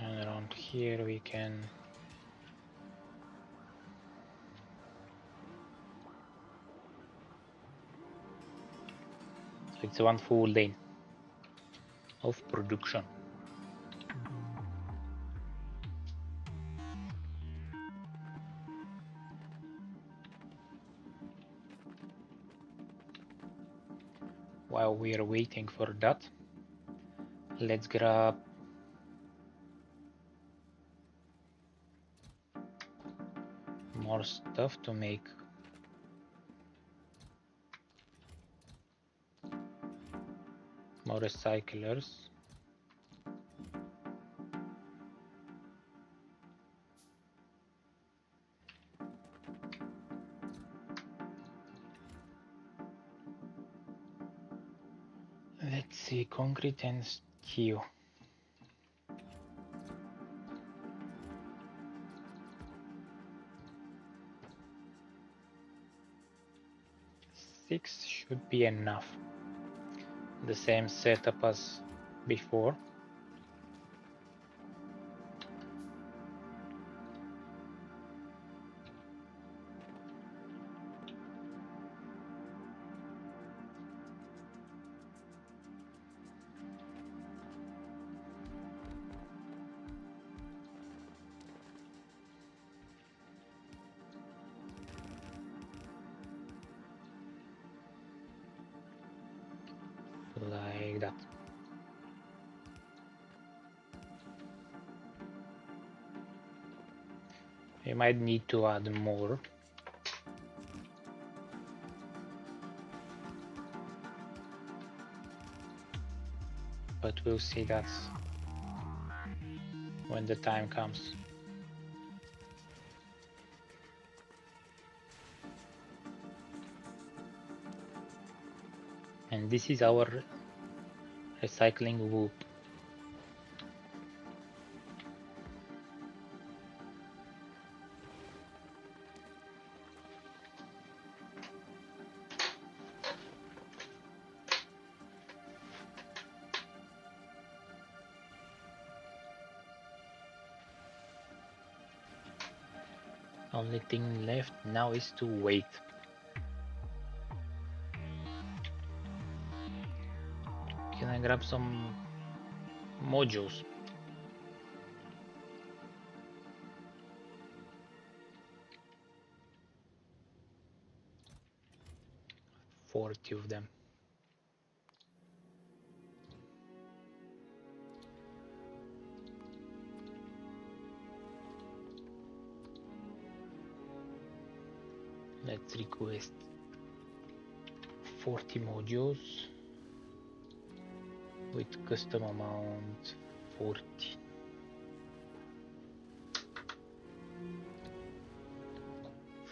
And around here we can it's one full lane of production. While we are waiting for that, let's grab more stuff to make more recyclers. Let's see, concrete and steel. Six should be enough. The same setup as before. Like that. We might need to add more. but we'll see that when the time comes. And this is our recycling whoop. Only thing left now is to wait. Can I grab some modules? 40 of them. Let's request 40 modules with custom amount 40.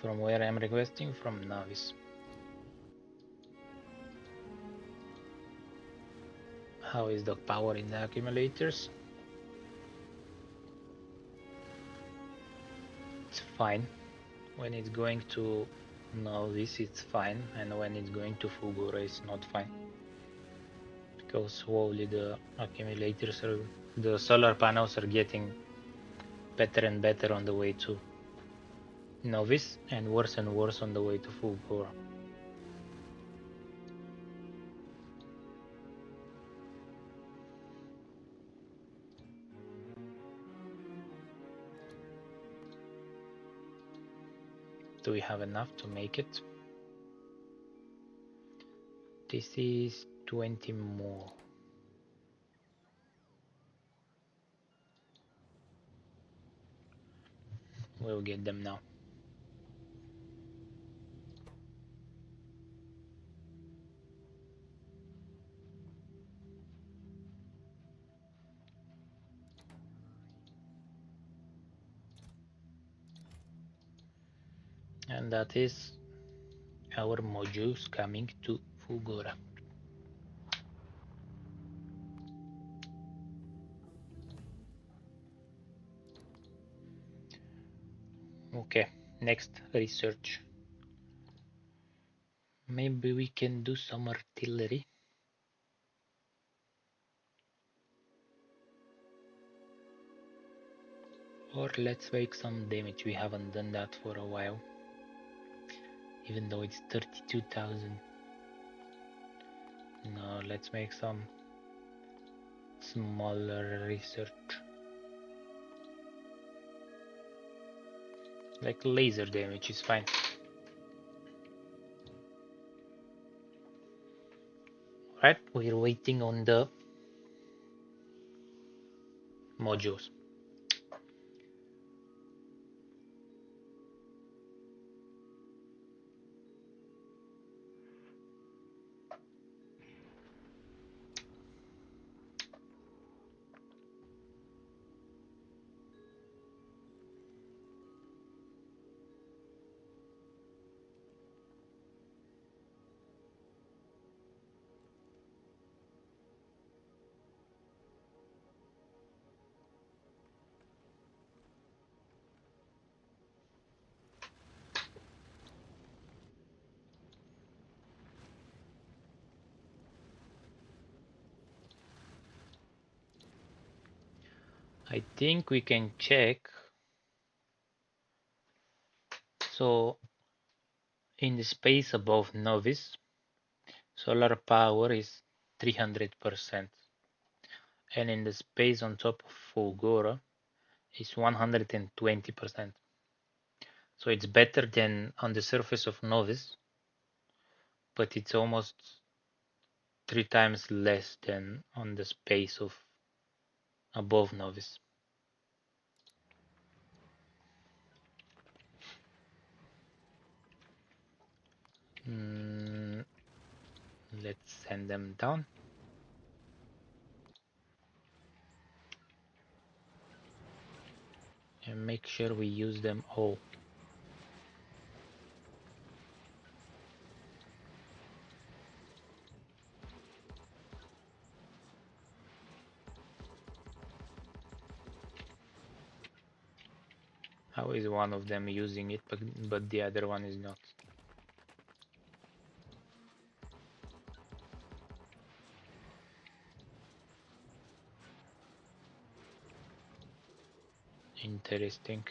From where I'm requesting? From Navis. How is the power in the accumulators? It's fine. When it's going to Navis, it's fine, and when it's going to Fugura, it's not fine. Because slowly the accumulators are, the solar panels are getting better and better on the way to Novice and worse on the way to Fulgora. Do we have enough to make it? This is 20 more. We'll get them now. And that is our modules coming to Fulgora. Okay, next research. Maybe we can do some artillery. Or let's make some damage. We haven't done that for a while. Even though it's 32,000. No, let's make some smaller research. Like laser damage is fine. Right, we're waiting on the modules. I think we can check. So in the space above Novice, solar power is 300%. And in the space on top of Fulgora is 120%. So it's better than on the surface of Novice, but it's almost 3 times less than on the space of above Novice. Let's send them down. make sure we use them all. How is one of them using it, but the other one is not? Interesting.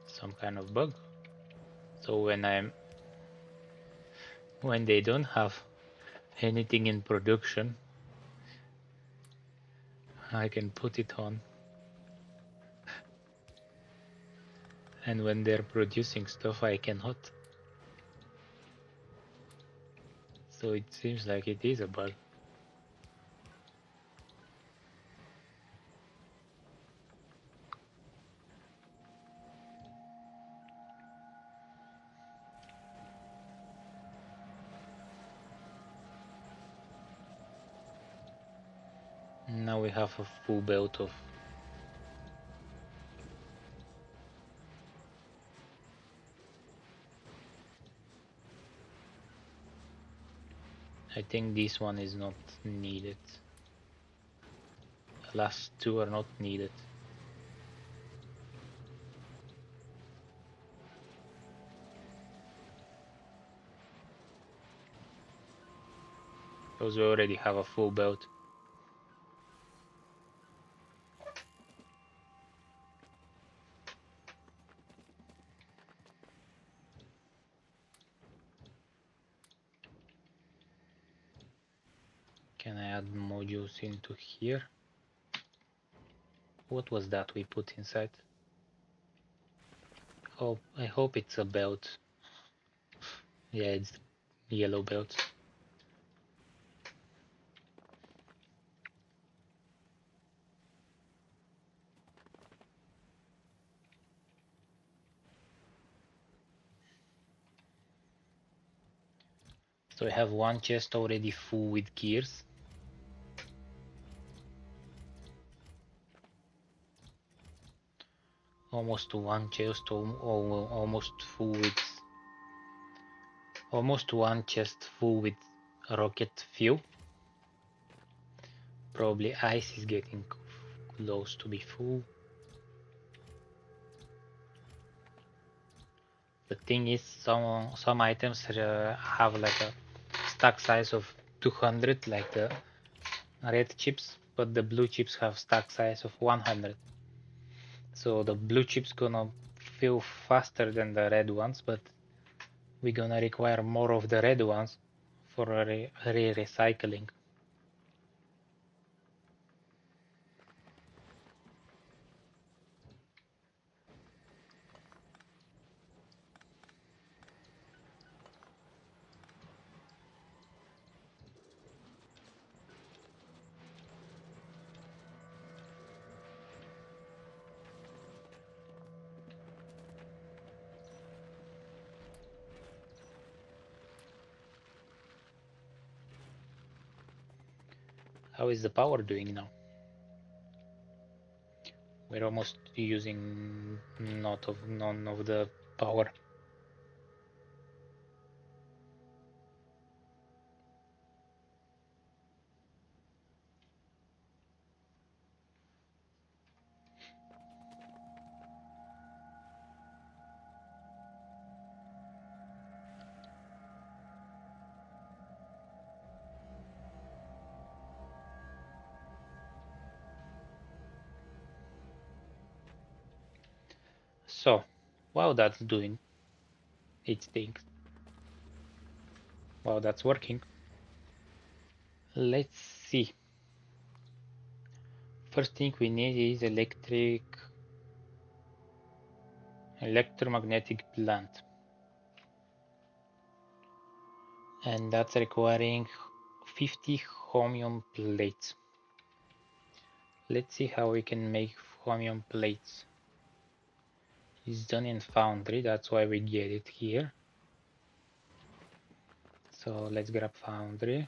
Some kind of bug. So when they don't have anything in production, I can put it on. And when they're producing stuff, I cannot. So it seems like it is a bug. Now we have a full belt of. I think this one is not needed. The last two are not needed. Because we already have a full belt. Can I add modules into here? What was that we put inside? Oh, I hope it's a belt. Yeah, it's yellow belt. So I have one chest already full with gears. Almost one chest almost full with almost one chest full with rocket fuel. Probably ice is getting close to be full. The thing is, some items have like a stack size of 200, like the red chips, but the blue chips have stack size of 100. So the blue chips gonna fill faster than the red ones, but we're gonna require more of the red ones for recycling. How is the power doing now? We're almost using none of the power. So, wow, that's doing its thing. Wow, that's working. Let's see. First thing we need is electromagnetic plant. And that's requiring 50 chromium plates. Let's see how we can make chromium plates. is done in Foundry, that's why we get it here. So let's grab Foundry.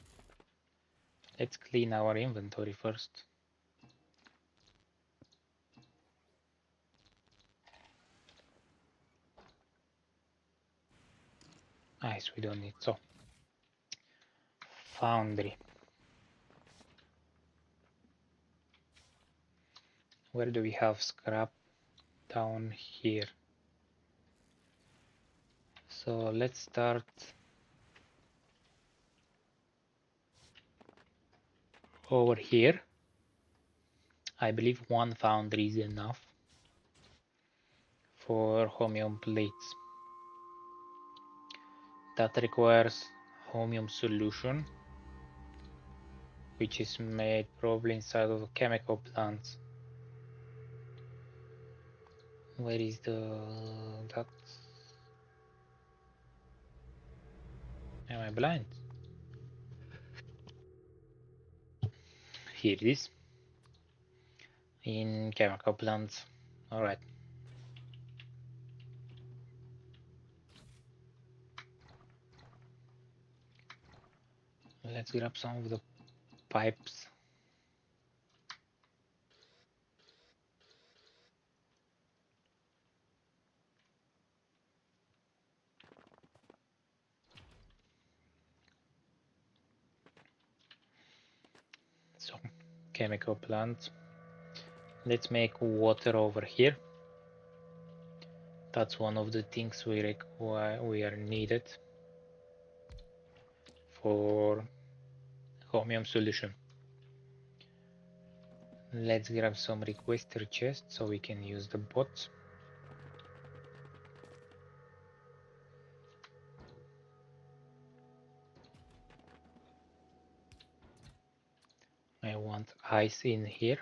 Let's clean our inventory first. Nice, we don't need so. Foundry. Where do we have scrap? Down here. So let's start over here. I believe one foundry is enough for chromium plates. That requires chromium solution, which is made probably inside of a chemical plant. Where is that? Am I blind? Here it is. In chemical plants. Alright. Let's grab some of the pipes. So, chemical plant. Let's make water over here. That's one of the things we require, we are needed for chromium solution. Let's grab some requester chests so we can use the bots. I want ice in here.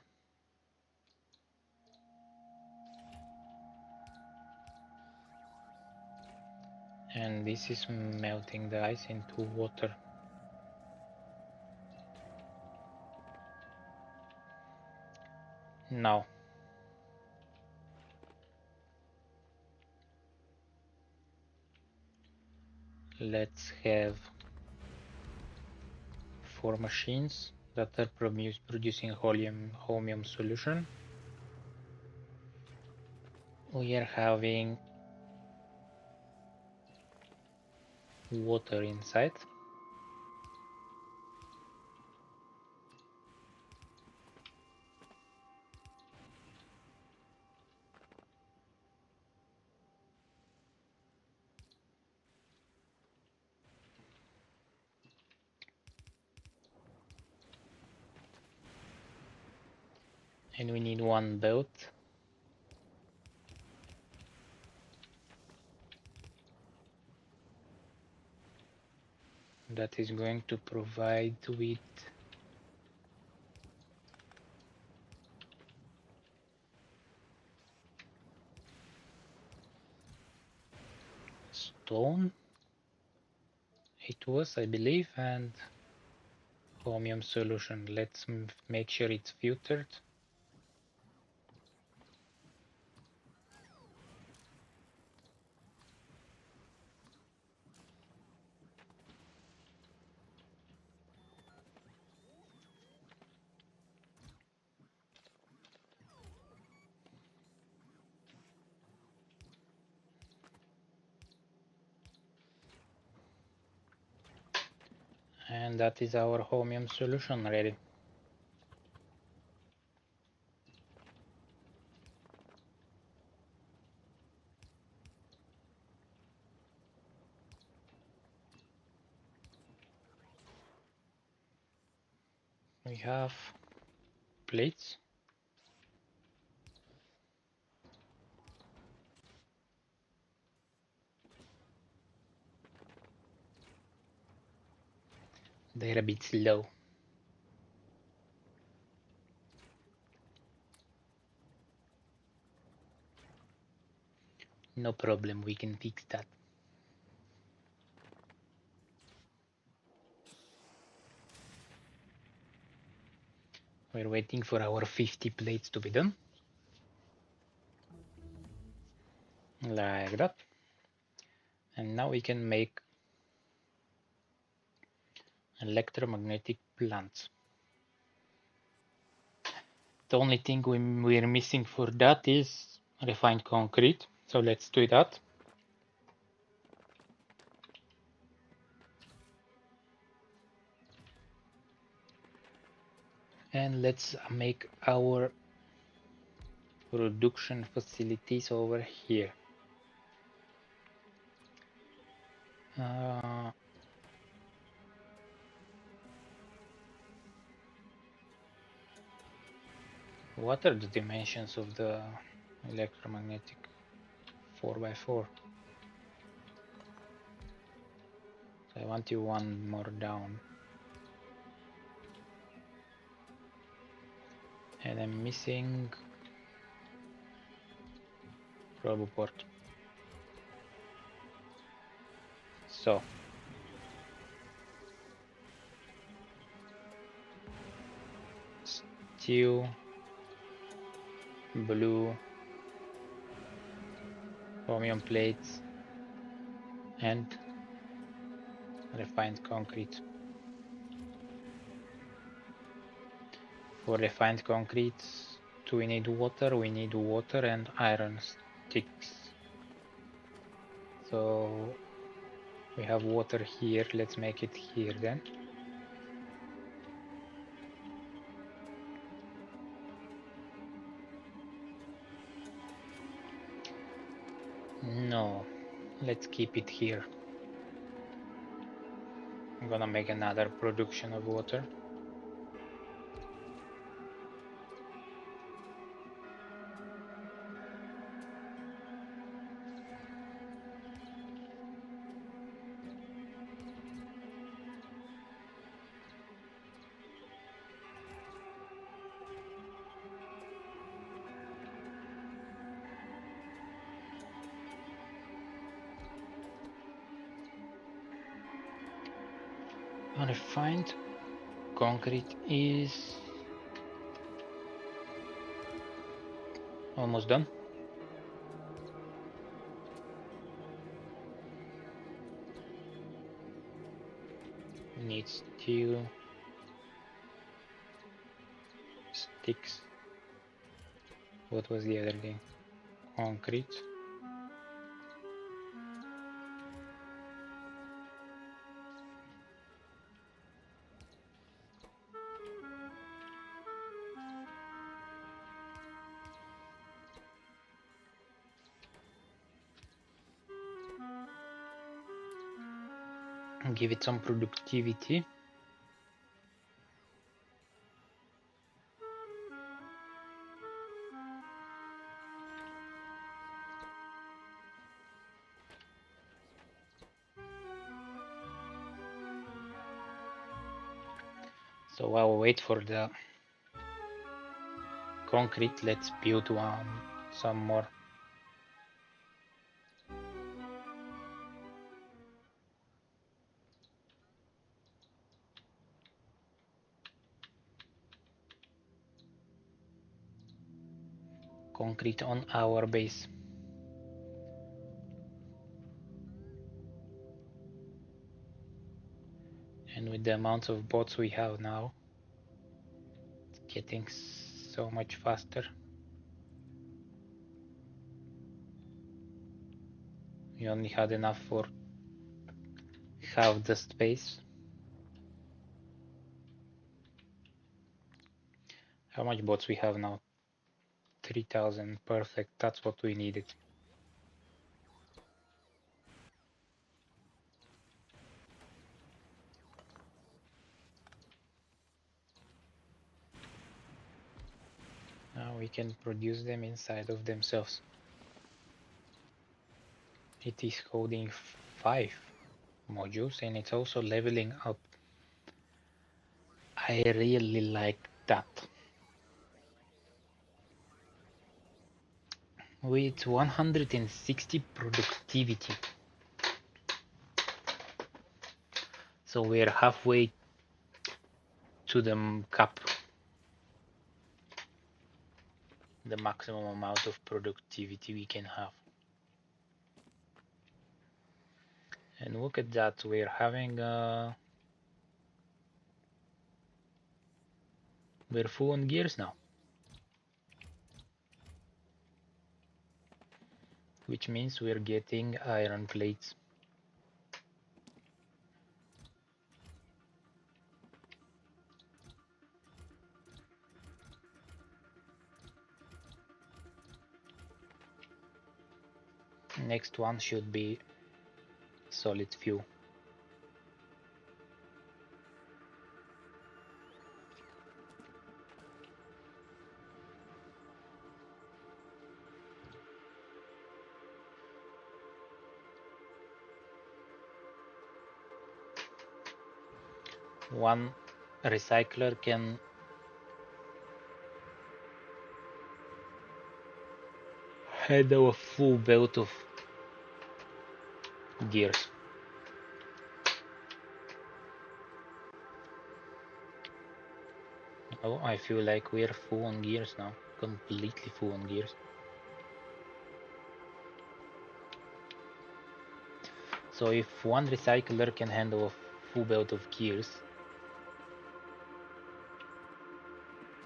And this is melting the ice into water. Now, let's have 4 machines that are producing chromium solution. We are having water inside. And we need one boat. That is going to provide with stone. It was, I believe, and chromium solution. Let's make sure it's filtered. And that is our chromium solution ready. We have plates. They're a bit slow. No problem, we can fix that. We're waiting for our 50 plates to be done. like that. And now we can make electromagnetic plants. The only thing we're missing for that is refined concrete. So let's do that. And let's make our production facilities over here. What are the dimensions of the electromagnetic 4x4? So I want you one more down. And I'm missing RoboPort. So steel, blue, chromium plates, and refined concrete. For refined concrete, do we need water? We need water and iron sticks. So we have water here, let's make it here then. No, let's keep it here. I'm gonna make another production of water. Unrefined concrete is almost done. We need steel, sticks. What was the other thing? Concrete. Give it some productivity. So while we wait for the concrete, let's build some more. Concrete on our base. And with the amount of bots we have now, it's getting so much faster. We only had enough for half the space. How much bots we have now? 3000, perfect, that's what we needed. Now we can produce them inside of themselves. It is holding 5 modules and it's also leveling up. I really like that. With 160 productivity. So we're halfway to the cap. The maximum amount of productivity we can have. And look at that, we're having we're full on gears now, which means we're getting iron plates. Next one should be solid fuel. One recycler can handle a full belt of gears. Oh, I feel like we're full on gears now, completely full on gears. So if one recycler can handle a full belt of gears,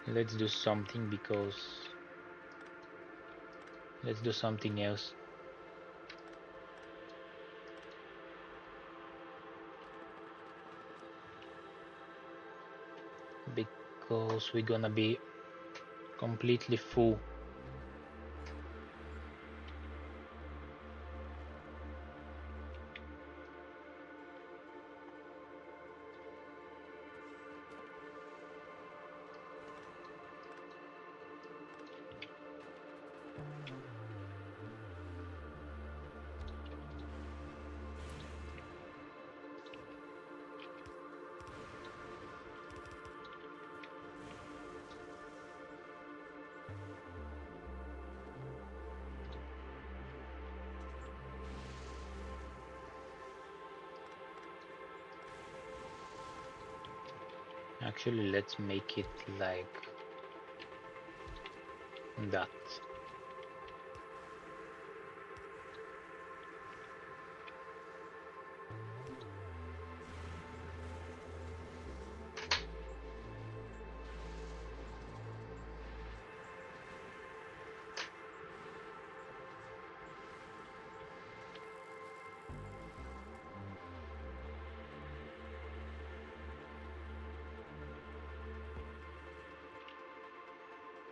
let's do something, because let's do something else. Because we're gonna be completely full. Actually, let's make it like that.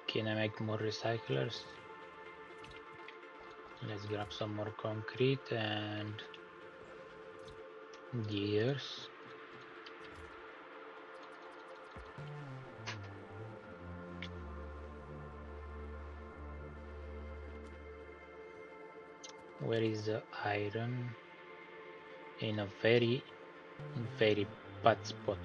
Can I make more recyclers? Let's grab some more concrete and gears. Where is the iron? In a very bad spot.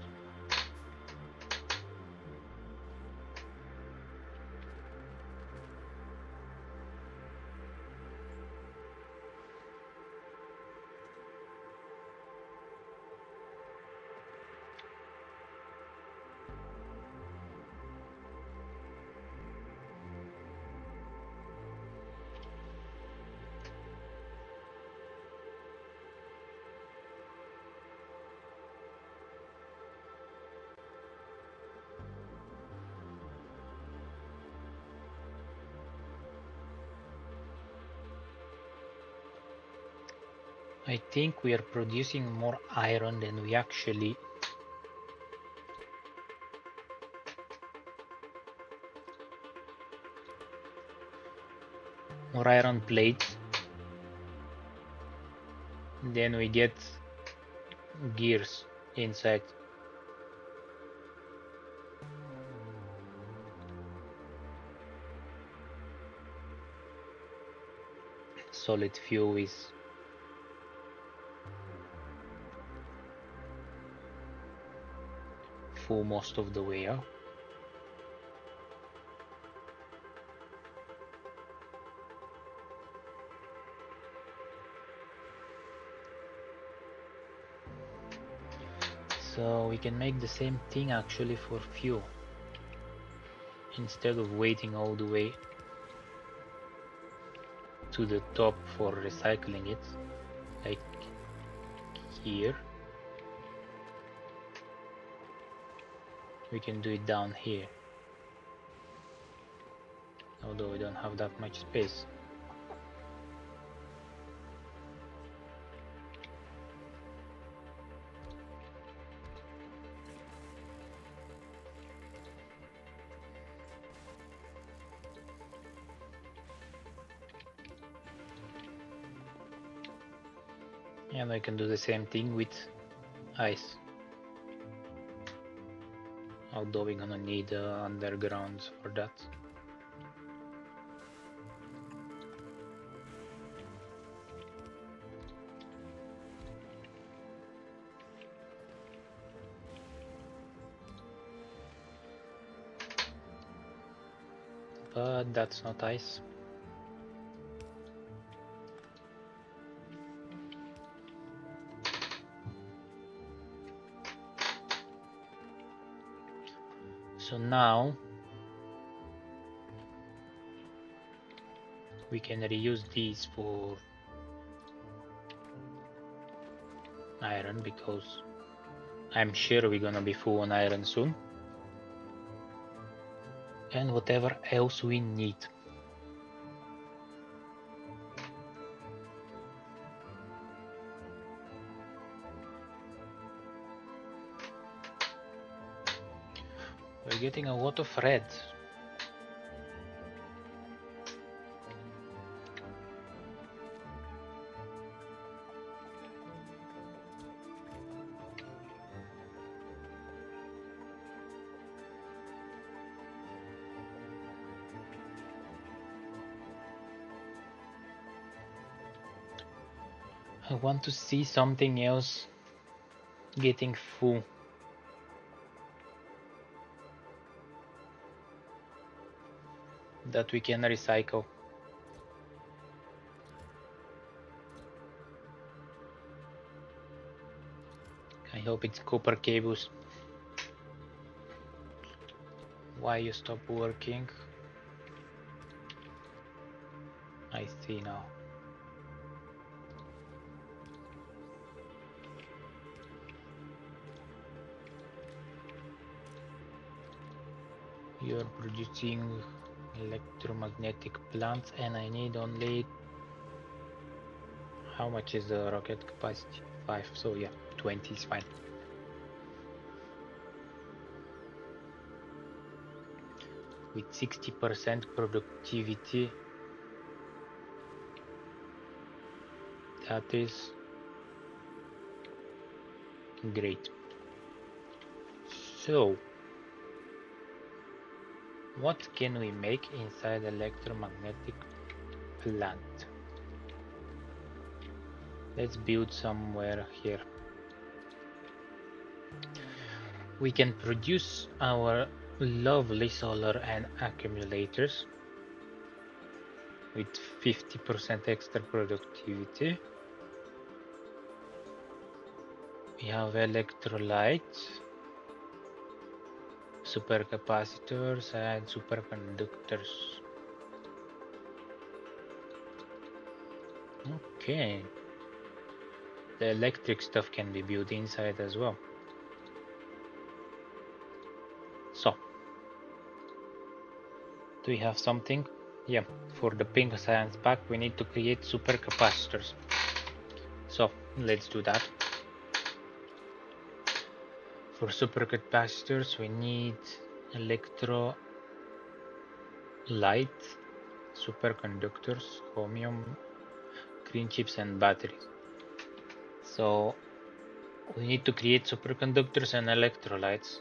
I think we are producing more iron than we actually more iron plates than we get gears inside. Solid fuel is full most of the way out. So we can make the same thing actually for fuel. Instead of waiting all the way to the top for recycling it, like here. We can do it down here, although we don't have that much space. And I can do the same thing with ice, although we're gonna need underground for that. But that's not ice. So now we can reuse these for iron, because I'm sure we're gonna be full on iron soon. And whatever else we need. We're getting a lot of red. I want to see something else getting full. That we can recycle. I hope it's copper cables. Why you stop working? I see now. You're producing electromagnetic plants, and I need only... How much is the rocket capacity? 5, so yeah, 20 is fine. With 60% productivity, that is great. So, what can we make inside electromagnetic plant? Let's build somewhere here. We can produce our lovely solar and accumulators with 50% extra productivity. We have electrolytes, supercapacitors, and superconductors. Okay. The electric stuff can be built inside as well. So, do we have something? Yeah, for the pink science pack we need to create supercapacitors. So, let's do that. For supercapacitors we need electrolyte, superconductors, chromium, green chips, and batteries. So we need to create superconductors and electrolytes.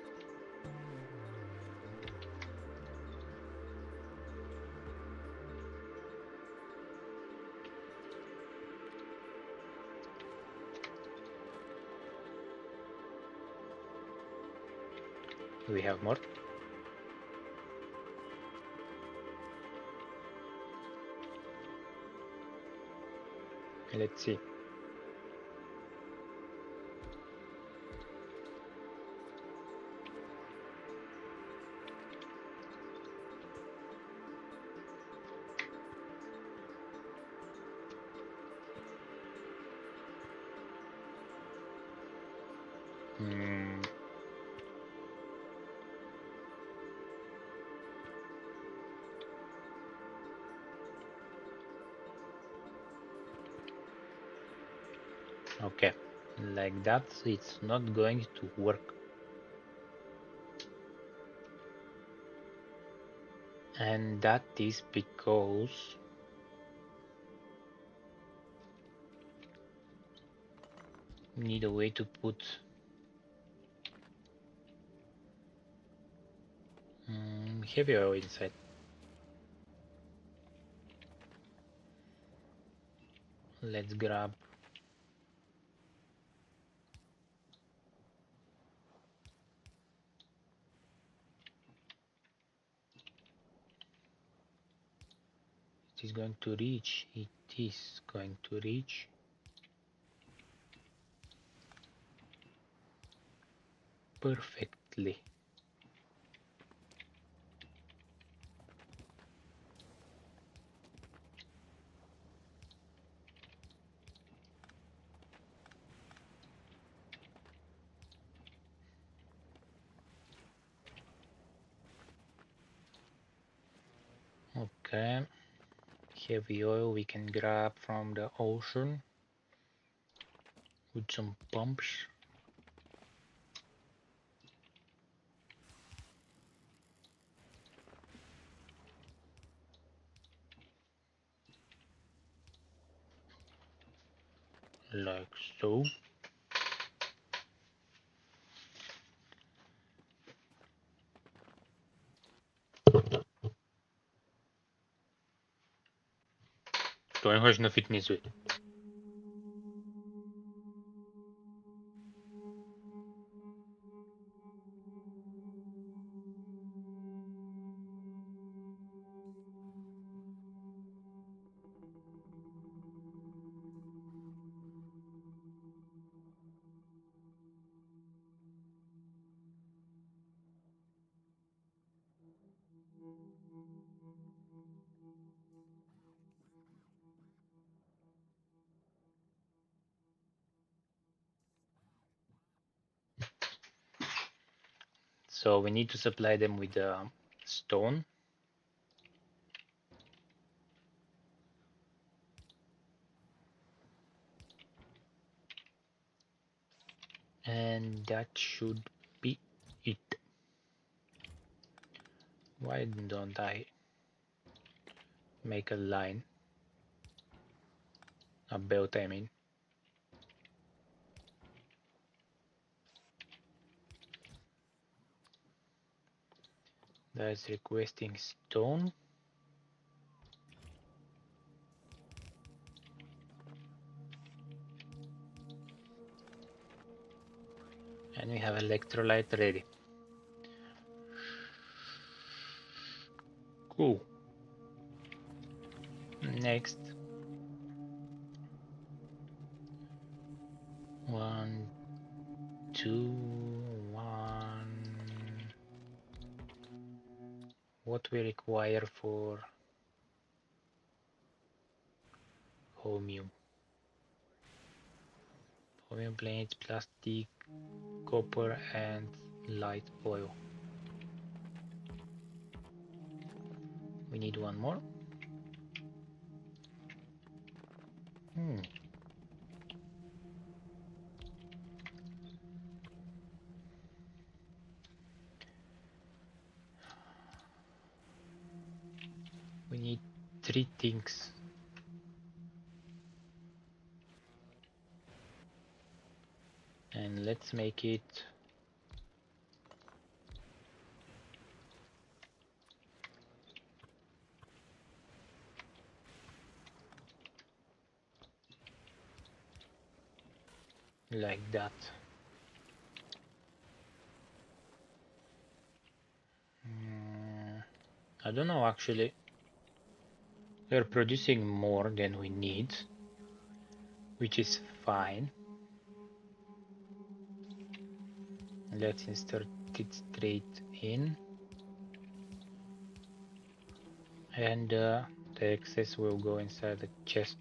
Do we have more? Let's see. Hmm. Okay, like that it's not going to work. And that is because we need a way to put heavy oil inside. Let's grab it is going to reach. It is going to reach. Perfectly. Okay. Heavy oil we can grab from the ocean with some pumps. Like so. Toen ga je naar fitness uit. So we need to supply them with stone. And that should be it. Why don't I make a line? A belt, I mean. That is requesting stone. And we have electrolyte ready. Cool. Next. 1, 2, 1. What we require for chromium? Chromium plates, plastic, copper, and light oil. We need one more. We need 3 things. And let's make it like that. I don't know actually. We're producing more than we need, which is fine. Let's insert it straight in. And the excess will go inside the chest.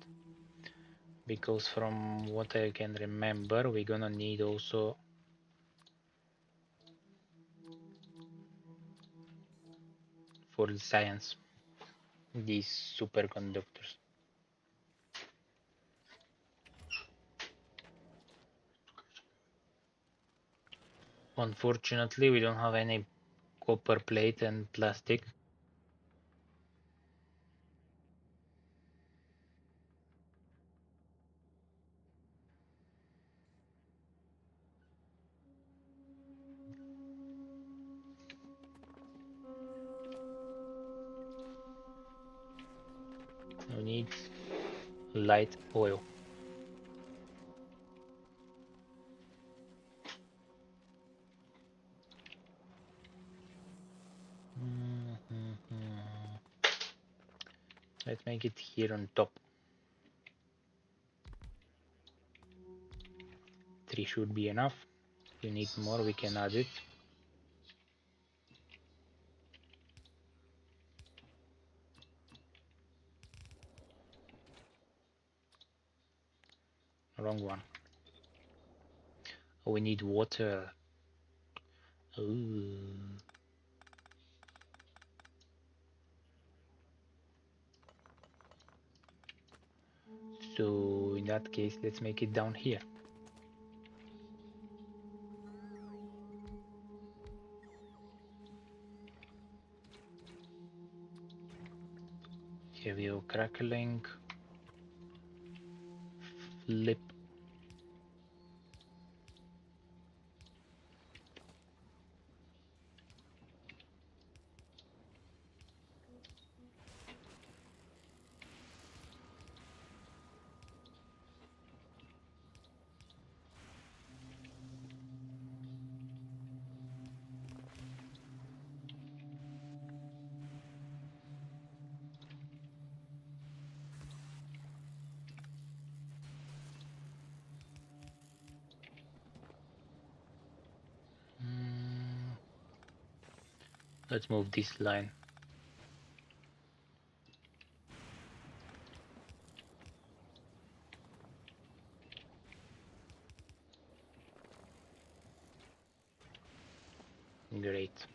Because from what I can remember, we're gonna need also for the science, these superconductors. Unfortunately, we don't have any copper plate and plastic. We need light oil. Let's make it here on top. 3 should be enough. If you need more, we can add it. Wrong one. Oh, we need water. Ooh. So in that case, let's make it down here. Here we go, crackling. Flip. Let's move this line. Great.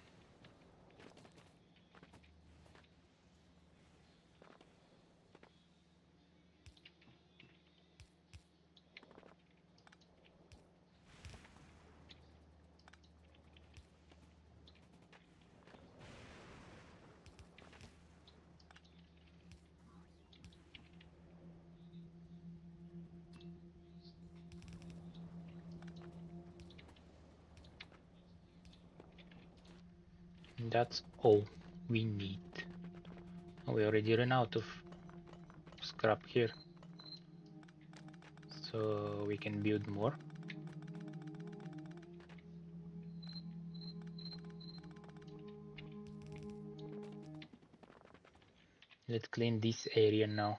That's all we need. We already ran out of scrap here, so we can build more. Let's clean this area now.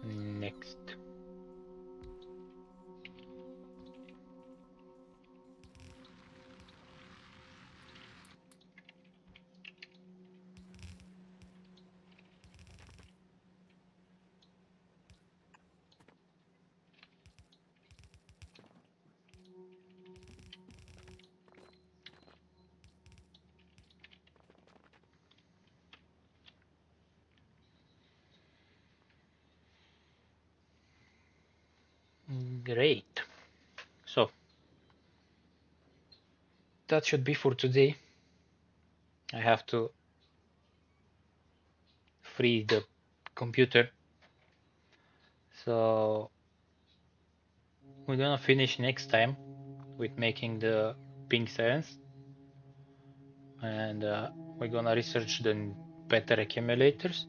Next. Great. So that should be for today. I have to free the computer. So we're gonna finish next time with making the pink science, and we're gonna research the better accumulators.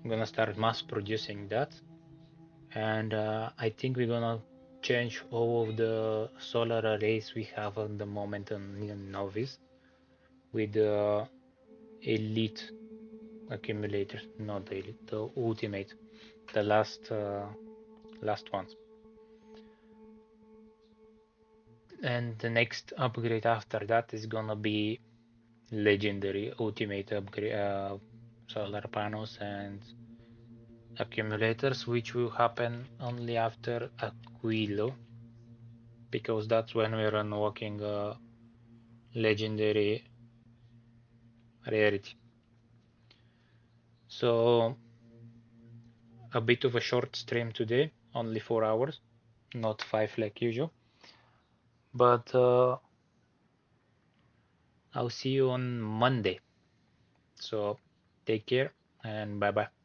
I'm gonna start mass producing that, and I think we're gonna change all of the solar arrays we have at the moment on Novice with the elite accumulators, not the elite, the ultimate, the last ones. And the next upgrade after that is gonna be legendary ultimate upgrade, solar panels and accumulators, which will happen only after Aquilo, because that's when we're unlocking legendary rarity. So a bit of a short stream today, only 4 hours, not 5 like usual. But I'll see you on Monday. So take care and bye bye.